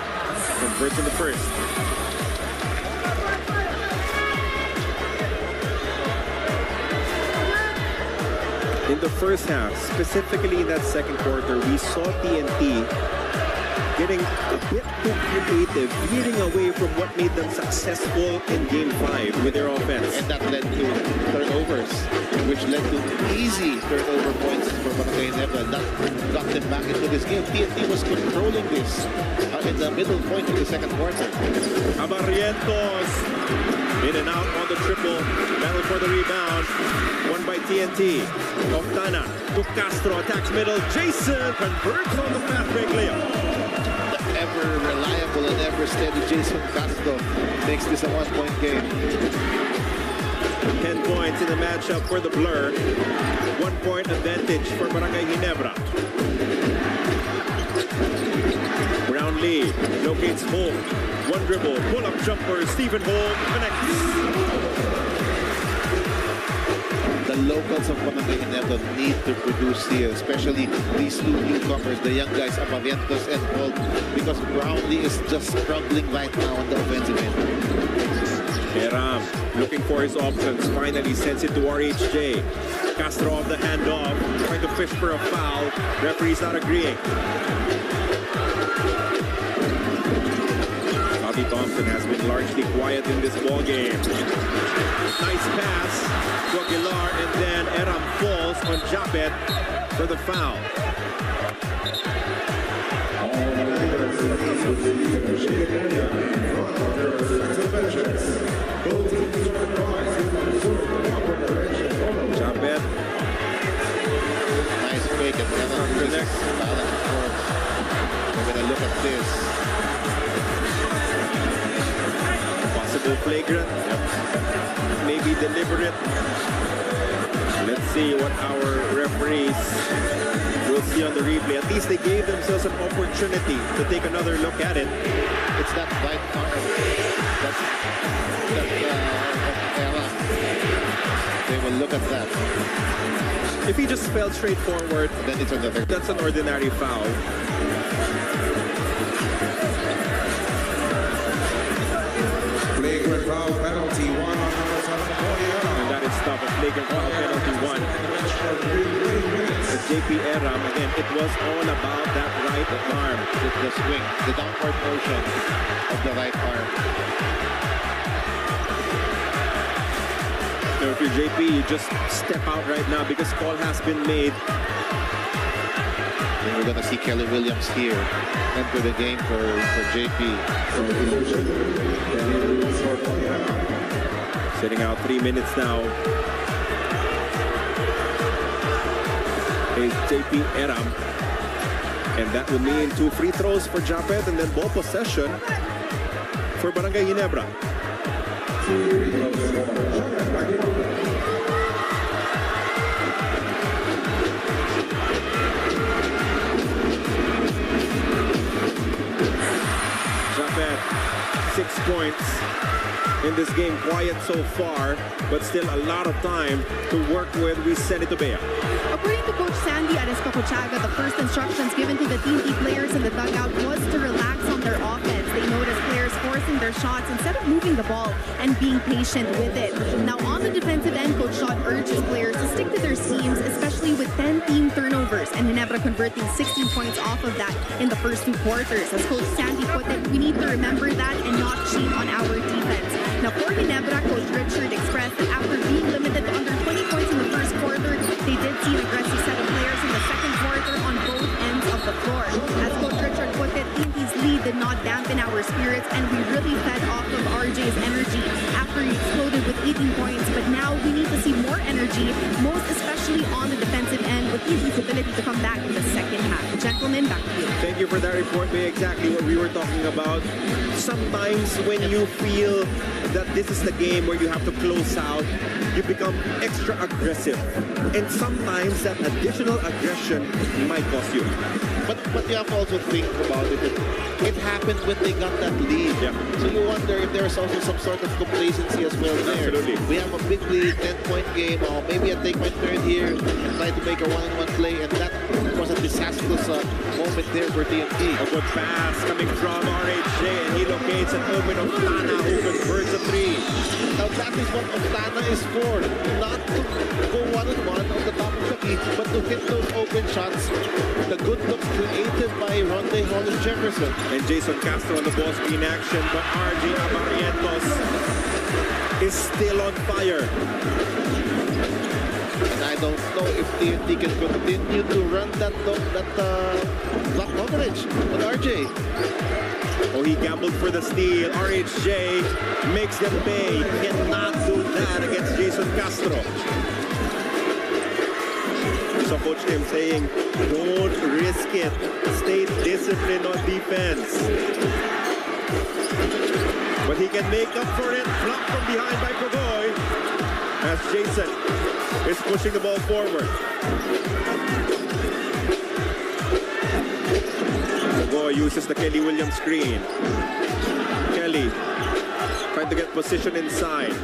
converts in the first. In the first half, specifically in that second quarter, we saw TNT getting a bit too creative, veering away from what made them successful in Game 5 with their offense. And that led to turnovers, which led to easy turnover points for Barangay Ginebra. That got them back into this game. TNT was controlling this in the middle point of the second quarter. Abarrientos in and out on the triple. Battle for the rebound. Won by TNT. Octana to Castro. Attacks middle. Jason converts on the fast break layup. Ever reliable and ever steady Jason Castro makes this a 1-point game. 10 points in the matchup for the Blur. 1-point advantage for Barangay Ginebra. Brownlee locates Holt. One dribble, pull-up jumper. Stephen Holt connects. The locals of Barangay Ginebra need to produce here, especially these 2 newcomers, the young guys, Abarrientos and Holt, because Brownlee is just struggling right now on the offensive end. Eram looking for his options, finally sends it to RHJ. Castro off the handoff, trying to fish for a foul. Referee's not agreeing. Cody Thompson has been largely quiet in this ball game. Nice pass to Aguilar, and then Eram falls on Japet for the foul. Japet. Nice fake and then we're gonna look at this. Possible flagrant. Maybe deliberate. Let's see what our referees will see on the replay. At least they gave themselves an opportunity to take another look at it. It's that right arm. They will look at that. If he just fell straight forward, then it's another. That's an ordinary foul. Flagrant foul penalty, 1 on number 7. And that is stop a flagrant foul penalty 1. The JP Eram, again, it was all about that right arm. The swing, the downward motion of the right arm. Now, if you're JP, you just step out right now because call has been made. And we're going to see Kelly Williams here enter the game for JP. Sitting out 3 minutes now is JP Eram. And that would mean 2 free throws for Japet and then ball possession for Barangay Ginebra. Japet, 6 points in this game. Quiet so far, but still a lot of time to work with. We send it to Bea. According to Coach Sandy Arespacochaga, the first instructions given to the TNT players in the dugout was to relax on their offense. They noticed players forcing their shots instead of moving the ball and being patient with it. Now on the defensive end, Coach Shot urges players to stick to their schemes, especially with 10 team turnovers, and Ginebra converting 16 points off of that in the first 2 quarters. As Coach Sandy put it, we need to remember that and not cheat on our defense. Now for Ginebra, Coach Richard expressed that after being limited to under 20 points in the first quarter, they did see an aggressive set of players in the second quarter on both ends of the floor. As Coach Richard put it, TNT's lead did not dampen our spirits, and we really fed off of RJ's energy after he exploded with 18 points. But now we need to see more energy, most especially on the defensive end, with TNT's ability to come back in the second half. Gentlemen, back to you. Thank you for that report, Bea. Exactly what we were talking about. Sometimes when you feel that this is the game where you have to close out, you become extra aggressive. And sometimes that additional aggression might cost you. But you have to also think about it. It happened when they got that lead. Yeah. So you wonder if there's also some sort of complacency as well there. Absolutely. We have a big lead, 10-point game. Oh, maybe I take my turn here and try to make a one-on-one play. And that was a disastrous moment there for TNT. A good pass coming from RHJ, and he locates an open Oftana who converts a 3. Now that is what Oftana is for. Not to go one-on-one on the top of the key, but to hit those open shots. The good looks created by Ronde Hollis Jefferson. And Jason Castro on the ball screen action, but RJ Abarientos is still on fire. And I don't know if TNT can continue to run that block coverage on RJ. Oh, he gambled for the steal. RHJ makes them pay. Cannot do that against Jason Castro. So Coach Tim saying, don't risk it. Stay disciplined on defense. But he can make up for it. Blocked from behind by Kogoy. As Jason is pushing the ball forward. Kogoy uses the Kelly Williams screen. Kelly trying to get position inside.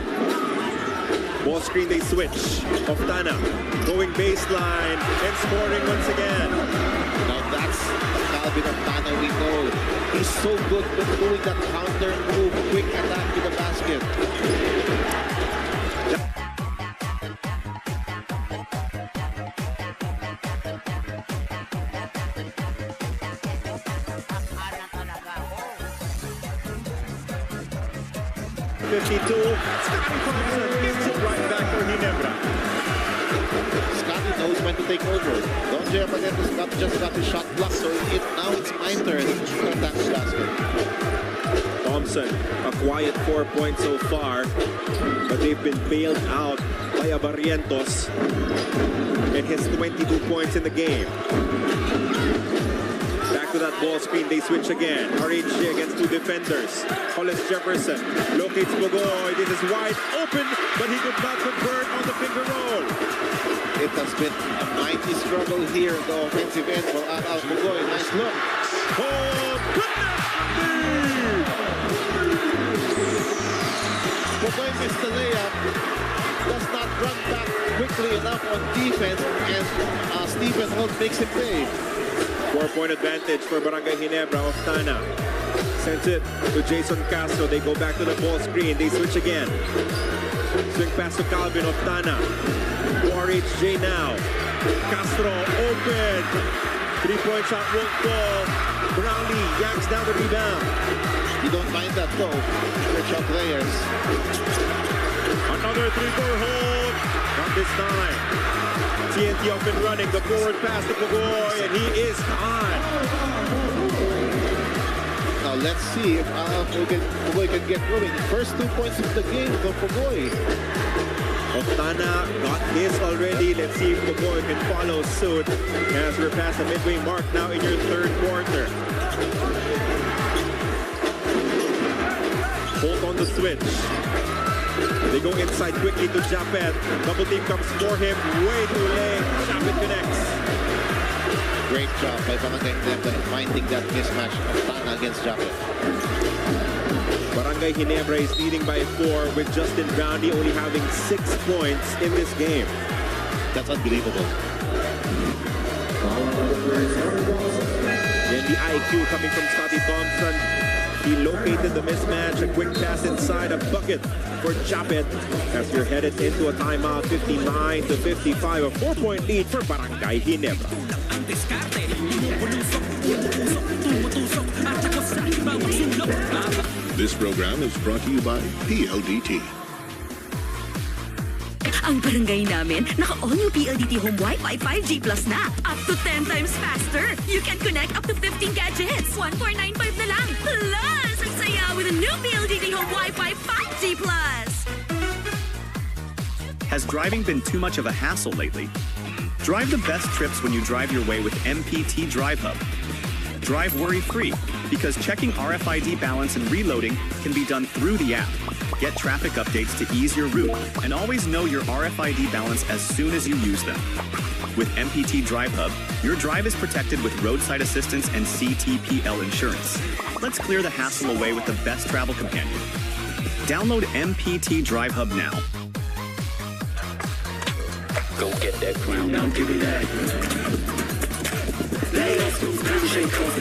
Ball screen, they switch. Oftana going baseline and scoring once again. Now that's Calvin Oftana, we know. He's so good with doing that counter move, quick attack to the basket. 52. Scotty Thompson gives it right back for Ginebra. Scotty knows when to take over. Don Jay Abarientos just got his shot blocked, so now it's my turn to attack the basket. Thompson, a quiet 4 points so far, but they've been bailed out by Abarientos and his 22 points in the game. Back to that ball screen, they switch again. RHJ against two defenders. Hollis Jefferson locates Bogoy. This is wide open, but he could not convert on the finger roll. It has been a mighty struggle here in the offensive end for Al Bogoy. Nice look. Oh, goodness me! Bogoy missed the layup. Does not run back quickly enough on defense, and Stephen Holt makes him pay. 4-point advantage for Barangay Ginebra. Oftana sends it to Jason Castro. They go back to the ball screen. They switch again. Swing pass to Calvin. Oftana. RHJ now. Castro open. 3-point shot won't fall. Brownlee yanks down the rebound. You don't mind that though. Good shot players. Another 3-point hold. Not this time. TNT up and running. The forward pass to Bogoy, and he is gone. Now let's see if Bogoy can get moving. First 2 points of the game from Bogoy. Oftana got this already. Let's see if Bogoy can follow suit as we're past the midway mark now in your third quarter. Holt on the switch. They go inside quickly to Japet. Double team comes for him. Way too late. Japet connects. Great job by Barangay Ginebra in finding that mismatch of Tana against Japet. Barangay Ginebra is leading by 4 with Justin Brownlee only having 6 points in this game. That's unbelievable. And the IQ coming from Scotty Thompson. He located the mismatch, a quick pass inside, a bucket for Japet as you're headed into a timeout, 59-55, a 4-point lead for Barangay Ginebra. This program is brought to you by PLDT. Ang barangay namin, naka-all-new PLDT Home Wi-Fi 5G Plus na. Up to 10 times faster. You can connect up to 15 gadgets. 1495 na lang. Plus, ang saya with a new PLDT Home Wi-Fi 5G Plus. Has driving been too much of a hassle lately? Drive the best trips when you drive your way with MPT Drive Hub. Drive worry-free, because checking RFID balance and reloading can be done through the app. Get traffic updates to ease your route, and always know your RFID balance as soon as you use them. With MPT Drive Hub, your drive is protected with roadside assistance and CTPL insurance. Let's clear the hassle away with the best travel companion. Download MPT Drive Hub now. Go get that crown, now give me that. Let's go, shake off.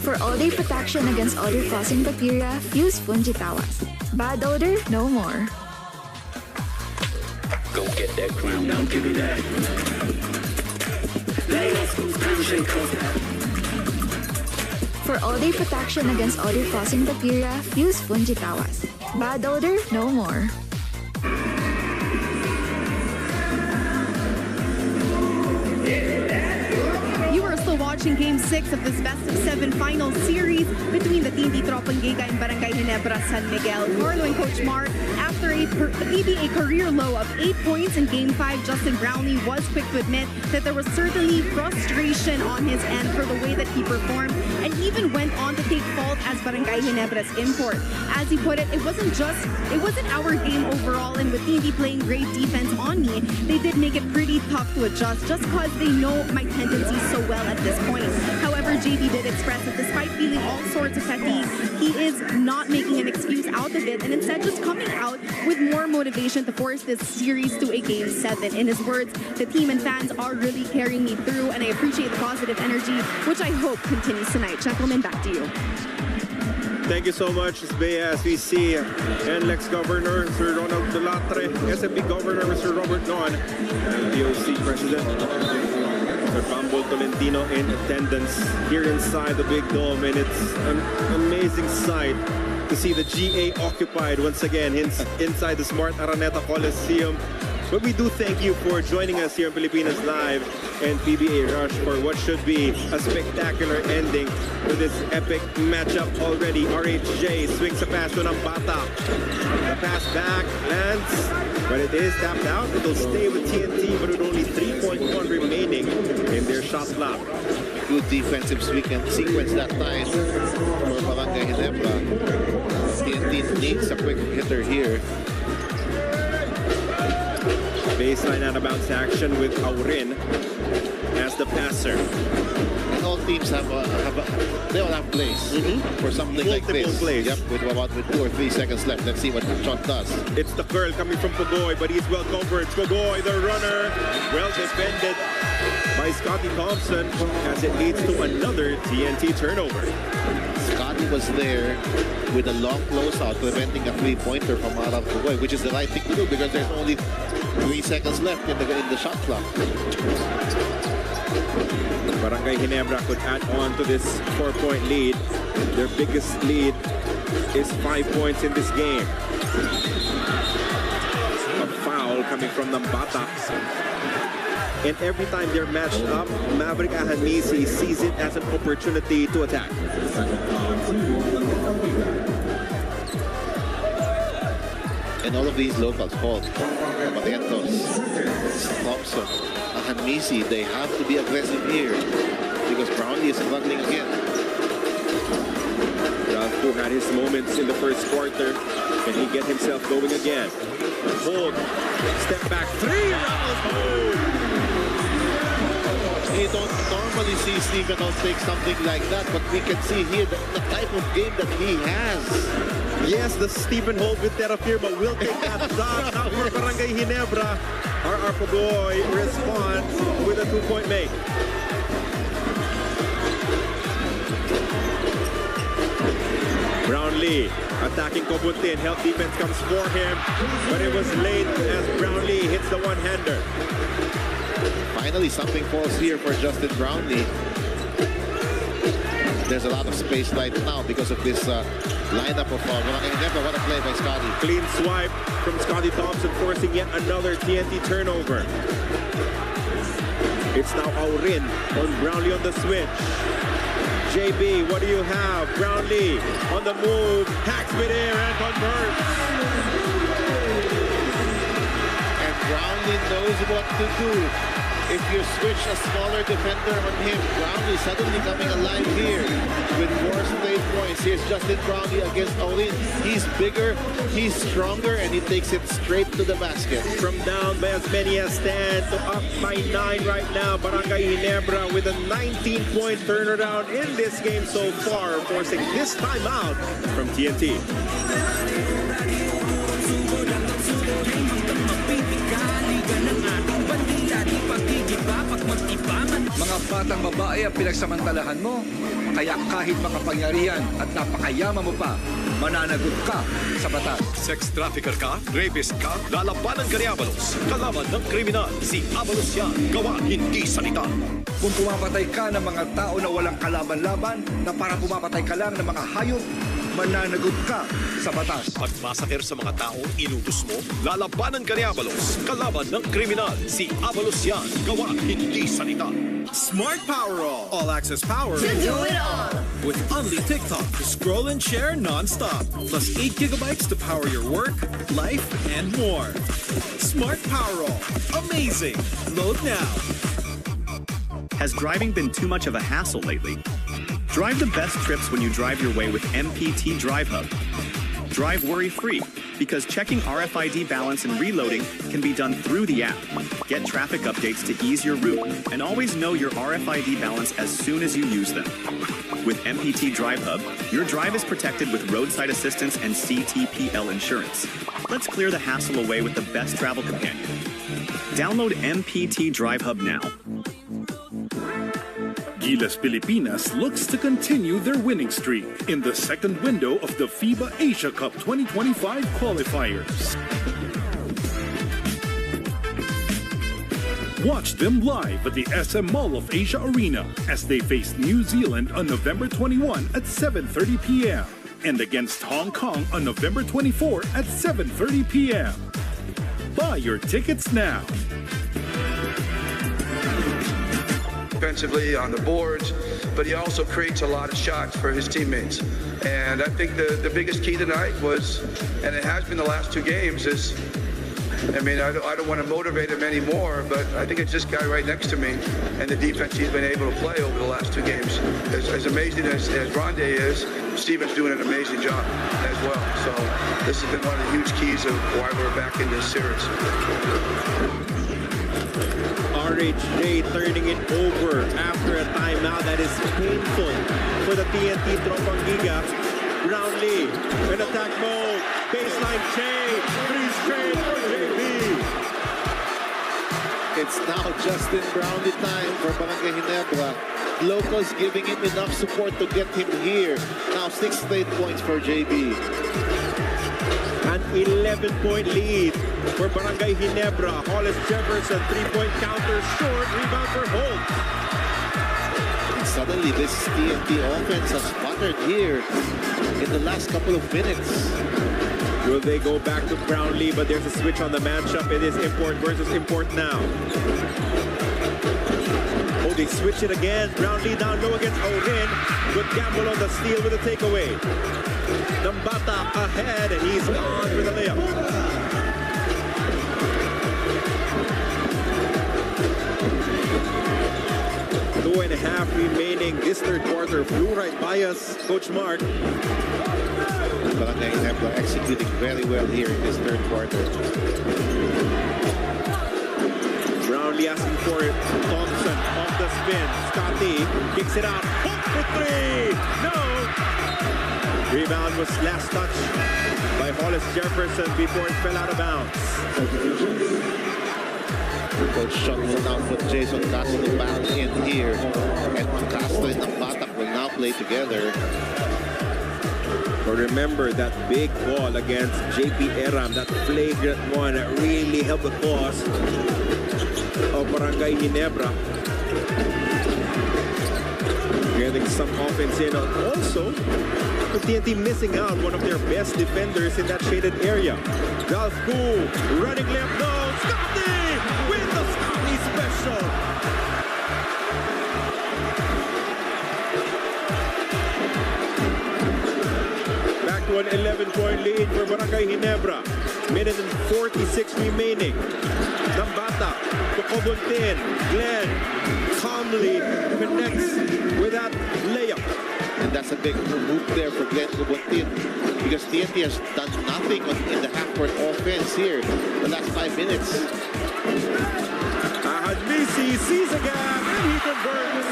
For all-day protection against odor-causing bacteria, use Fungitawas. Bad odor, no more. Go get that crown, now give me that. Let's go, shake off. For all-day protection against odor-causing bacteria, use Fungitawas. Bad odor, no more. Watching Game 6 of this best-of-7 final series between the TNT Tropang Giga and Barangay Ginebra San Miguel. Carlo and Coach Mark, after a PBA career low of 8 points in Game 5, Justin Brownlee was quick to admit that there was certainly frustration on his end for the way that he performed, and even went on to take fault as Barangay Ginebra's import. As he put it, it wasn't our game overall, and with TNT playing great defense on me, they did make it pretty tough to adjust just because they know my tendencies so well at this point. However, JV did express that despite feeling all sorts of fatigue, he is not making an excuse out of it, and instead just coming out with more motivation to force this series to a Game 7. In his words, the team and fans are really carrying me through, and I appreciate the positive energy, which I hope continues tonight. Gentlemen, back to you. Thank you so much, Bea, as we see NLEX Governor, Sir Ronald Delatre, SMB Governor, Mr. Robert Noan, and DOC President, Mr. Pambol Tolentino in attendance here inside the Big Dome, and it's an amazing sight to see the GA occupied once again inside the Smart Araneta Coliseum. But we do thank you for joining us here in Pilipinas Live and PBA Rush for what should be a spectacular ending to this epic matchup already. RHJ swings a pass to Bata. The pass back lands, but it is tapped out. It'll stay with TNT, but with only 3.1 remaining in their shot clock. Good defensive sequence that time for Barangay Ginebra. TNT needs a quick hitter here. Baseline out of bounds action with Aurin as the passer. And all teams they all have plays for something like this. Plays. Yep, with 2 or 3 seconds left. Let's see what Sean does. It's the curl coming from Pugoy, but he's well covered. Pugoy, the runner, well defended by Scotty Thompson as it leads to another TNT turnover. Scotty was there with a long closeout, preventing a 3-pointer from Arab Pugoy, which is the right thing to do because there's only 3 seconds left in the shot clock. Barangay Ginebra could add on to this 4-point lead. Their biggest lead is 5 points in this game. A foul coming from Nambata. And every time they're matched up, Maverick Ahanisi sees it as an opportunity to attack. And all of these locals, Paul, Barrientos, Thompson, Ahanisi, they have to be aggressive here because Brownlee is struggling again. Ralph, who had his moments in the first quarter, can he get himself going again? Hold, step back, 3, Ramos, You don't normally see Stephen take something like that, but we can see here the type of game that he has. Yes, the Stephen Holt with Terrafirma will take that shot. Now for Barangay Ginebra, RR Pugoy responds with a 2-point make. Brownlee attacking Kobuntin. Help defense comes for him, but it was late as Brownlee hits the one-hander. Finally, something falls here for Justin Brownlee. There's a lot of space right now because of this lineup of Barangay Ginebra. What a play by Scotty. Clean swipe from Scotty Thompson, forcing yet another TNT turnover. It's now Aurin on Brownlee on the switch. JB, what do you have? Brownlee on the move, hacks midair and converts. And Brownlee knows what to do. If you switch a smaller defender on him, Brownlee suddenly coming alive here with 4 straight points. Here's Justin Brownlee against Aurin. He's bigger, he's stronger, and he takes it straight to the basket. From down by as many as 10 to up by 9 right now. Barangay Ginebra with a 19-point turnaround in this game so far, forcing this time out from TNT. Mga batang babae ang pinagsamantalahan mo, kaya kahit makapangyarihan at napakayaman mo pa, mananagot ka sa batas. Sex trafficker ka, rapist ka, lalabanan ka ni Abalos. Kalaban ng kriminal, si Abalos yan, gawa hindi salita. Kung pumapatay ka ng mga tao na walang kalaban-laban, na para pumapatay ka lang ng mga hayop, mananagot ka sa batas. Pag masakir sa mga taong inutos mo, lalabanan ka ni Abalos. Kalaban ng kriminal, si Abalos yan, gawa hindi salita. Smart Powerall. All-access power. To do it all. With only TikTok to scroll and share non-stop. Plus 8 gigabytes to power your work, life, and more. Smart Powerall. Amazing. Load now. Has driving been too much of a hassle lately? Drive the best trips when you drive your way with MPT Drive Hub. Drive worry-free, because checking RFID balance and reloading can be done through the app. Get traffic updates to ease your route, and always know your RFID balance as soon as you use them. With MPT Drive Hub, your drive is protected with roadside assistance and CTPL insurance. Let's clear the hassle away with the best travel companion. Download MPT Drive Hub now. Gilas Pilipinas looks to continue their winning streak in the second window of the FIBA Asia Cup 2025 qualifiers. Watch them live at the SM Mall of Asia Arena as they face New Zealand on November 21 at 7:30 p.m. and against Hong Kong on November 24 at 7:30 p.m. Buy your tickets now. Defensively on the boards, but he also creates a lot of shots for his teammates. And I think the biggest key tonight was, and it has been the last two games, is, I mean, I don't want to motivate him anymore, but I think it's this guy right next to me and the defense he's been able to play over the last two games. As amazing as Ronde is, Steven's doing an amazing job as well. So this has been one of the huge keys of why we're back in this series. RHJ turning it over after a timeout that is painful for the TNT Tropang Giga. Brownlee in attack mode, baseline change, 3 straight for JB. It's now Justin Brownlee time for Barangay Ginebra. Locals giving him enough support to get him here. Now 6 straight points for JB. An 11-point lead for Barangay Ginebra. Hollis Jefferson, 3-point counter, short, rebound for Holt. And suddenly this TNT offense has sputtered here in the last couple of minutes. Will they go back to Brownlee? But there's a switch on the matchup. It is import versus import now. Oh, they switch it again. Brownlee down low against Orin. Good gamble on the steal with a takeaway. Nambata ahead, and he's gone for the layup. Two and a half remaining. This third quarter flew right by us, Coach Mark. Barangay Ginebra executing very well here in this third quarter. Brownlee asking for it. Thompson off the spin. Scotty kicks it out. Hook for 3. No! Rebound was last touch by Hollis Jefferson before it fell out of bounds. Coach Sean will now put Jason Castro back in here. And Castro and Nambata will now play together. But remember that big ball against JP Eram, that flagrant one that really helped the cause of Barangay Ginebra. Getting some offense in. Also, the TNT missing out one of their best defenders in that shaded area. Ralph Koo running left. No, Scotty with the Scotty special. Back to an 11-point lead for Barangay Ginebra. Minute and 46 remaining. Nambata to Cobuntin. Glenn calmly connects with that layup. And that's a big move there for Glenn Cobuntin, because TNT has done nothing in the half-court offense here the last 5 minutes. Ahadmisi sees a gap and he converts.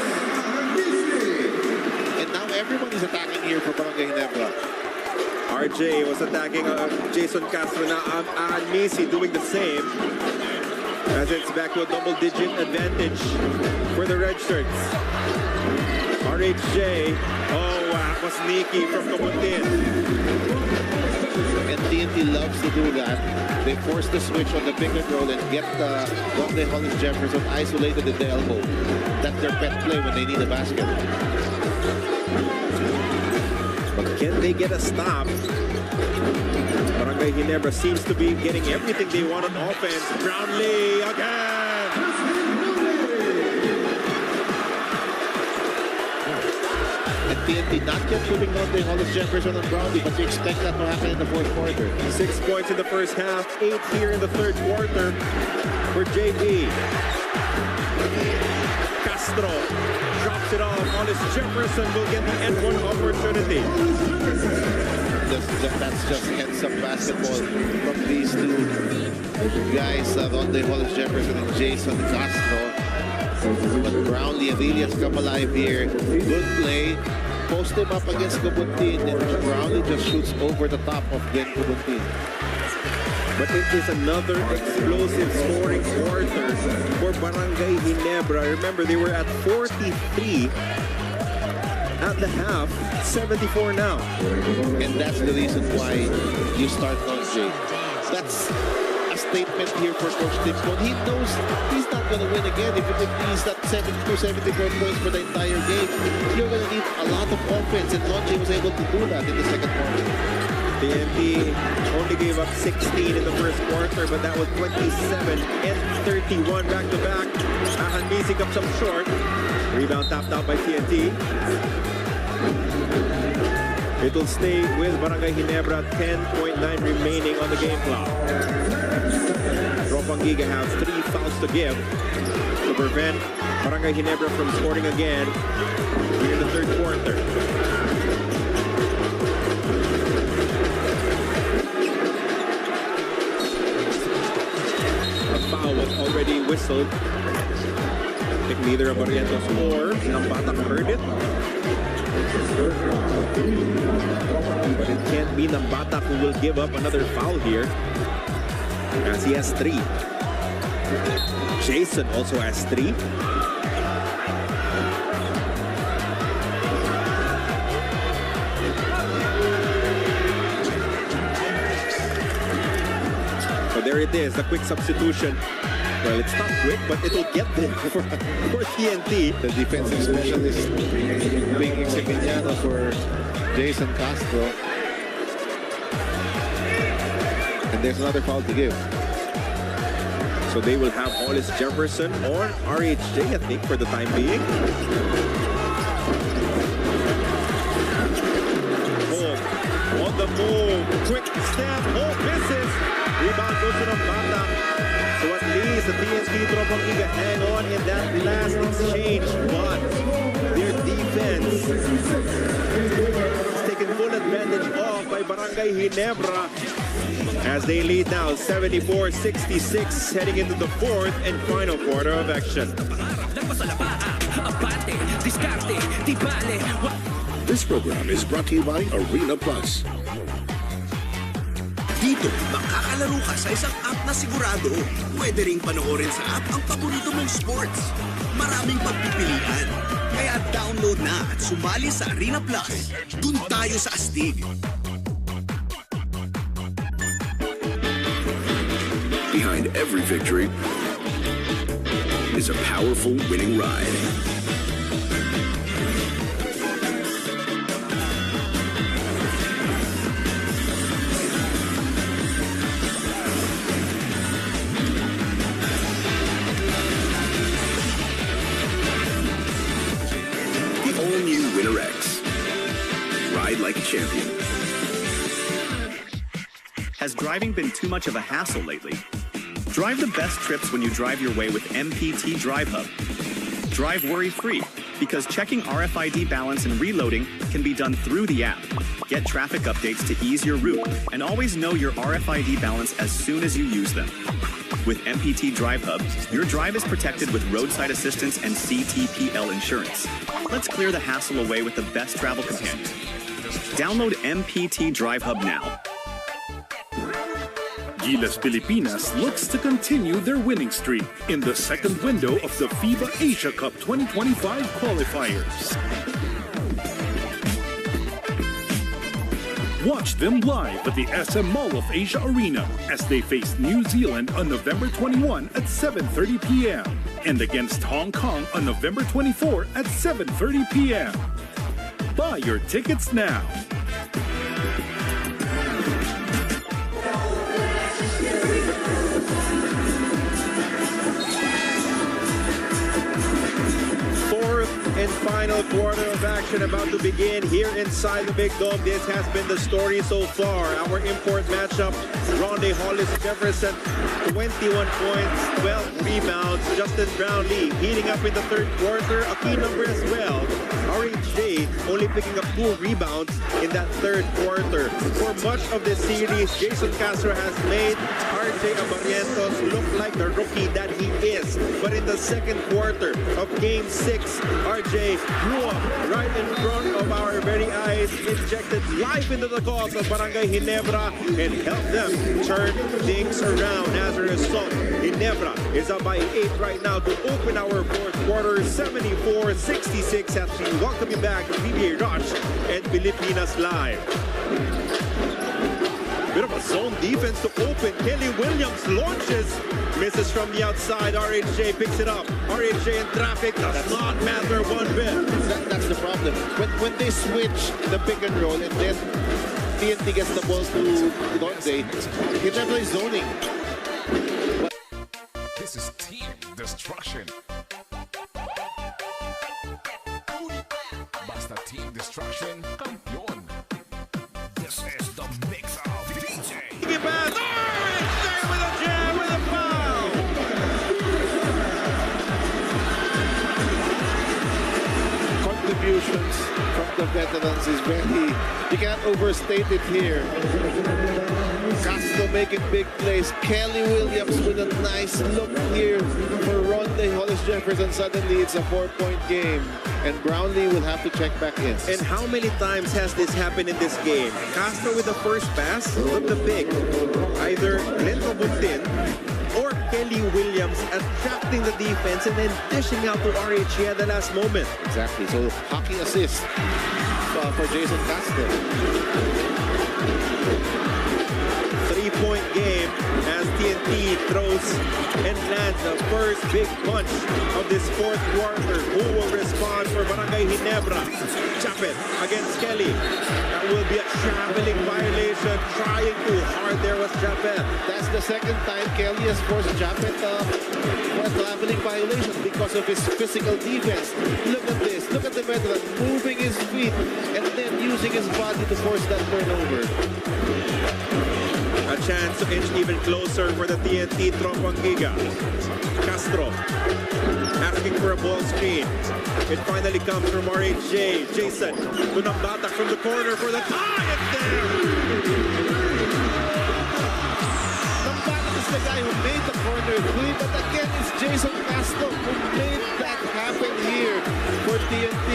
And now everyone is attacking here for Barangay Ginebra. RJ was attacking Jason Castro. Now Ahadmisi doing the same. As it's back to a double-digit advantage for the red shirts. RHJ, that was sneaky from Cobuntin. And TNT loves to do that. They force the switch on the pick and roll and get Ronde Hollis Jefferson isolated at the elbow. That's their pet play when they need a basket. But can they get a stop? Barangay Ginebra seems to be getting everything they want on offense. Brownlee again! And TNT not yet shooting Ronde Hollis Jefferson and Brownlee, but you expect that to happen in the fourth quarter. 6 points in the first half, 8 here in the third quarter for JB. Castro drops it off. Hollis Jefferson will get the N1 opportunity. That's just handsome basketball from these two guys, Ronde Hollis Jefferson and Jason Castro. But Brownlee and Elias come alive here. Good play. Post him up against Cobuntin, and Brownlee just shoots over the top of Glenn Cobuntin. But it is another explosive scoring quarter for Barangay Ginebra. Remember, they were at 43 at the half, 74 now. And that's the reason why you start on Jay. That's a statement here for Coach Tipton. He knows he's not going going to win again, if he's not 74 points for the entire game, you're going to need a lot of offense, and Lonje was able to do that in the second quarter. TNT only gave up 16 in the first quarter, but that was 27 and 31 back-to-back. Ahanmisi comes up short. Rebound tapped out by TNT. It'll stay with Barangay Ginebra, 10.9 remaining on the game clock. Tropang Giga have 3 fouls to give to prevent Barangay Ginebra from scoring again here in the third quarter. A foul was already whistled. I think neither of Barrientos or Nambata heard it. But it can't be Nambata who will give up another foul here, as he has 3. Jason also has 3. So there it is, the quick substitution. Well, it's not quick, but it'll get there for TNT. The defensive specialist being Eximiliano for Jason Castro. And there's another foul to give. So they will have Hollis Jefferson or RHJ, I think, for the time being. Hope on the move. Quick step. Hope misses. Rebound goes to Nambata. So at least the TNT Tropang Giga hang on in that last exchange. But their defense is taken full advantage of by Barangay Ginebra as they lead now 74-66 heading into the fourth and final quarter of action. This program is brought to you by Arena Plus. Dito, makakalaro ka sa isang app na sigurado. Pwede ring panoorin sa app ang paborito mong sports. Maraming pagpipilian. Kaya download na at sumali sa Arena Plus. Dun tayo sa astig. Behind every victory is a powerful winning ride. Winner X. Ride like a champion. Has driving been too much of a hassle lately? Drive the best trips when you drive your way with MPT Drive Hub. Drive worry-free, because checking RFID balance and reloading can be done through the app. Get traffic updates to ease your route, and always know your RFID balance as soon as you use them. With MPT Drive Hub, your drive is protected with roadside assistance and CTPL insurance. Let's clear the hassle away with the best travel companion. Download MPT Drive Hub now. Gilas Pilipinas looks to continue their winning streak in the second window of the FIBA Asia Cup 2025 qualifiers. Watch them live at the SM Mall of Asia Arena as they face New Zealand on November 21 at 7:30 p.m. and against Hong Kong on November 24 at 7:30 p.m. Buy your tickets now. And final quarter of action about to begin here inside the Big Dome. This has been the story so far. Our import matchup, Ronde Hollis Jefferson, 21 points, 12 rebounds. Justin Brownlee heating up in the third quarter, a key number as well. RHJ only picking up 2 rebounds in that third quarter. For much of this series, Jason Castro has made RJ Abarientos look like the rookie that he is. But in the second quarter of Game 6, RJ grew up right in front of our very eyes, injected life into the cause of Barangay Ginebra and helped them turn things around. As a result, Ginebra is up by 8 right now to open our fourth quarter, 74-66 as we welcome you back to PBA Rush and Pilipinas Live. Bit of a zone defense to open. Kelly Williams launches. Misses from the outside. RHJ picks it up. RHJ in traffic does not matter one bit. That's the problem. When they switch the pick and roll and then TNT gets the ball to Dante, Ginebra is zoning. This is Team Destruction. Basta Team Destruction, campeón. This is the mix of DJ. Give pass. RHJ with a jam with a foul. Contributions from the veterans is very, you can't overstate it here. Castro making big plays. Kelly Williams with a nice look here for Ronde Hollis Jefferson. Suddenly it's a 4-point game. And Brownlee will have to check back in. And how many times has this happened in this game? Castro with the first pass with the pick. Either Glenn Robuntin or Kelly Williams attracting the defense and then dishing out to RHJ at the last moment. Exactly. So hockey assist for Jason Castro. 3-point game as TNT throws and lands the first big punch of this fourth quarter. Who will respond for Barangay Ginebra? Chapet against Kelly. That will be a traveling violation. Trying too hard there was Chapet. That's the second time Kelly has forced Chapet for a traveling violation because of his physical defense. Look at this. Look at the veteran moving his feet and then using his body to force that turnover. A chance to inch even closer for the TNT Tropang Giga. Castro asking for a ball screen. It finally comes from RHJ. Jason to Nambatak from the corner for the tie. It's there. Nambatak is the guy who made the corner three, but again it's Jason Castro who made that happen here for TNT.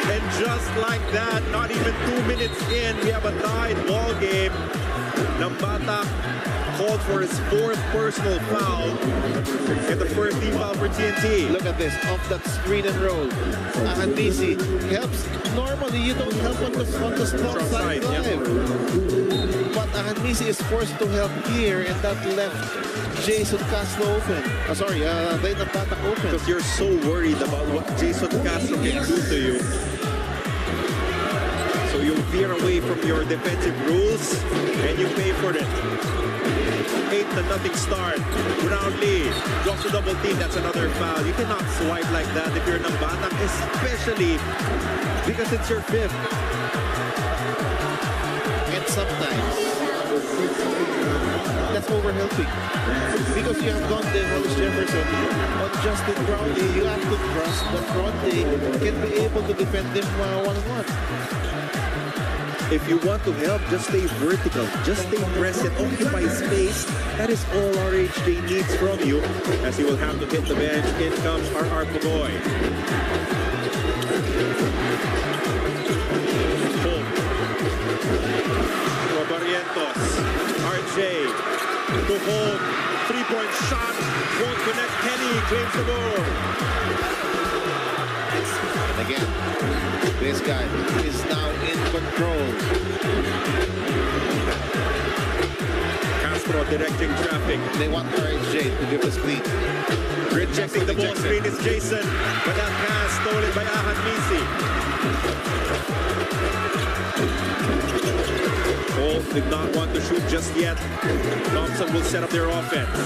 And just like that, not even 2 minutes in, we have a tied ball game. Nambatak called for his fourth personal foul and the first team foul for TNT. Look at this, off that screen and roll. Ahanisi helps. Normally, you don't help on the strong side drive. Yep. But Ahanisi is forced to help here, and that left Jason Castro open. They Nambatak open. Because you're so worried about what Jason Castro can do to you. So you veer away from your defensive rules, and you pay for it. 8-0 start. Brownlee drops a double team. That's another foul. You cannot swipe like that if you're Nambatak, especially because it's your fifth. And sometimes that's overhelping. Because you have Ronde Hollis Jefferson on Justin Brownlee, you have to trust that Ronde can be able to defend him one-on-one. If you want to help, just stay vertical. Just stay present. Occupy space. That is all RHJ needs from you. As he will have to hit the bench. In comes our Pugoy. Barrientos. RJ to hold. 3-point shot. Won't connect. Kenny claims the board. And again, this guy is now in control. Castro directing traffic. They want RHJ to give a screen. Rejecting the ball screen is Jason. But that pass stolen by Ahanisi. Both did not want to shoot just yet. Thompson will set up their offense.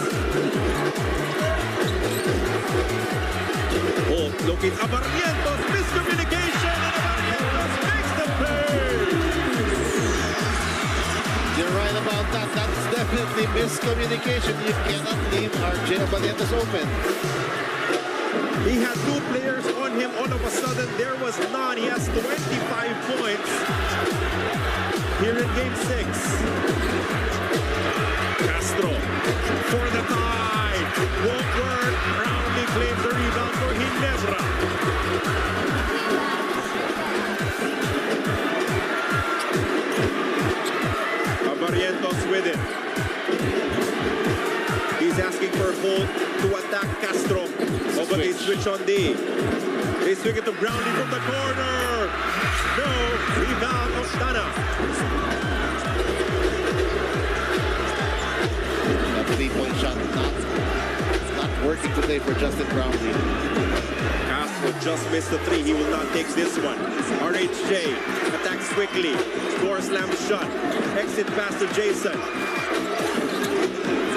Both looking. Barrientos, miscommunication, and Barrientos makes the play. You're right about that. That's definitely miscommunication. You cannot leave RJ Barrientos open. He had two players on him. All of a sudden, there was none. He has 25 points here in Game 6. Castro for the tie. Won't work. Brownlee claims the rebound for Ginebra. Barrientos with it. He's asking for Holt to attack Castro. Oh, but they switch on D. They swing it to Brownlee from the corner. No, rebound Ostana. That three-point shot not working today for Justin Brownlee. Castro just missed the three. He will not take this one. RHJ attacks quickly. Door slam shot. Exit pass to Jason.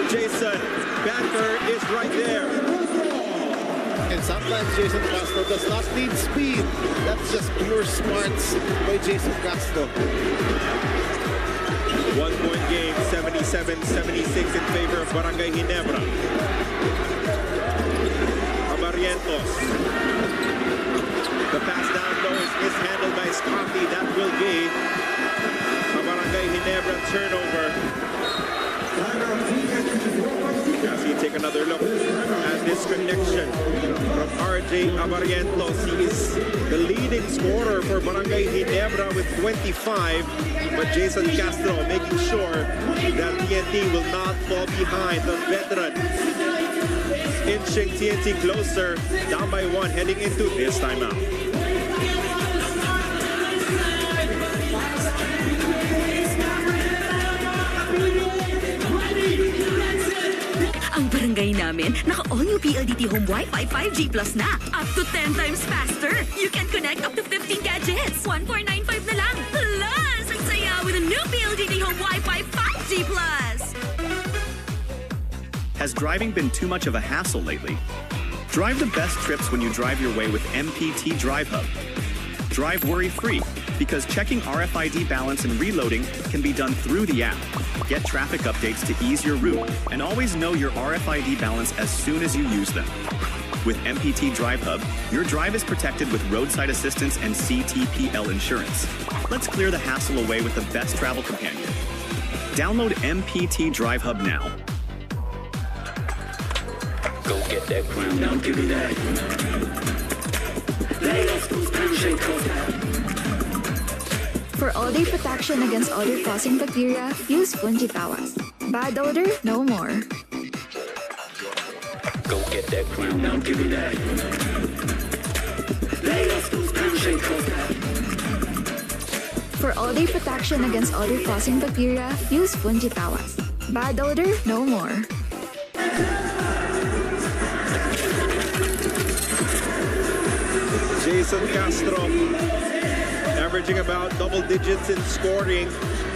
Jason, banter is right there. And sometimes Jason Castro does not need speed. That's just pure smarts by Jason Castro. 1 point game, 77-76 in favor of Barangay Ginebra. Abarientos. The pass down low is mishandled by Scotty. That will be a Barangay Ginebra turnover. As we take another look at this connection from RJ Abarientos. He is the leading scorer for Barangay Ginebra with 25. But Jason Castro making sure that TNT will not fall behind. The veteran inching TNT closer, down by 1, heading into this timeout. Ang barangay namin, naka-all-new PLDT Home Wi-Fi 5G Plus na. Up to 10 times faster. You can connect up to 15 gadgets. 1495 na lang. Plus, ang saya with a new PLDT Home Wi-Fi 5G Plus. Has driving been too much of a hassle lately? Drive the best trips when you drive your way with MPT Drive Hub. Drive worry-free, because checking RFID balance and reloading can be done through the app. Get traffic updates to ease your route, and always know your RFID balance as soon as you use them. With MPT Drive Hub, your drive is protected with roadside assistance and CTPL insurance. Let's clear the hassle away with the best travel companion. Download MPT Drive Hub now. Go get that crown, now give me that. For all-day protection against odor-causing bacteria, use Punji Tawas. Bad odor, no more. Go get that crown, now give me that. For all-day protection against odor-causing bacteria, use Punji Tawas. Bad odor, no more. Jason Castro averaging about double digits in scoring,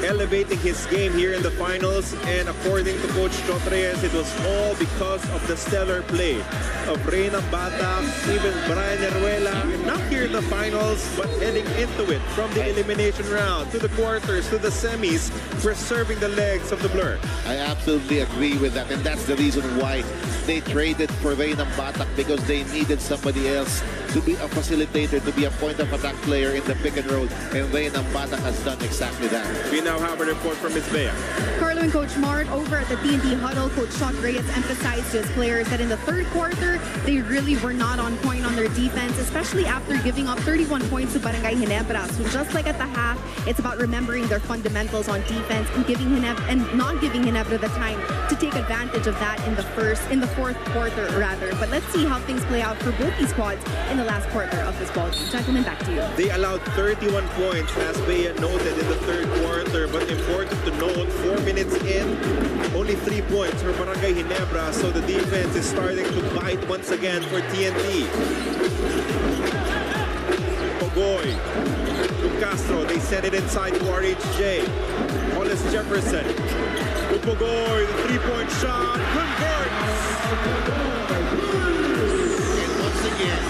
elevating his game here in the finals. And according to Coach Chot Reyes, it was all because of the stellar play of Reynam Bata, even Brian Heruela, not here in the finals, but heading into it from the elimination round to the quarters, to the semis, preserving the legs of the Blur. I absolutely agree with that, and that's the reason why they traded for Reynam Batak, because they needed somebody else to be a facilitator, to be a point of attack player in the pick and roll, and Reynam Batak has done exactly that. We now have a report from Ms. Bea. Carlo and Coach Mart over at the TNT huddle. Coach Chot Reyes emphasized to his players that in the third quarter, they really were not on point on their defense, especially after giving up 31 points to Barangay Ginebra. So just like at the half, it's about remembering their fundamentals on defense and giving Ginebra and not giving Ginebra the time to take advantage of that in the fourth quarter rather. But let's see how things play out for both these squads in the last quarter of this ball game. Gentlemen, back to you. They allowed 31 points, as Bea noted, in the third quarter. But important to note, 4 minutes in, only 3 points for Barangay Ginebra. So the defense is starting to bite once again for TNT. Pogoy to Castro. They send it inside to RHJ. Hollis Jefferson to Pogoy. The 3-point shot converts. And once again,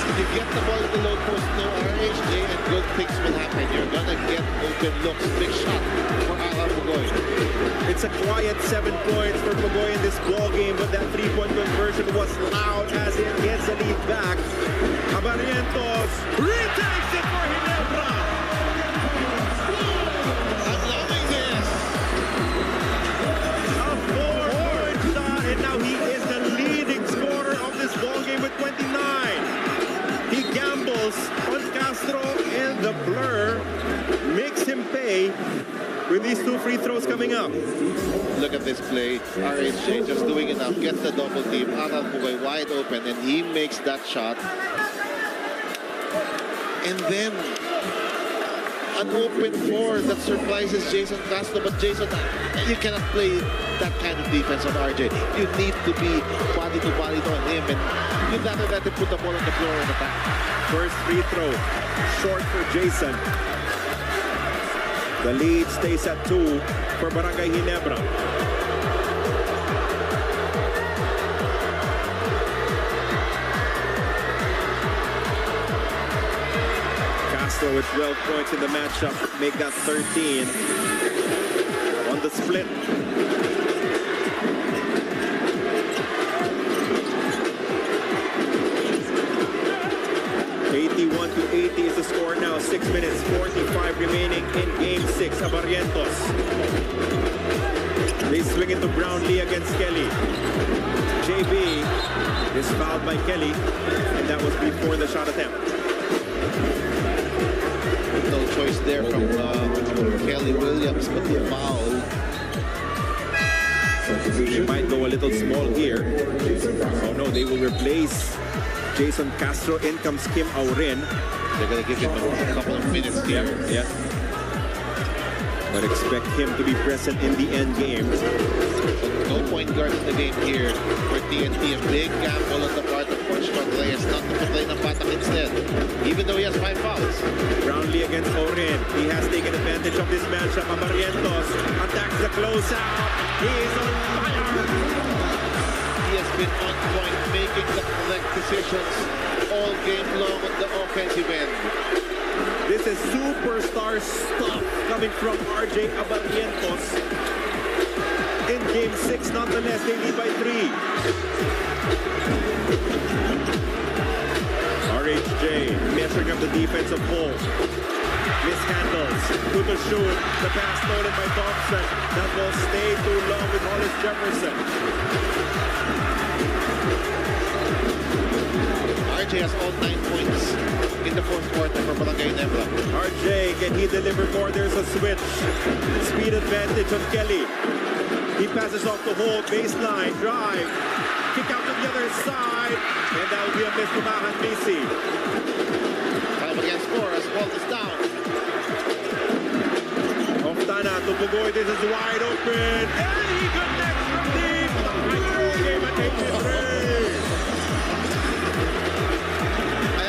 if you get the ball at the low post, no RHJ, and good things will happen. You're gonna get open looks. Big shot for Pogoy. It's a quiet 7 points for Pogoy in this ball game, but that 3-point conversion was loud as it gets the lead back. Abarientos retakes it for Ginebra. I'm loving this. A 4-point shot, and now he is the leading scorer of this ball game with 29. He gambles on Castro, and the Blur makes him pay with these 2 free throws coming up. Look at this play. RHJ just doing enough. Gets the double team. Aral Pogoy wide open, and he makes that shot. And then an open floor that surprises Jason Castro. But Jason, you cannot play that kind of defense on RJ. You need to be body to body on him, and you gotta let him put the ball on the floor in the back. First free throw, short for Jason. The lead stays at 2 for Barangay Ginebra. Castro with 12 points in the matchup, make that 13 on the split. 81-80 is the score now. 6 minutes, 45 remaining in Game 6. Barrientos. They swing into Brownlee against Kelly. JB is fouled by Kelly, and that was before the shot attempt. No choice there from Kelly Williams, but the foul. They might go a little small here. Oh no, they will replace Jason Castro. In comes Kim Aurin. They're going to give him a couple of minutes here. Yeah. But expect him to be present in the end game. No point guard in the game here for TNT. A big gamble on the part of Coach Reyes not to play ng batak instead, even though he has 5 fouls. Brownlee against Aurin. He has taken advantage of this matchup. Barrientos attacks the closeout. He is on fire. He has been on point, making the correct decisions all game long on the offensive end. This is superstar stuff coming from RJ Barrientos. In Game 6, nonetheless, they lead by 3. RHJ measuring up the defensive hole. Mishandles. To the shoot. The pass stolen by Thompson. That will stay too long with Hollis Jefferson. RJ has all 9 points in the fourth quarter for Barangay Ginebra. RJ, can he deliver more? There's a switch. Speed advantage on Kelly. He passes off the hole, baseline, drive. Kick out to the other side. And that will be a miss from Mahan Misi. 5 against 4 as ball is down. Oftana to Bugoy. This is wide open. And he connects from deep. The high throw game at 83.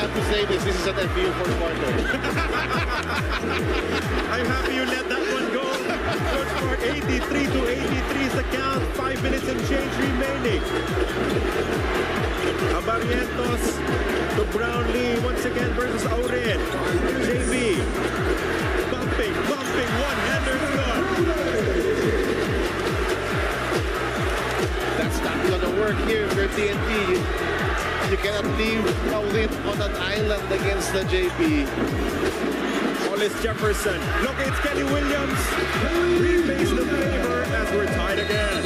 To say this is an FBU fourth quarter. I'm happy you let that one go. Good for 83-83 is the count. 5 minutes and change remaining. Barrientos to Brownlee once again versus Aurin. JB bumping, one-hander good. That's not gonna work here for TNT. You cannot leave Aurin on an island against the JP. Hollis Jefferson locates Kelly Williams. Repays the favor as we're tied again.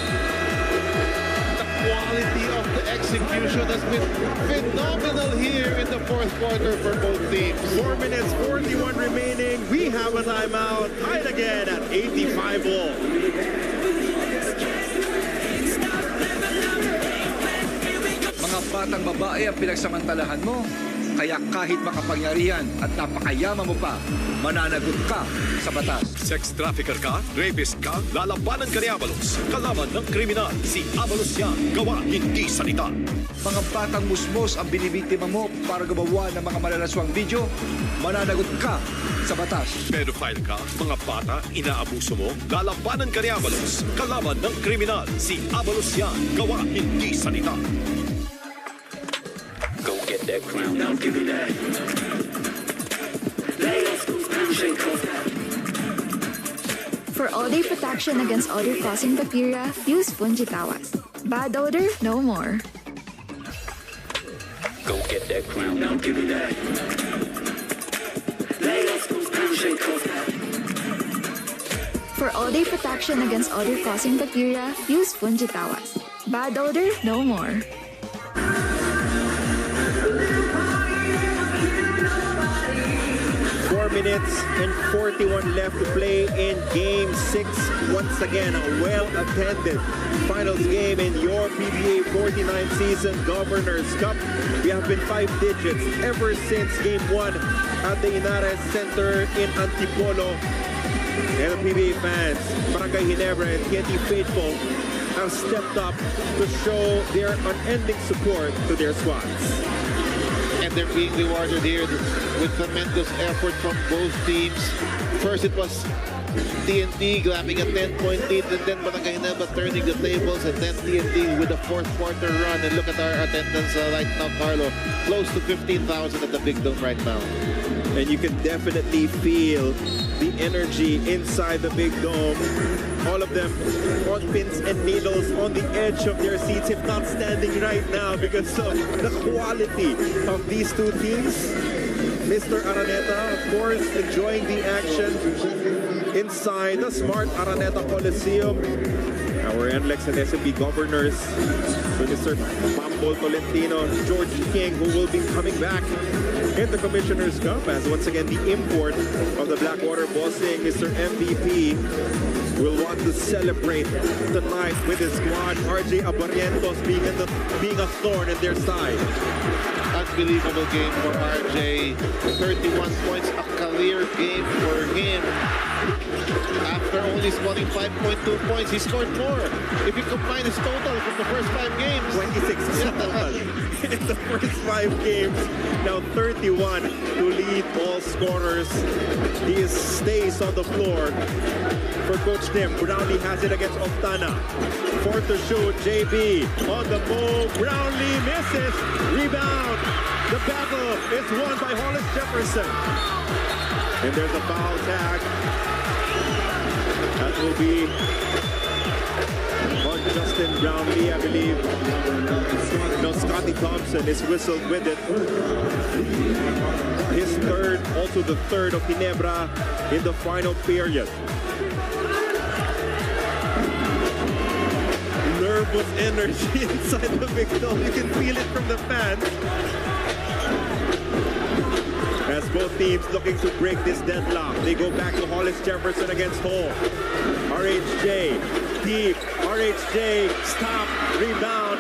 The quality of the execution has been phenomenal here in the fourth quarter for both teams. 4 minutes, 41 remaining. We have a timeout. Tied again at 85 all. Mga batang babae ang pinagsamantalahan mo. Kaya kahit makapangyarihan at napakayaman mo pa, mananagot ka sa batas. Sex trafficker ka, rapist ka, lalabanan ka ni Abalos. Kalaban ng kriminal, si Abalos yan. Gawa, hindi salita. Mga batang musmos ang binibiktima mo para gumawa ng mga malalaswang video, mananagot ka sa batas. Pedophile ka, mga bata, inaabuso mo, lalabanan ka ni Abalos. Kalaban ng kriminal, si Abalos yan. Gawa, hindi salita. Go get that crown, now give me that. Lay off those pound shake off that. For all-day protection against odor-causing bacteria, use Punjitawas. Bad odor, no more. Go get that crown, now give me that. Lay off those pound shake off that. For all-day protection against odor-causing bacteria, use Punjitawas. Bad odor, no more. 4 minutes and 41 left to play in Game 6. Once again, a well-attended finals game in your PBA 49th season Governors Cup. We have been 5 digits ever since Game 1 at the Inares Center in Antipolo. And the PBA fans, Barangay Ginebra and TNT faithful have stepped up to show their unending support to their squads. And they're being rewarded here with tremendous effort from both teams. First, it was TNT grabbing a 10-point lead, and then Barangay Ginebra turning the tables, and then TNT with a fourth quarter run. And look at our attendance right now, Carlo. Close to 15,000 at the Big Dome right now. And you can definitely feel the energy inside the Big Dome. All of them on pins and needles on the edge of their seats, if not standing right now because of the quality of these two teams. Mr. Araneta, of course, enjoying the action inside the Smart Araneta Coliseum. Our NLEX and SMB governors, Mr. Pambol Tolentino, George King, who will be coming back in the Commissioner's Cup as once again the import of the Blackwater Bossing, Mr. MVP, will want to celebrate tonight with his squad. RJ Abarientos being a thorn in their side. Unbelievable game for RJ. 31 points, a career game for him. After only scoring 5.2 points, he scored more. If you combine his total from the first 5 games. 26 total in the first 5 games. Now 31 to lead all scorers. He stays on the floor for Coach Tim. Brownlee has it against Octana. Fourth to shoot, JB on the move. Brownlee misses. Rebound. The battle is won by Hollis Jefferson. And there's a foul tag. That will be on Justin Brownlee, I believe. No, Scotty Thompson is whistled with it. His third, also the third of Ginebra in the final period. Nervous energy inside the Big Dome. You can feel it from the fans. As both teams looking to break this deadlock. They go back to Hollis Jefferson against Hall. RHJ, deep. RHJ, stop, rebound.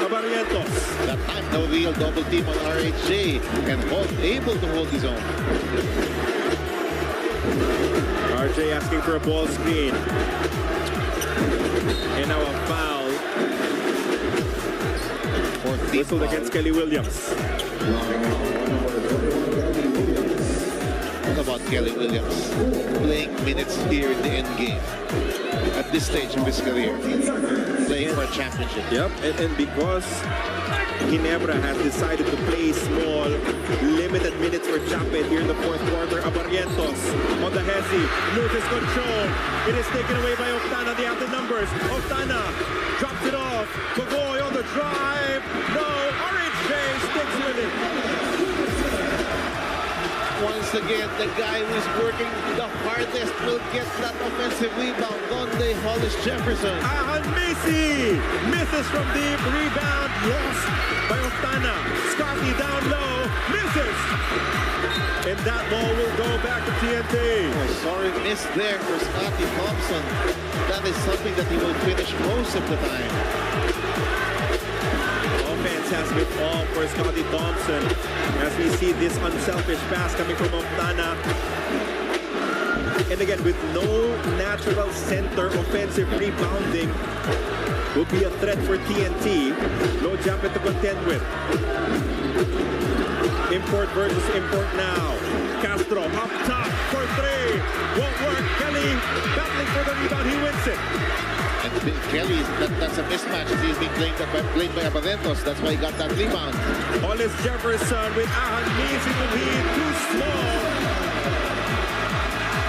Abarientos. That time, no real double team on RHJ. And Hall able to hold his own. RJ asking for a ball screen. And now a foul. Whistled against Kelly Williams. What about Kelly Williams playing minutes here in the end game at this stage of his career, playing for a championship? Yep, and because Ginebra has decided to play small, limited minutes for Chapet here in the fourth quarter. Abarientos on the Hezi, loses control. It is taken away by Octana. They have the numbers. Octana drops it off. Kogoy on the drive. No, RHJ sticks with it. Once again, the guy who's working the hardest will get that offensive rebound. Donde Hollis Jefferson. Ahan Macy misses from deep. Rebound lost by Octana. Scotty down low. Misses. And that ball will go back to TNT. Oh, sorry, miss there for Scotty Thompson. That is something that he will finish most of the time. Offense has been all for Scotty Thompson as we see this unselfish pass coming from Octana. And again, with no natural center, offensive rebounding will be a threat for TNT. Low Japet to contend with. Import versus import now. Castro up top for three. Won't work. Kelly battling for the rebound. He wins it. And Kelly, that's a mismatch. He's being played by Abarientos. That's why he got that rebound. Hollis Jefferson with Ahan Macy to be too small.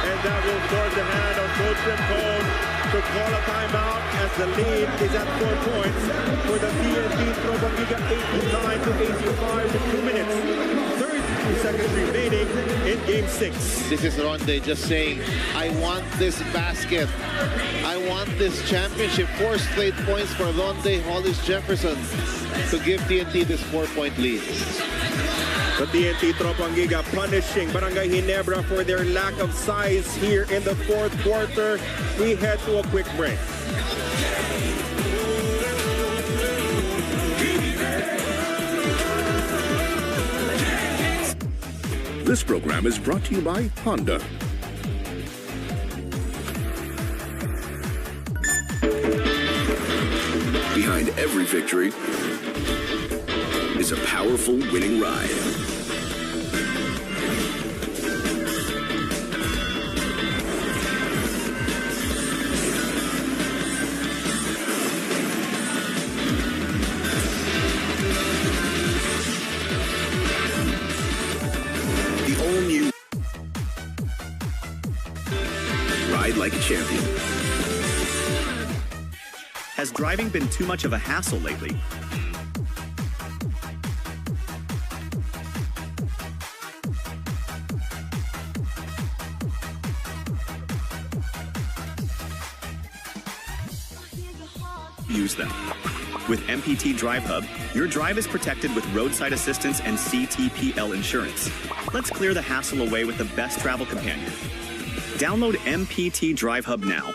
And that will force the hand of Coach Rincon to call a timeout as the lead is at 4 points for the TNT Tropang Giga, 89 to 85 with 2 minutes. 32 seconds remaining in Game 6. This is Ronde just saying, I want this basket. I want this championship. 4 straight points for Ronde Hollis Jefferson to give TNT this 4-point lead. The TNT Tropang Giga punishing Barangay Ginebra for their lack of size here in the fourth quarter. We head to a quick break. This program is brought to you by Honda. Behind every victory is a powerful winning ride. The all-new Ride Like a Champion. Has driving been too much of a hassle lately? Use them. With MPT Drive Hub, your drive is protected with roadside assistance and CTPL insurance. Let's clear the hassle away with the best travel companion. Download MPT Drive Hub now.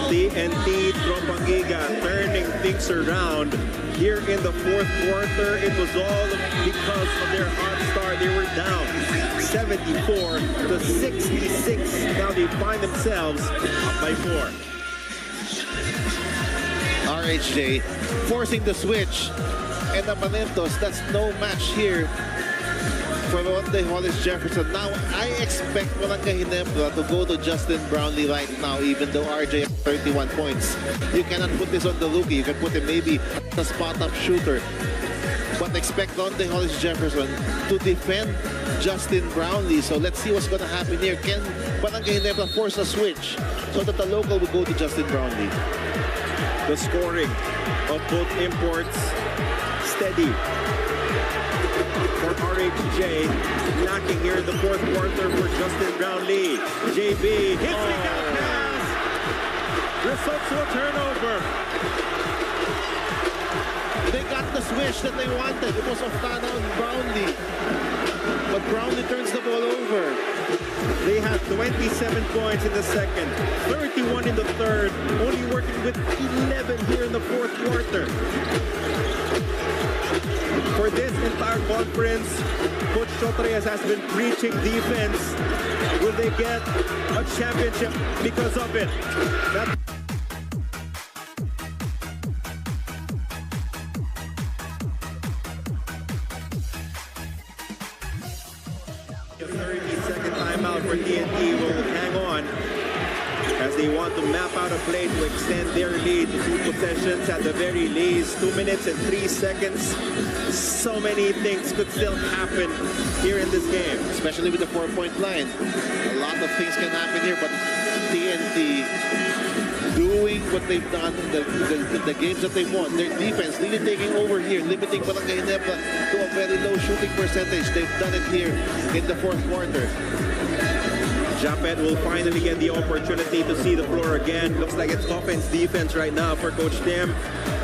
TNT Tropang Giga turning things around here in the fourth quarter. It was all because of their hot start. They were down 74 to 66. Now they find themselves up by 4. RHJ forcing the switch, and the Malentos, that's no match here for the Hollis Jefferson. Now, I expect Barangay Ginebra to go to Justin Brownlee right now, even though RJ has 31 points. You cannot put this on the rookie. You can put him maybe a spot-up shooter. But expect Ronde Hollis Jefferson to defend Justin Brownlee. So let's see what's going to happen here. Can Barangay Ginebra force a switch so that the local will go to Justin Brownlee? The scoring of both imports steady for RHJ, knocking here in the fourth quarter for Justin Brownlee. JB hits the out pass, results to a turnover. They got the switch that they wanted. It was Oftana on Brownlee, but Brownlee turns the ball over. They had 27 points in the second, 31 in the third, only working with 11 here in the fourth quarter. For this entire conference, Coach Chotreyes has been preaching defense. Will they get a championship because of it? That 30-second timeout for TNT will hang on as they want to map out a play to extend their lead to 2 possessions at the very least. 2 minutes and 3 seconds. So many things could still happen here in this game. Especially with the 4-point line. A lot of things can happen here, but TNT doing what they've done in the games that they won. Their defense really taking over here, limiting Barangay Ginebra to a very low shooting percentage. They've done it here in the fourth quarter. Japet will finally get the opportunity to see the floor again. Looks like it's offense-defense right now for Coach Tim.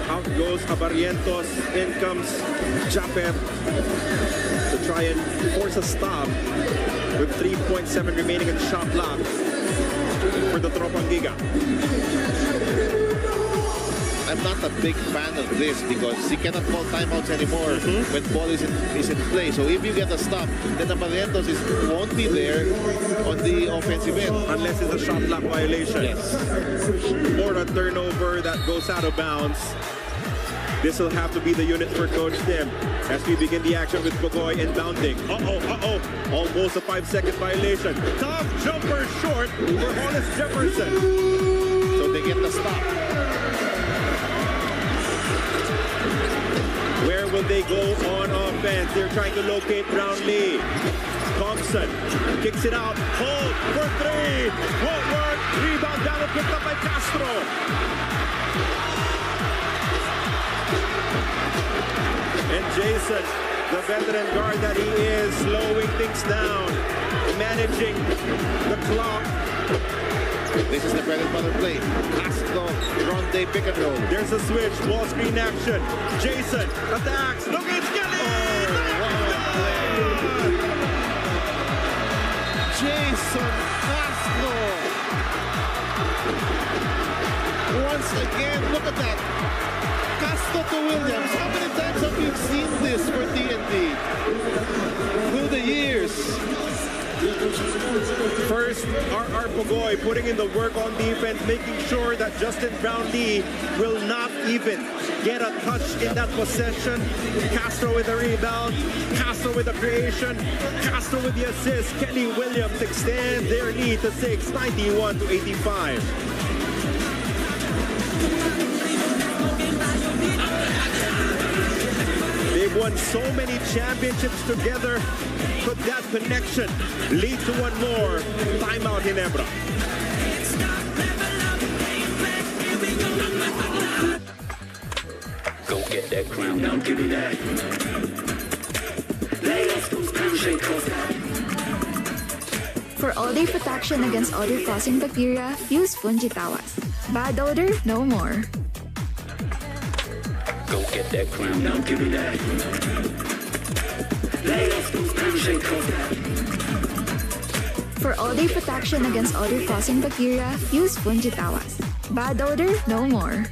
Out goes Abarientos. In comes Japet to try and force a stop with 3.7 remaining in shot clock for the Tropang Giga. I'm not a big fan of this because he cannot call timeouts anymore when ball is in play. So if you get a stop, then the Barrientos won't be there on the offensive end. Unless it's a shot clock violation. Yes. Or a turnover that goes out of bounds. This will have to be the unit for Coach Tim as we begin the action with Bogoy inbounding. Almost a 5-second violation. Top jumper short for Hollis Jefferson. So they get the stop. Where will they go on offense? They're trying to locate Brownlee. Thompson kicks it out. Hold for 3. Won't work. Rebound down and picked up by Castro. And Jason, the veteran guard that he is, slowing things down, managing the clock. This is the bread and butter play. Castro, Ronde pick and roll. There's a switch, ball screen action. Jason attacks. Look at Skelly! Jason Castro once again. Look at that. Castro to Williams. How many times have we seen this for TNT? Through the years. First, R.R. Pugoy putting in the work on defense, making sure that Justin Brownlee will not even get a touch in that possession. Castro with the rebound, Castro with the creation, Castro with the assist. Kelly Williams extend their lead to 6, 91-85. They've won so many championships together. Could that connection lead to one more? Timeout, Ginebra. Go get that crown, now give me that. Lay off those pounds, shake off that. For all-day protection against odor-causing bacteria, use Fungitawas. Bad odor, no more. Go get that crown, now give me that. Lay off those pounds, shake off that. For all-day protection against odor-causing bacteria, use Fungitawas. Bad odor, no more.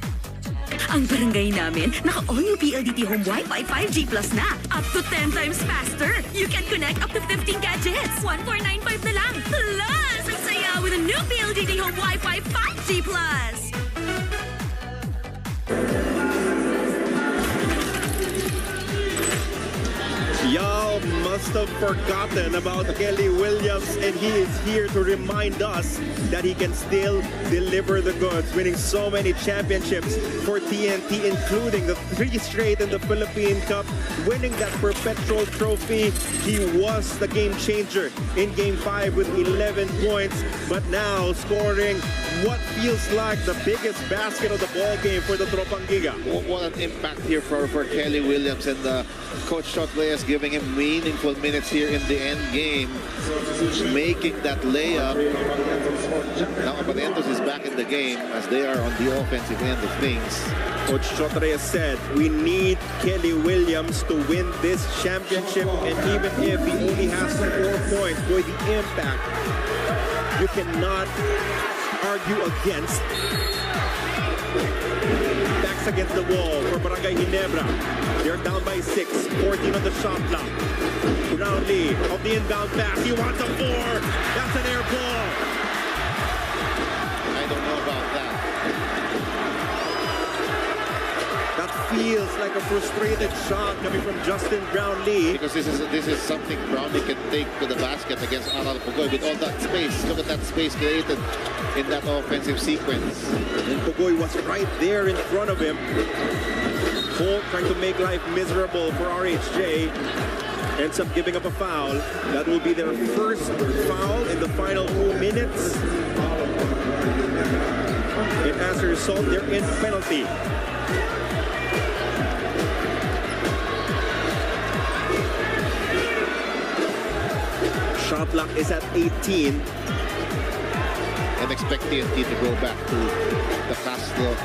Ang barangay namin, naka-all-new PLDT Home Wi-Fi 5G Plus na. Up to 10 times faster. You can connect up to 15 gadgets. 1495 na lang. Plus, ang saya with a new PLDT Home Wi-Fi 5G Plus. Y'all must have forgotten about Kelly Williams, and he is here to remind us that he can still deliver the goods, winning so many championships for TNT, including the 3 straight in the Philippine Cup, winning that perpetual trophy. He was the game changer in Game 5 with 11 points, but now scoring what feels like the biggest basket of the ball game for the Tropang Giga. What an impact here for Kelly Williams, and Coach Shot Reyes giving him meaningful minutes here in the end game, making that layup. Now Abarientos is back in the game as they are on the offensive end of things. Coach Shot Reyes said, we need Kelly Williams to win this championship, and even if he only has 4 points, boy, the impact you cannot argue against. Backs against the wall for Barangay Ginebra. They're down by 6, 14 on the shot clock. Brownlee of the inbound pass. He wants a 4. That's an air ball. I don't know about that. That feels like a frustrated shot coming from Justin Brownlee. Because this is something Brownlee can take to the basket against R.R. Pugoy with all that space. Look at that space created in that offensive sequence. And Pugoy was right there in front of him. Holt trying to make life miserable for RHJ. Ends up giving up a foul. That will be their first foul in the final 2 minutes. And as a result, they're in penalty. Shot clock is at 18. And expect TNT to go back to the Castro,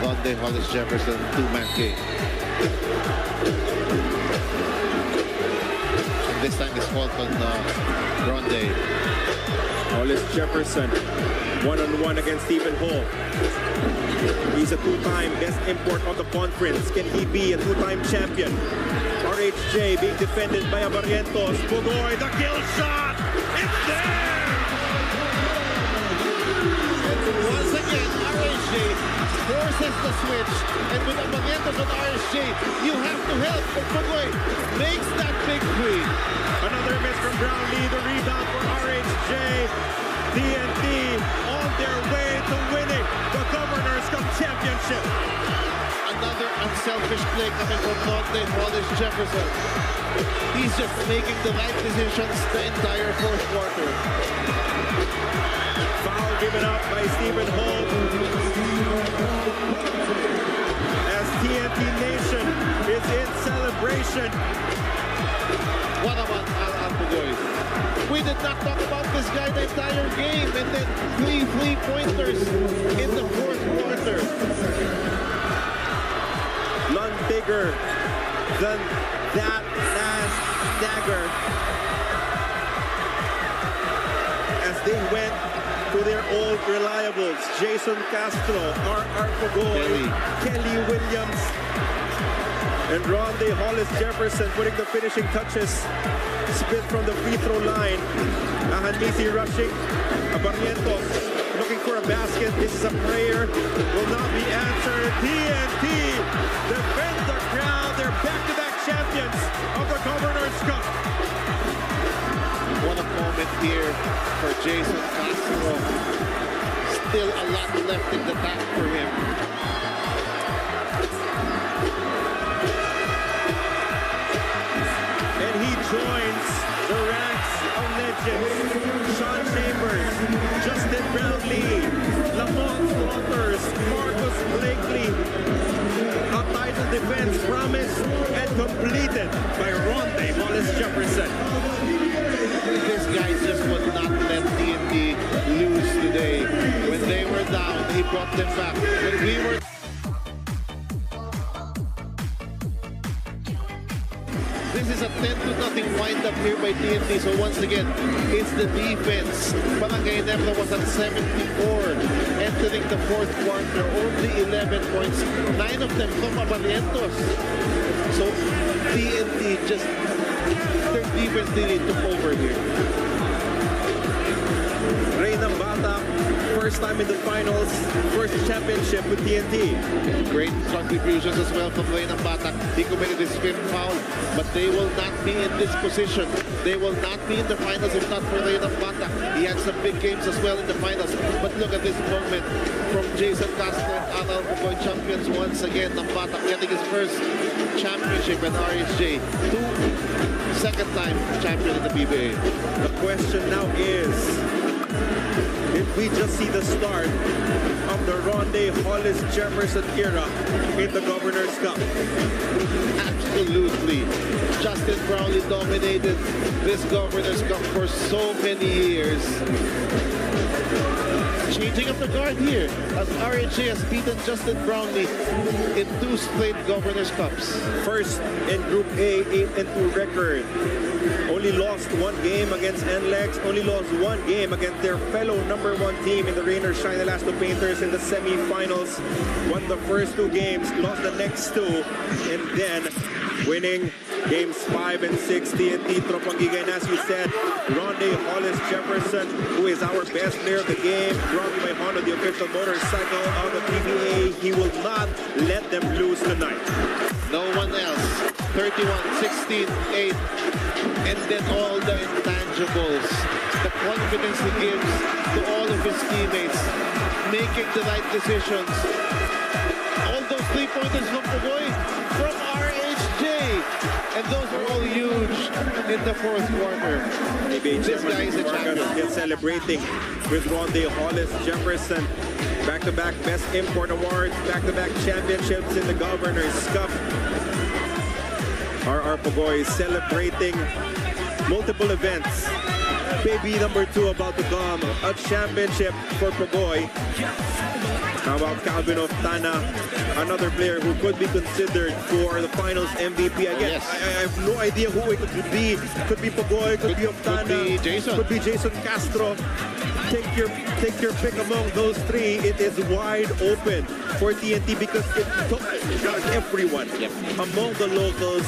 Ronde, Hollis Jefferson 2-man game. And this time it's called on Ronde. Hollis Jefferson, one-on-one against Stephen Holt. He's a 2-time best import of the conference. Can he be a 2-time champion? RHJ being defended by Abarientos. Pugoy, the kill shot! It's there! Once again, RHJ forces the switch, and with Abarientos on RHJ, you have to help, but Pugoy makes that big three. Another miss from Brownlee, the rebound for RHJ. TNT on their way to winning the Governor's Cup Championship. Another unselfish play coming from Ronde Hollis Jefferson. He's just making the right decisions the entire fourth quarter. Foul given up by Stephen Holt. As TNT Nation is in celebration. What about R.R. Pugoy? We did not talk about this guy the entire game, and then 3 3-pointers in the fourth quarter. None bigger than that last dagger. As they went to their old reliables. Jason Castro, R.R. Pugoy, Kelly Williams, and Ronde Hollis Jefferson putting the finishing touches. Spit from the free throw line. Ahanisi rushing. Barrientos looking for a basket. This is a prayer. Will not be answered. TNT defend the crowd. They're back-to-back champions of the Governor's Cup. What a moment here for Jason Castro. Still a lot left in the tank for him. And he joins the ranks of legends. Sean Chambers, Justin Brownlee, Lamont Waters, Marcus Blakely. A title defense promised and completed by Ronde Hollis Jefferson. This guy just would not let TNT lose today. When they were down, he brought them back. When we were... This is a 10-0 wind-up here by TNT. So once again, it's the defense. Barangay Ginebra was at 74. Entering the fourth quarter, only 11 points. 9 of them from Barrientos. So TNT just... their defense really took over here. Rey ng Bata, first time in the finals, first championship with TNT. Great contributions as well from Rey ng Bata. He committed his 5th foul, but they will not be in this position. They will not be in the finals if not for Rey ng Bata. He had some big games as well in the finals. But look at this moment from Jason Castro and Anal Pugoy, champions once again. Ng Bata getting his first championship at RSJ. Second time champion in the PBA. The question now is, did we just see the start of the Ronde Hollis Jefferson era in the Governor's Cup? Absolutely. Justin Brownlee dominated this Governor's Cup for so many years. Changing of the guard here as RHA has beaten Justin Brownlee in 2 straight Governor's Cups. First in Group A, 8-2 record. Only lost 1 game against NLEX. Only lost 1 game against their fellow #1 team in the Rain or Shine Elasto Painters in the semi-finals. Won the first 2 games, lost the next 2, and then winning games 5 and 6. TNT Tropang Giga. And as you said, Ronde Hollis Jefferson, who is our best player of the game, brought by Honda, the official motorcycle of the PBA. He will not let them lose tonight. No one else. 31, 16, 8. And then all the intangibles. The confidence he gives to all of his teammates. Making the right decisions. All those 3-pointers from Pugoy, from RHJ. And those are all huge in the fourth quarter. This guy is a champion. Celebrating with Ronde Hollis Jefferson. Back-to-back Best Import Awards, back-to-back championships in the Governor's Cup. R.R. Pugoy celebrating multiple events. Baby #2 about to come, a championship for Pugoy. How about Calvin Oftana, another player who could be considered for the finals MVP again? Yes. I have no idea who it could be. Could be Pugoy, could be Oftana, could be Jason Castro. Take your pick among those 3. It is wide open for TNT because it took everyone among the locals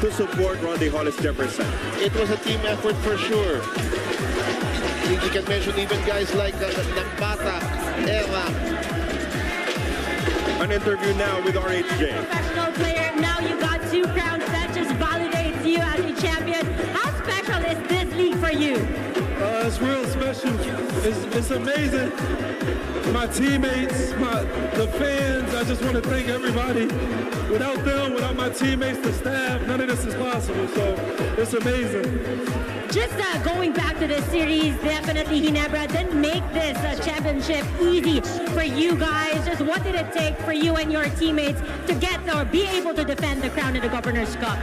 to support Ronde Hollis Jefferson. It was a team effort for sure. You can mention even guys like ng Bata, Ella. An interview now with RHJ. Professional player, now you got 2 crowns. That just validates you as a champion. How special is this league for you? It's real special. It's amazing. My teammates, the fans, I just want to thank everybody. Without them, without my teammates, the staff, none of this is possible. So it's amazing. Just going back to this series, definitely Ginebra didn't make this championship easy for you guys. Just what did it take for you and your teammates to get or be able to defend the crown in the Governor's Cup?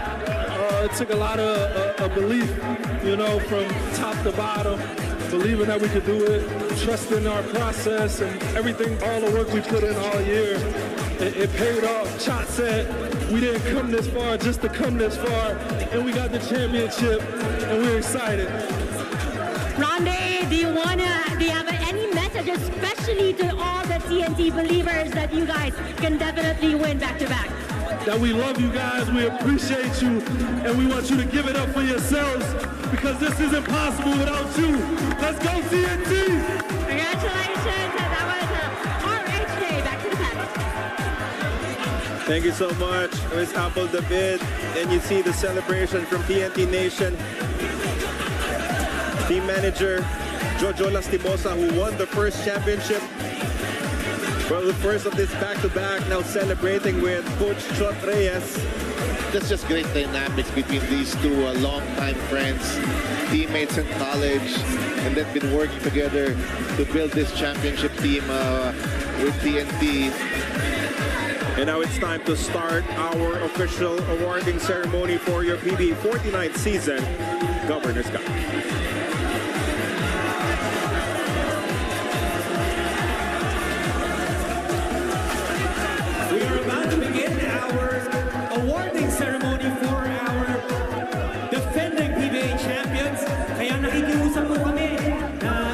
It took a lot of belief, from top to bottom, believing that we could do it, trusting our process and everything, all the work we put in all year. It paid off. Shot said, we didn't come this far just to come this far, and we got the championship, and we're excited. Ronde, do you have any message, especially to all the TNT believers, that you guys can definitely win back-to-back? That we love you guys, we appreciate you, and we want you to give it up for yourselves because this isn't possible without you. Let's go TNT! Congratulations, and that was RHJ. Back to the panel. Thank you so much, Ms. Apple David. And you see the celebration from TNT Nation. Team manager Jojo Lastimosa, who won the first championship. Well, the first of this back-to-back, now celebrating with Coach Chot Reyes. That's just great dynamics between these two longtime friends, teammates in college, and they've been working together to build this championship team with TNT. And now it's time to start our official awarding ceremony for your PBA 49th season Governor's Cup. We are about to begin our awarding ceremony for our defending PBA champions. Kaya nakikiusap po kami na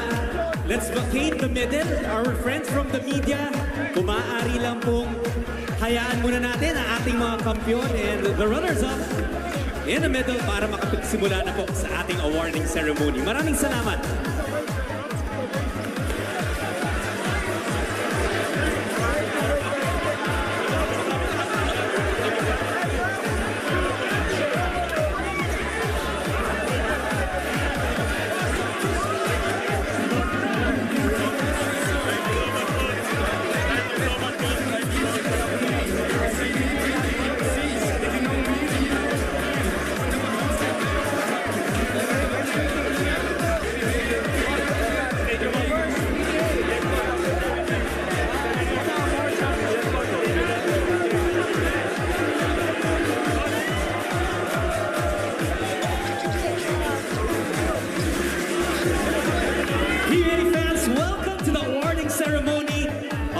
let's vacate the middle. Our friends from the media, kung maaari lang pong hayaan muna natin ang ating mga kampiyon and the runners-up in the middle para makapagsimula na po sa ating awarding ceremony. Maraming salamat.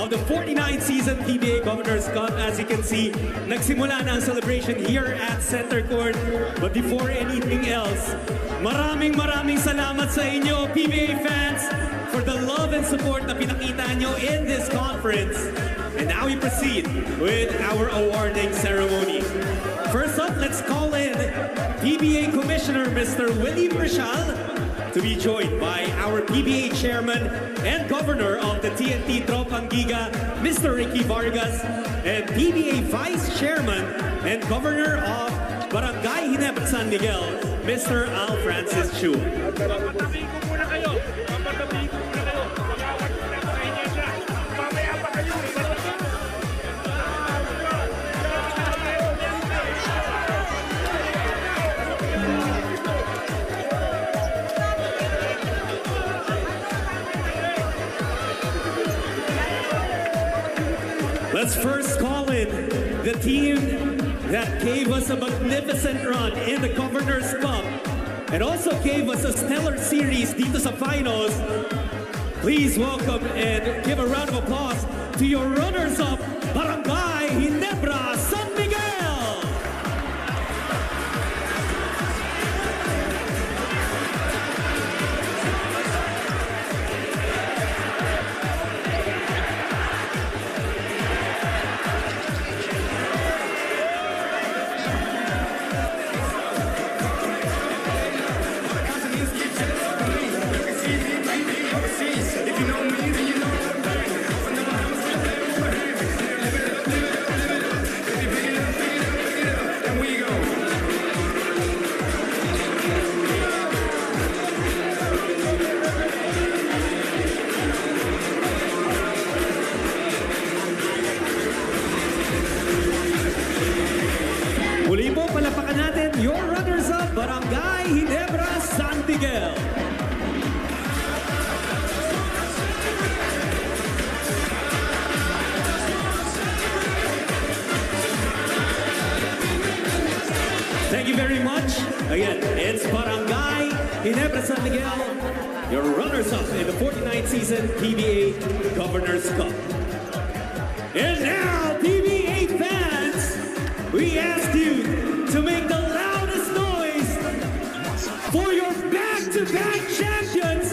The 49th season PBA Governor's Cup. As you can see, nagsimula na ang celebration here at Center Court. But before anything else, maraming salamat sa inyo, PBA fans, for the love and support na pinakita nyo in this conference. And now we proceed with our awarding ceremony. First up, let's call in PBA Commissioner Mr. Willie Marshall, to be joined by our PBA Chairman and Governor of the TNT Tropang Giga, Mr. Ricky Vargas, and PBA Vice Chairman and Governor of Barangay Ginebra, San Miguel, Mr. Al Francis Chu. Let's first call in the team that gave us a magnificent run in the Governor's Cup and also gave us a stellar series dito sa finals. Please welcome and give a round of applause to your runners-up, Barangay Ginebra, San Miguel! Muli po, palapakan natin your runners-up, Barangay Ginebra, San Miguel. Thank you very much. Again, it's Barangay Ginebra, San Miguel, your runners-up in the 49th season PBA Governor's Cup. And now, PBA fans, we ask you to make the loudest noise for your back-to-back champions,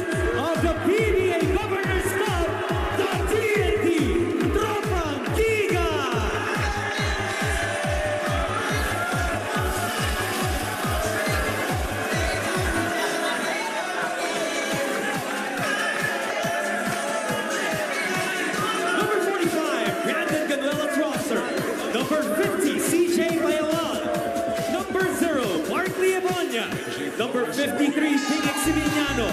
23, Phoenix Similiano.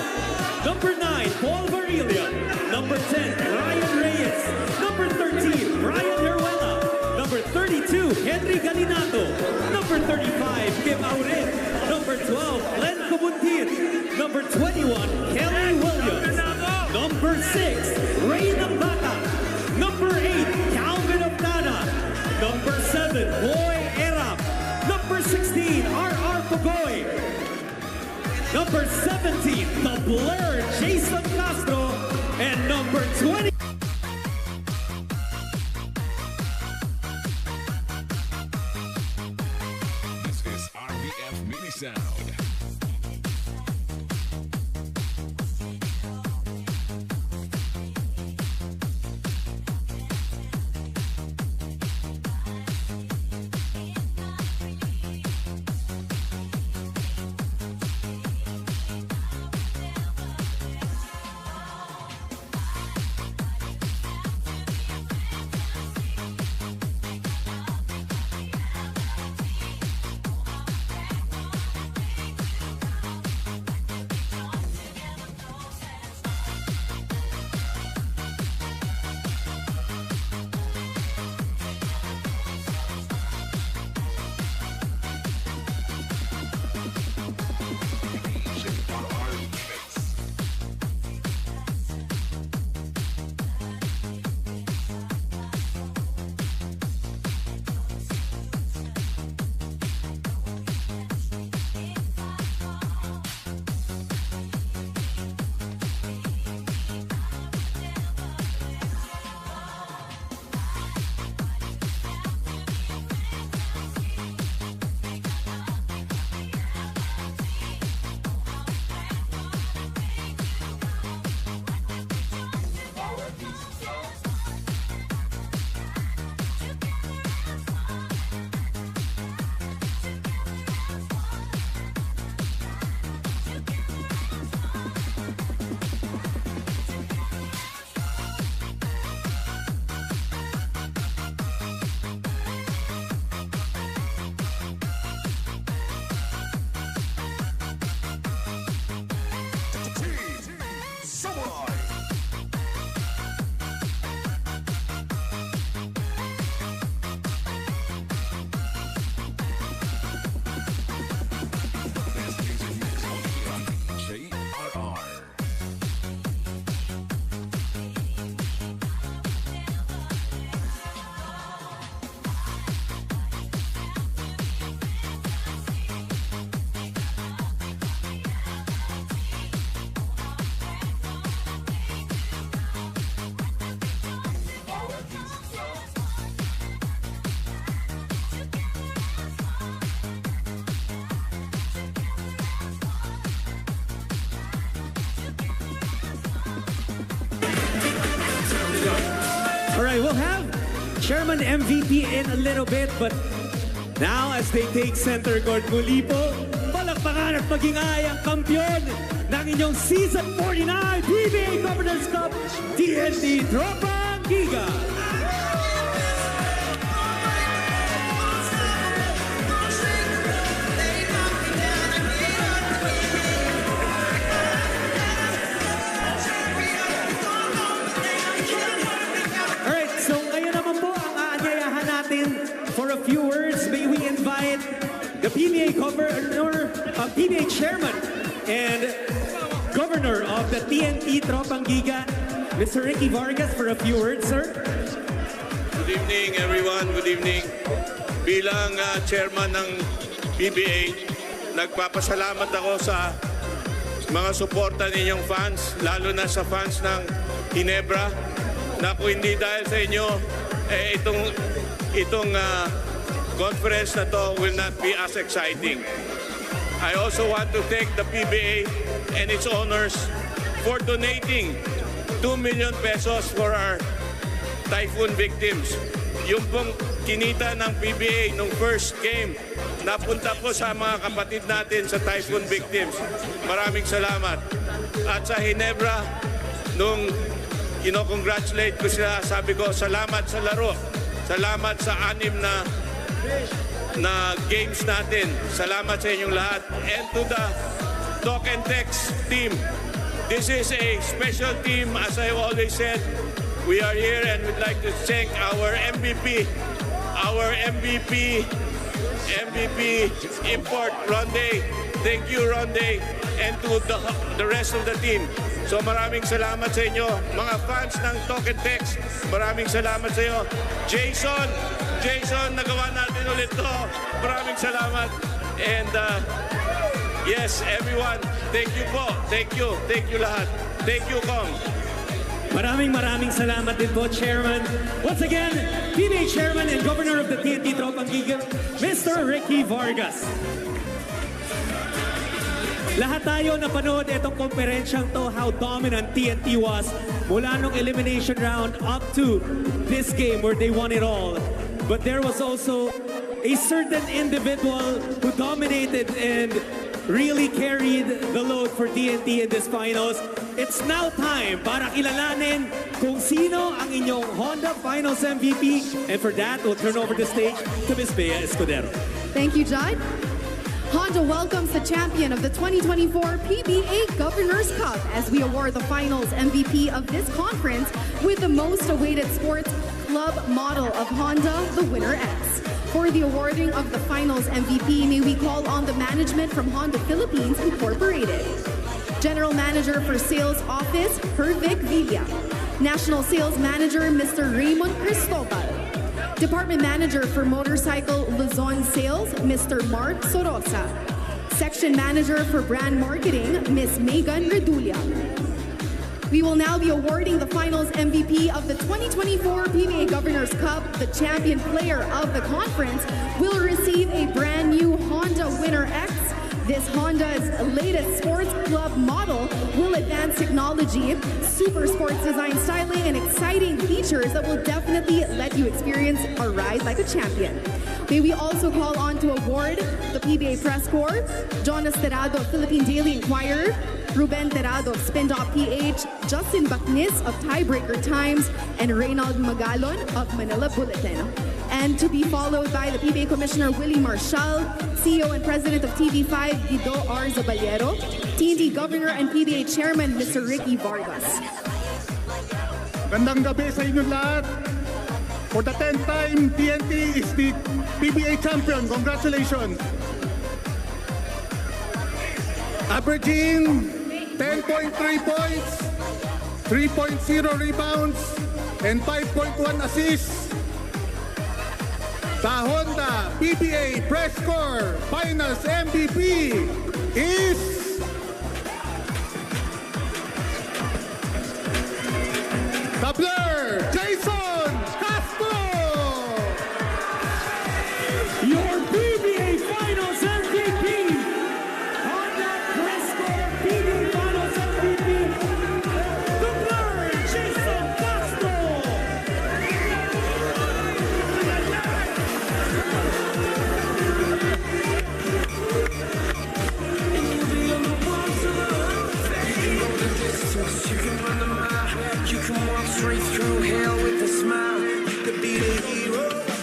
Number 9, Paul Varilla. Number 10, Ryan Reyes. Number 13, Ryan Heruela. Number 32, Henry Galinato. Number 35, Kim Auret. Number 12, Len Cobuntir. Number 21, Kelly Williams. Number 6, Ray Nambata. Number 8, Calvin Optana. Number 7, Boy Erap. Number 16, R.R. Pugoy. Number 17, the Blur, Jason Castro. And number 20. This is RBF Mini Sound. All right, we'll have Chairman MVP in a little bit, but now as they take center court, muli po, palakpakan at maging-ay ang kampiyon ng inyong Season 49 PBA Governors Cup TNT Tropang Giga. For a few words, may we invite the PBA Governor, PBA Chairman and Governor of the TNT Tropang Giga, Mr. Ricky Vargas, for a few words, sir. Good evening, everyone. Good evening. Bilang chairman ng PBA, nagpapasalamat ako sa mga suporta ninyong fans, lalo na sa fans ng Ginebra, na kung hindi dahil sa inyo, itong conference na to will not be as exciting. I also want to thank the PBA and its owners for donating 2 million pesos for our typhoon victims. Yung pong kinita ng PBA nung first game, napunta po sa mga kapatid natin sa typhoon victims. Maraming salamat. At sa Ginebra, nung kino-congratulate ko sila, sabi ko, salamat sa laro. Salamat sa 6 na games natin. Salamat sa inyong lahat. And to Talk and Text team. This is a special team, as I've always said. We are here and we'd like to thank our MVP import, Ronde. Thank you, Ronde, and to the rest of the team. So maraming salamat sa inyo. Mga fans ng Talk and Text, maraming salamat sa inyo. Jason, nagawa natin ulit to. Maraming salamat. And yes, everyone, thank you po. Thank you lahat. Thank you, Kong. Maraming salamat din po, Chairman. Once again, PBA Chairman and Governor of the TNT Tropang Giga, Mr. Ricky Vargas. Lahat tayo napanood itong komperensyang to, how dominant TNT was mula nung elimination round up to this game where they won it all. But there was also a certain individual who dominated and really carried the load for TNT in this finals. It's now time para kilalanin kung sino ang inyong Honda Finals MVP. And for that, we'll turn over the stage to Ms. Bea Escudero. Thank you, Judd. Honda welcomes the champion of the 2024 PBA Governors Cup as we award the finals MVP of this conference with the most awaited sports club model of Honda, the Winner X. For the awarding of the finals MVP, may we call on the management from Honda Philippines Incorporated. General Manager for Sales Office, Hervic Villa. National Sales Manager, Mr. Raymond Cristobal. Department Manager for Motorcycle Luzon Sales, Mr. Mark Sorosa. Section Manager for Brand Marketing, Ms. Megan Redulia. We will now be awarding the finals MVP of the 2024 PBA Governors Cup. The champion player of the conference will receive a brand new Honda Winner X. This Honda's latest sports club model will advance technology, super sports design styling, and exciting features that will definitely let you experience a ride like a champion. May we also call on to award the PBA Press Corps, Jonas Terado of Philippine Daily Inquirer, Ruben Terado of Spin.PH, Justin Bacnis of Tiebreaker Times, and Reynald Magalon of Manila Bulletin. And to be followed by the PBA Commissioner Willie Marshall, CEO and President of TV5, Guido R. Zaballero, TNT Governor and PBA Chairman, Mr. Ricky Vargas. Gandang gabi sa inyong lahat. For the 10th time, TNT is the PBA champion. Congratulations. Averaging 10.3 points, 3.0 rebounds, and 5.1 assists. The Honda PBA Press Corps Finals MVP is the Blur, Jason Castro! Your PBA Finals MVP, Honda Press Corps PBA Finals MVP, the Blur, Jason Castro!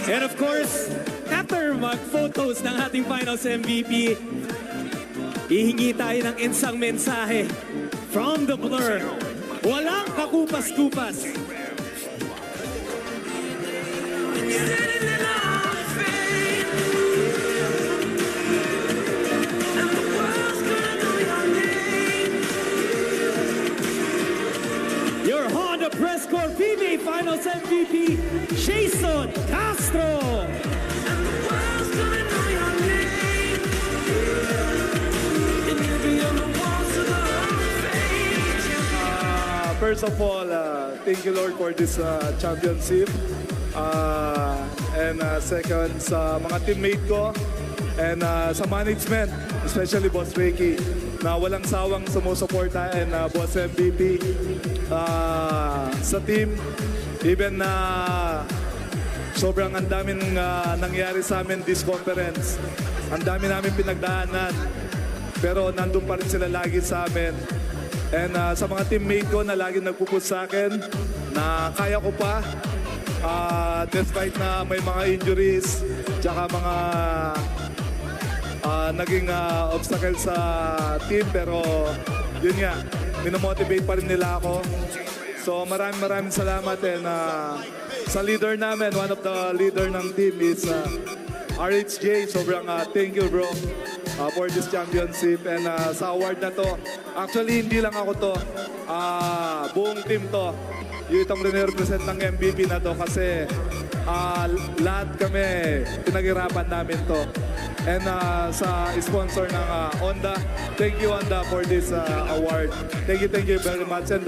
And of course, after mag-photos ng ating finals MVP, ihingi tayo ng isang mensahe from the Blur. Walang kakupas-kupas. Your Honda Press Corps PBA Finals MVP, Jason Castro. First of all, thank you Lord for this championship. And second, sa mga teammate ko and sa management, especially Boss Ricky, na walang sawang sumusuporta and Boss MVP sa team. Even na sobrang ang daming nangyari sa amin this conference. Ang dami namin pinagdaanan. Pero nandun pa rin sila lagi sa amin. And sa mga teammate ko na lagi nagpupush sa akin na kaya ko pa despite na may mga injuries tsaka mga naging obstacle sa team, pero yun nga, minomotivate pa rin nila ako. So maraming salamat, and sa leader namin, one of the leader ng team is RHJ. Sobrang thank you, bro, for this championship. And sa award na to, actually hindi lang ako to, buong team to. Yung itong rin-represent ng MVP na to, kasi lahat kami pinaghirapan namin to. And sa sponsor ng Honda, thank you Honda for this award. Thank you very much. And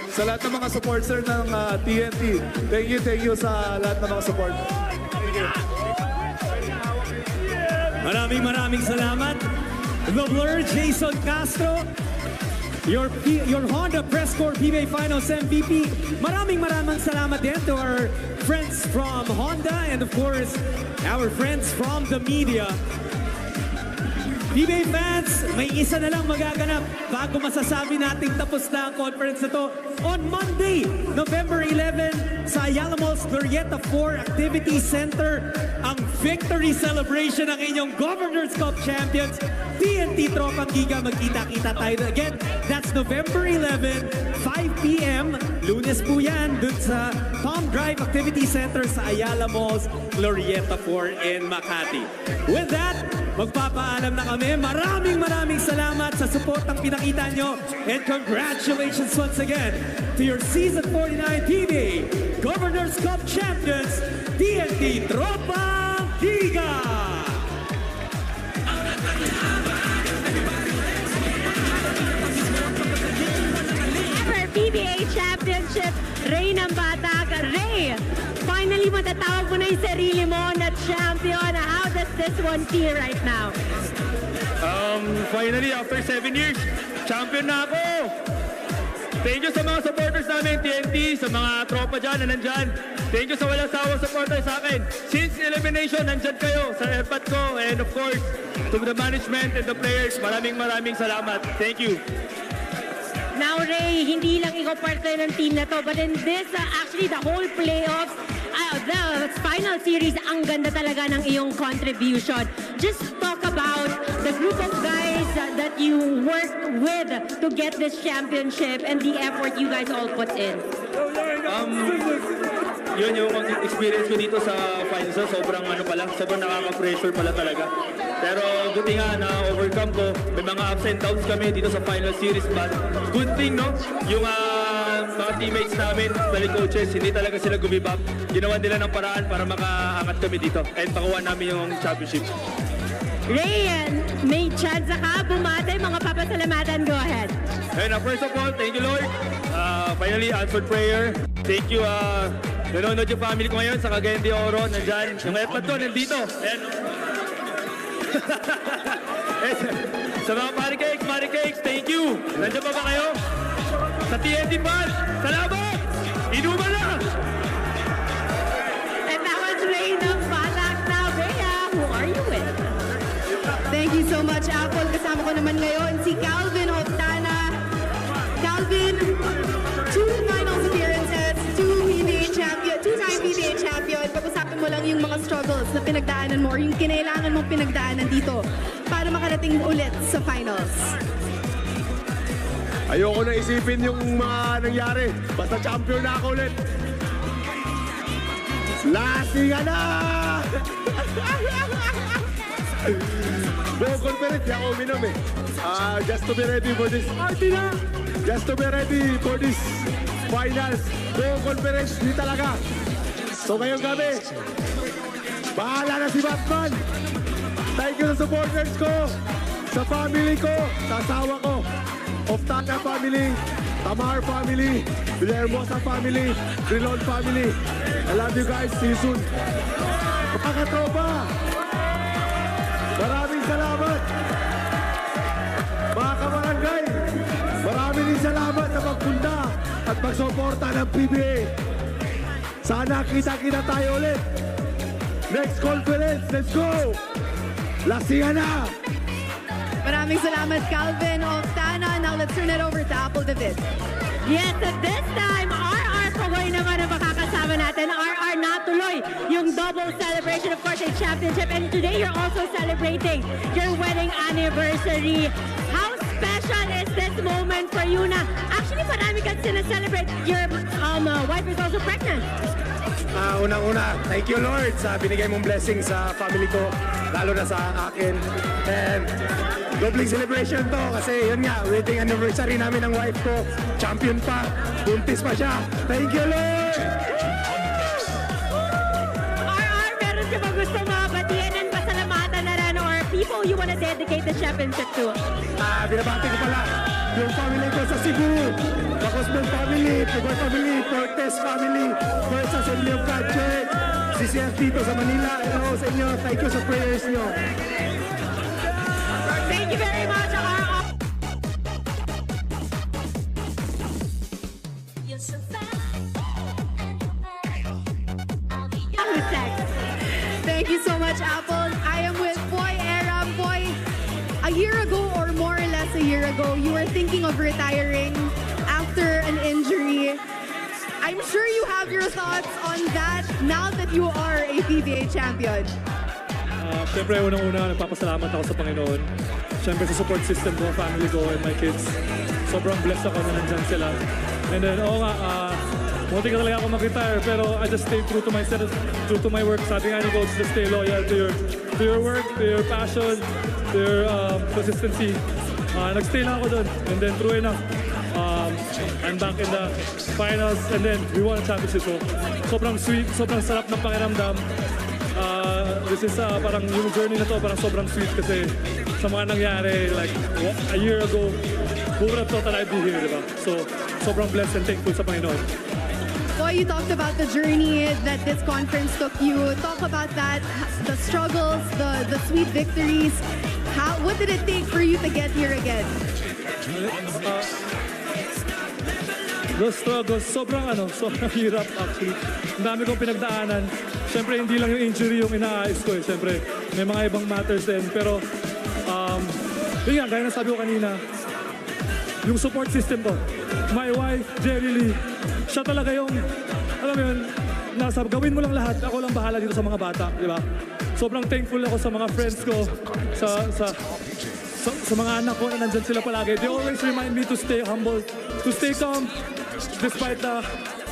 sa lahat ng mga supporters ng TNT, thank you sa lahat ng mga support. Thank you. Maraming salamat. The Blur, Jason Castro, your Honda Press Corps PBA Finals MVP. Maraming salamat din to our friends from Honda, and of course, our friends from the media. PBA fans, may isa na lang magaganap bago masasabi nating tapos na ang conference na to. On Monday, November 11, sa Ayala Mall's Glorieta 4 Activity Center, ang victory celebration ng inyong Governor's Cup champions, TNT Tropang Giga. Magkita-kita tayo again. That's November 11, 5 p.m. Lunes po yan, dun sa Palm Drive Activity Center sa Ayala Mall's Glorieta 4 in Makati. With that, magpapaalam na kami. Maraming salamat sa support ng pinakita nyo, and congratulations once again to your Season 49 PBA Governor's Cup champions, TNT Tropang Giga! Ever PBA Championship, Ray ng Batag. Ray, finally matatawag mo na yung sarili mo na champion. How does this one feel right now? Finally, after 7 years, champion na ako! Thank you sa mga supporters namin, TNT, sa mga tropa dyan na nandyan. Thank you sa walang sawang supporters sa akin. Since elimination, nandyan kayo sa airpot ko. And of course, to the management and the players, maraming salamat. Thank you. Now, Ray, hindi lang ikaw parte ng team na to, but in this, actually, the whole playoffs, the final series, ang ganda talaga ng iyong contribution. Just talk about the group of guys that you worked with to get this championship and the effort you guys all put in. Yun yung experience ko dito sa finals. Sobrang sobrang nakaka-pressure pala talaga. Pero buti nga na overcome ko. May mga ups and downs kami dito sa final series, but good thing, no? Yung mga teammates namin, bali coaches, hindi talaga sila gumibap. Ginawa nila ng paraan para makaangat kami dito and pakuha namin yung championship. Ray, may chance ka bumate, mga papasalamatan. Go ahead. And first of all, thank you Lord. Finally, answered prayer. Thank you, nanonood yung family ko ngayon sa Cagayan de Oro, nandyan. Yung airpod ko, nandito. And, sa mga pancakes, thank you. Nandiyan pa ba kayo? Sa TNT fans, salamat! Inuman na! And that was Ray ng Batak. Now, Rhea, who are you with? Thank you so much, Apple. Kasama ko naman ngayon si Calvin Oftana. Calvin, 2 finals appearances, 2-time PBA champion. Pag-usapan mo lang yung mga struggles na pinagdaanan mo or yung kinailangan mong pinagdaanan dito para makarating ulit sa finals. Ayoko na isipin yung mga nangyari. Basta champion na ako ulit. Lasingan na! Buong conference, di ako uminom eh. Just to be ready for this. Just to be ready for this finals. Buong conference, di talaga. So ngayong gabi, bahala na si Batman. Thank you sa supporters ko, sa family ko, sa asawa ko, Oftana family, Tamar family, Villarmosa family, Trilon family. I love you guys. See you soon. Mga katropa, maraming salamat. Mga kabarangay, maraming salamat sa pagpunta at pagsuporta ng PBA. Sana kita-kita tayo ulit. Next conference, let's go! Lasingan na! Maraming salamat, Calvin Oftana. Now let's turn it over to Apple David. Yes, at this time, RR Pagoy naman ang makakasama natin. RR, far natuloy yung double celebration, of course, a championship. And today you're also celebrating your wedding anniversary. How special is this moment for you na actually marami ka celebrate your wife is also pregnant? Unang-una, thank you Lord sa binigay mong blessing sa family ko, lalo na sa akin. And doubling celebration to kasi yun nga, wedding anniversary namin ng wife ko. Champion pa, buntis pa siya. Thank you Lord! RR, meron ka ba gusto mabatiin and pasalamatan na rin or people you wanna dedicate the championship to? Binabati ko pala yung family ko sa Cebu, Bacosman family, Pugoy family, Cortez family, First Assembly of God Church, CCF dito sa Manila. Hello sa inyo, thank you sa prayers nyo. Thank you very much, RR. Thank you so much, Apple. I am with Boy Aram. Boy, a year ago or more or less a year ago, you were thinking of retiring after an injury. I'm sure you have your thoughts on that now that you are a PBA champion. Siyempre, unang-una, nagpapasalamat ako sa Panginoon. Siyempre, sa support system ko, family ko, and my kids. Sobrang blessed ako na nandyan sila. And then, munti ka talaga ako mag-retire, pero I just stay true to myself, true to my work. Sabi nga ni Coach, just stay loyal to your work, to your passion, to your consistency. Nag-stay lang ako doon. And then, true enough, I'm back in the finals, and then we won a championship. So, sobrang sweet, sobrang sarap ng pakiramdam. This is parang yung journey na to, parang sobrang sweet kasi sa mga nangyari, like a year ago, who would have thought that I'd be here, diba? So, sobrang blessed and thankful sa Panginoon. Boy, you talked about the journey that this conference took you. Talk about that, the struggles, the sweet victories. What did it take for you to get here again? The struggles, sobrang hirap actually. Ang dami kong pinagdaanan. Siyempre, hindi lang yung injury yung inaayos ko eh. Siyempre, may mga ibang matters din. Pero, yun nga, gaya na sabi ko kanina, yung support system ko, my wife, Jerry Lee, siya talaga yung, alam mo yun, gawin mo lang lahat, ako lang bahala dito sa mga bata, di ba? Sobrang thankful ako sa mga friends ko, sa mga anak ko na nandyan sila palagi. They always remind me to stay humble, to stay calm, despite the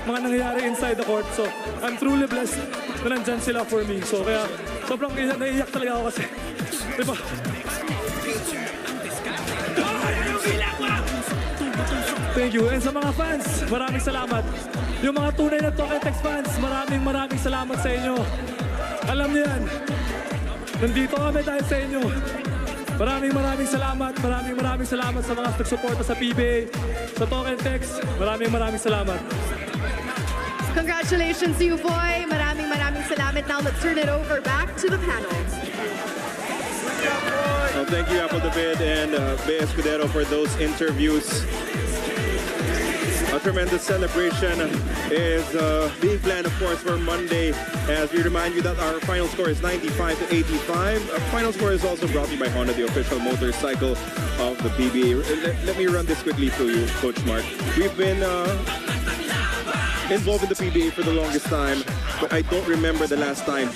mga nangyayari inside the court. So, I'm truly blessed na nandyan sila for me. So, kaya sobrang naiiyak talaga ako kasi, di ba? Thank you. And sa mga fans, maraming salamat. Yung mga tunay na Talk and Text fans, maraming salamat sa inyo. Alam niyo yan, nandito kami dahil sa inyo. Maraming salamat. Maraming salamat sa mga nagsuporta sa PBA, sa Talk and Text. Maraming salamat. Congratulations to you, Boy. Maraming salamat. Now let's turn it over back to the panel. Thank you, Apple David and Bea Escudero for those interviews. A tremendous celebration is being planned, of course, for Monday. As we remind you that our final score is 95-85. Our final score is also brought to you by Honda, the official motorcycle of the PBA. Let me run this quickly through you, Coach Mark. We've been involved in the PBA for the longest time, but I don't remember the last time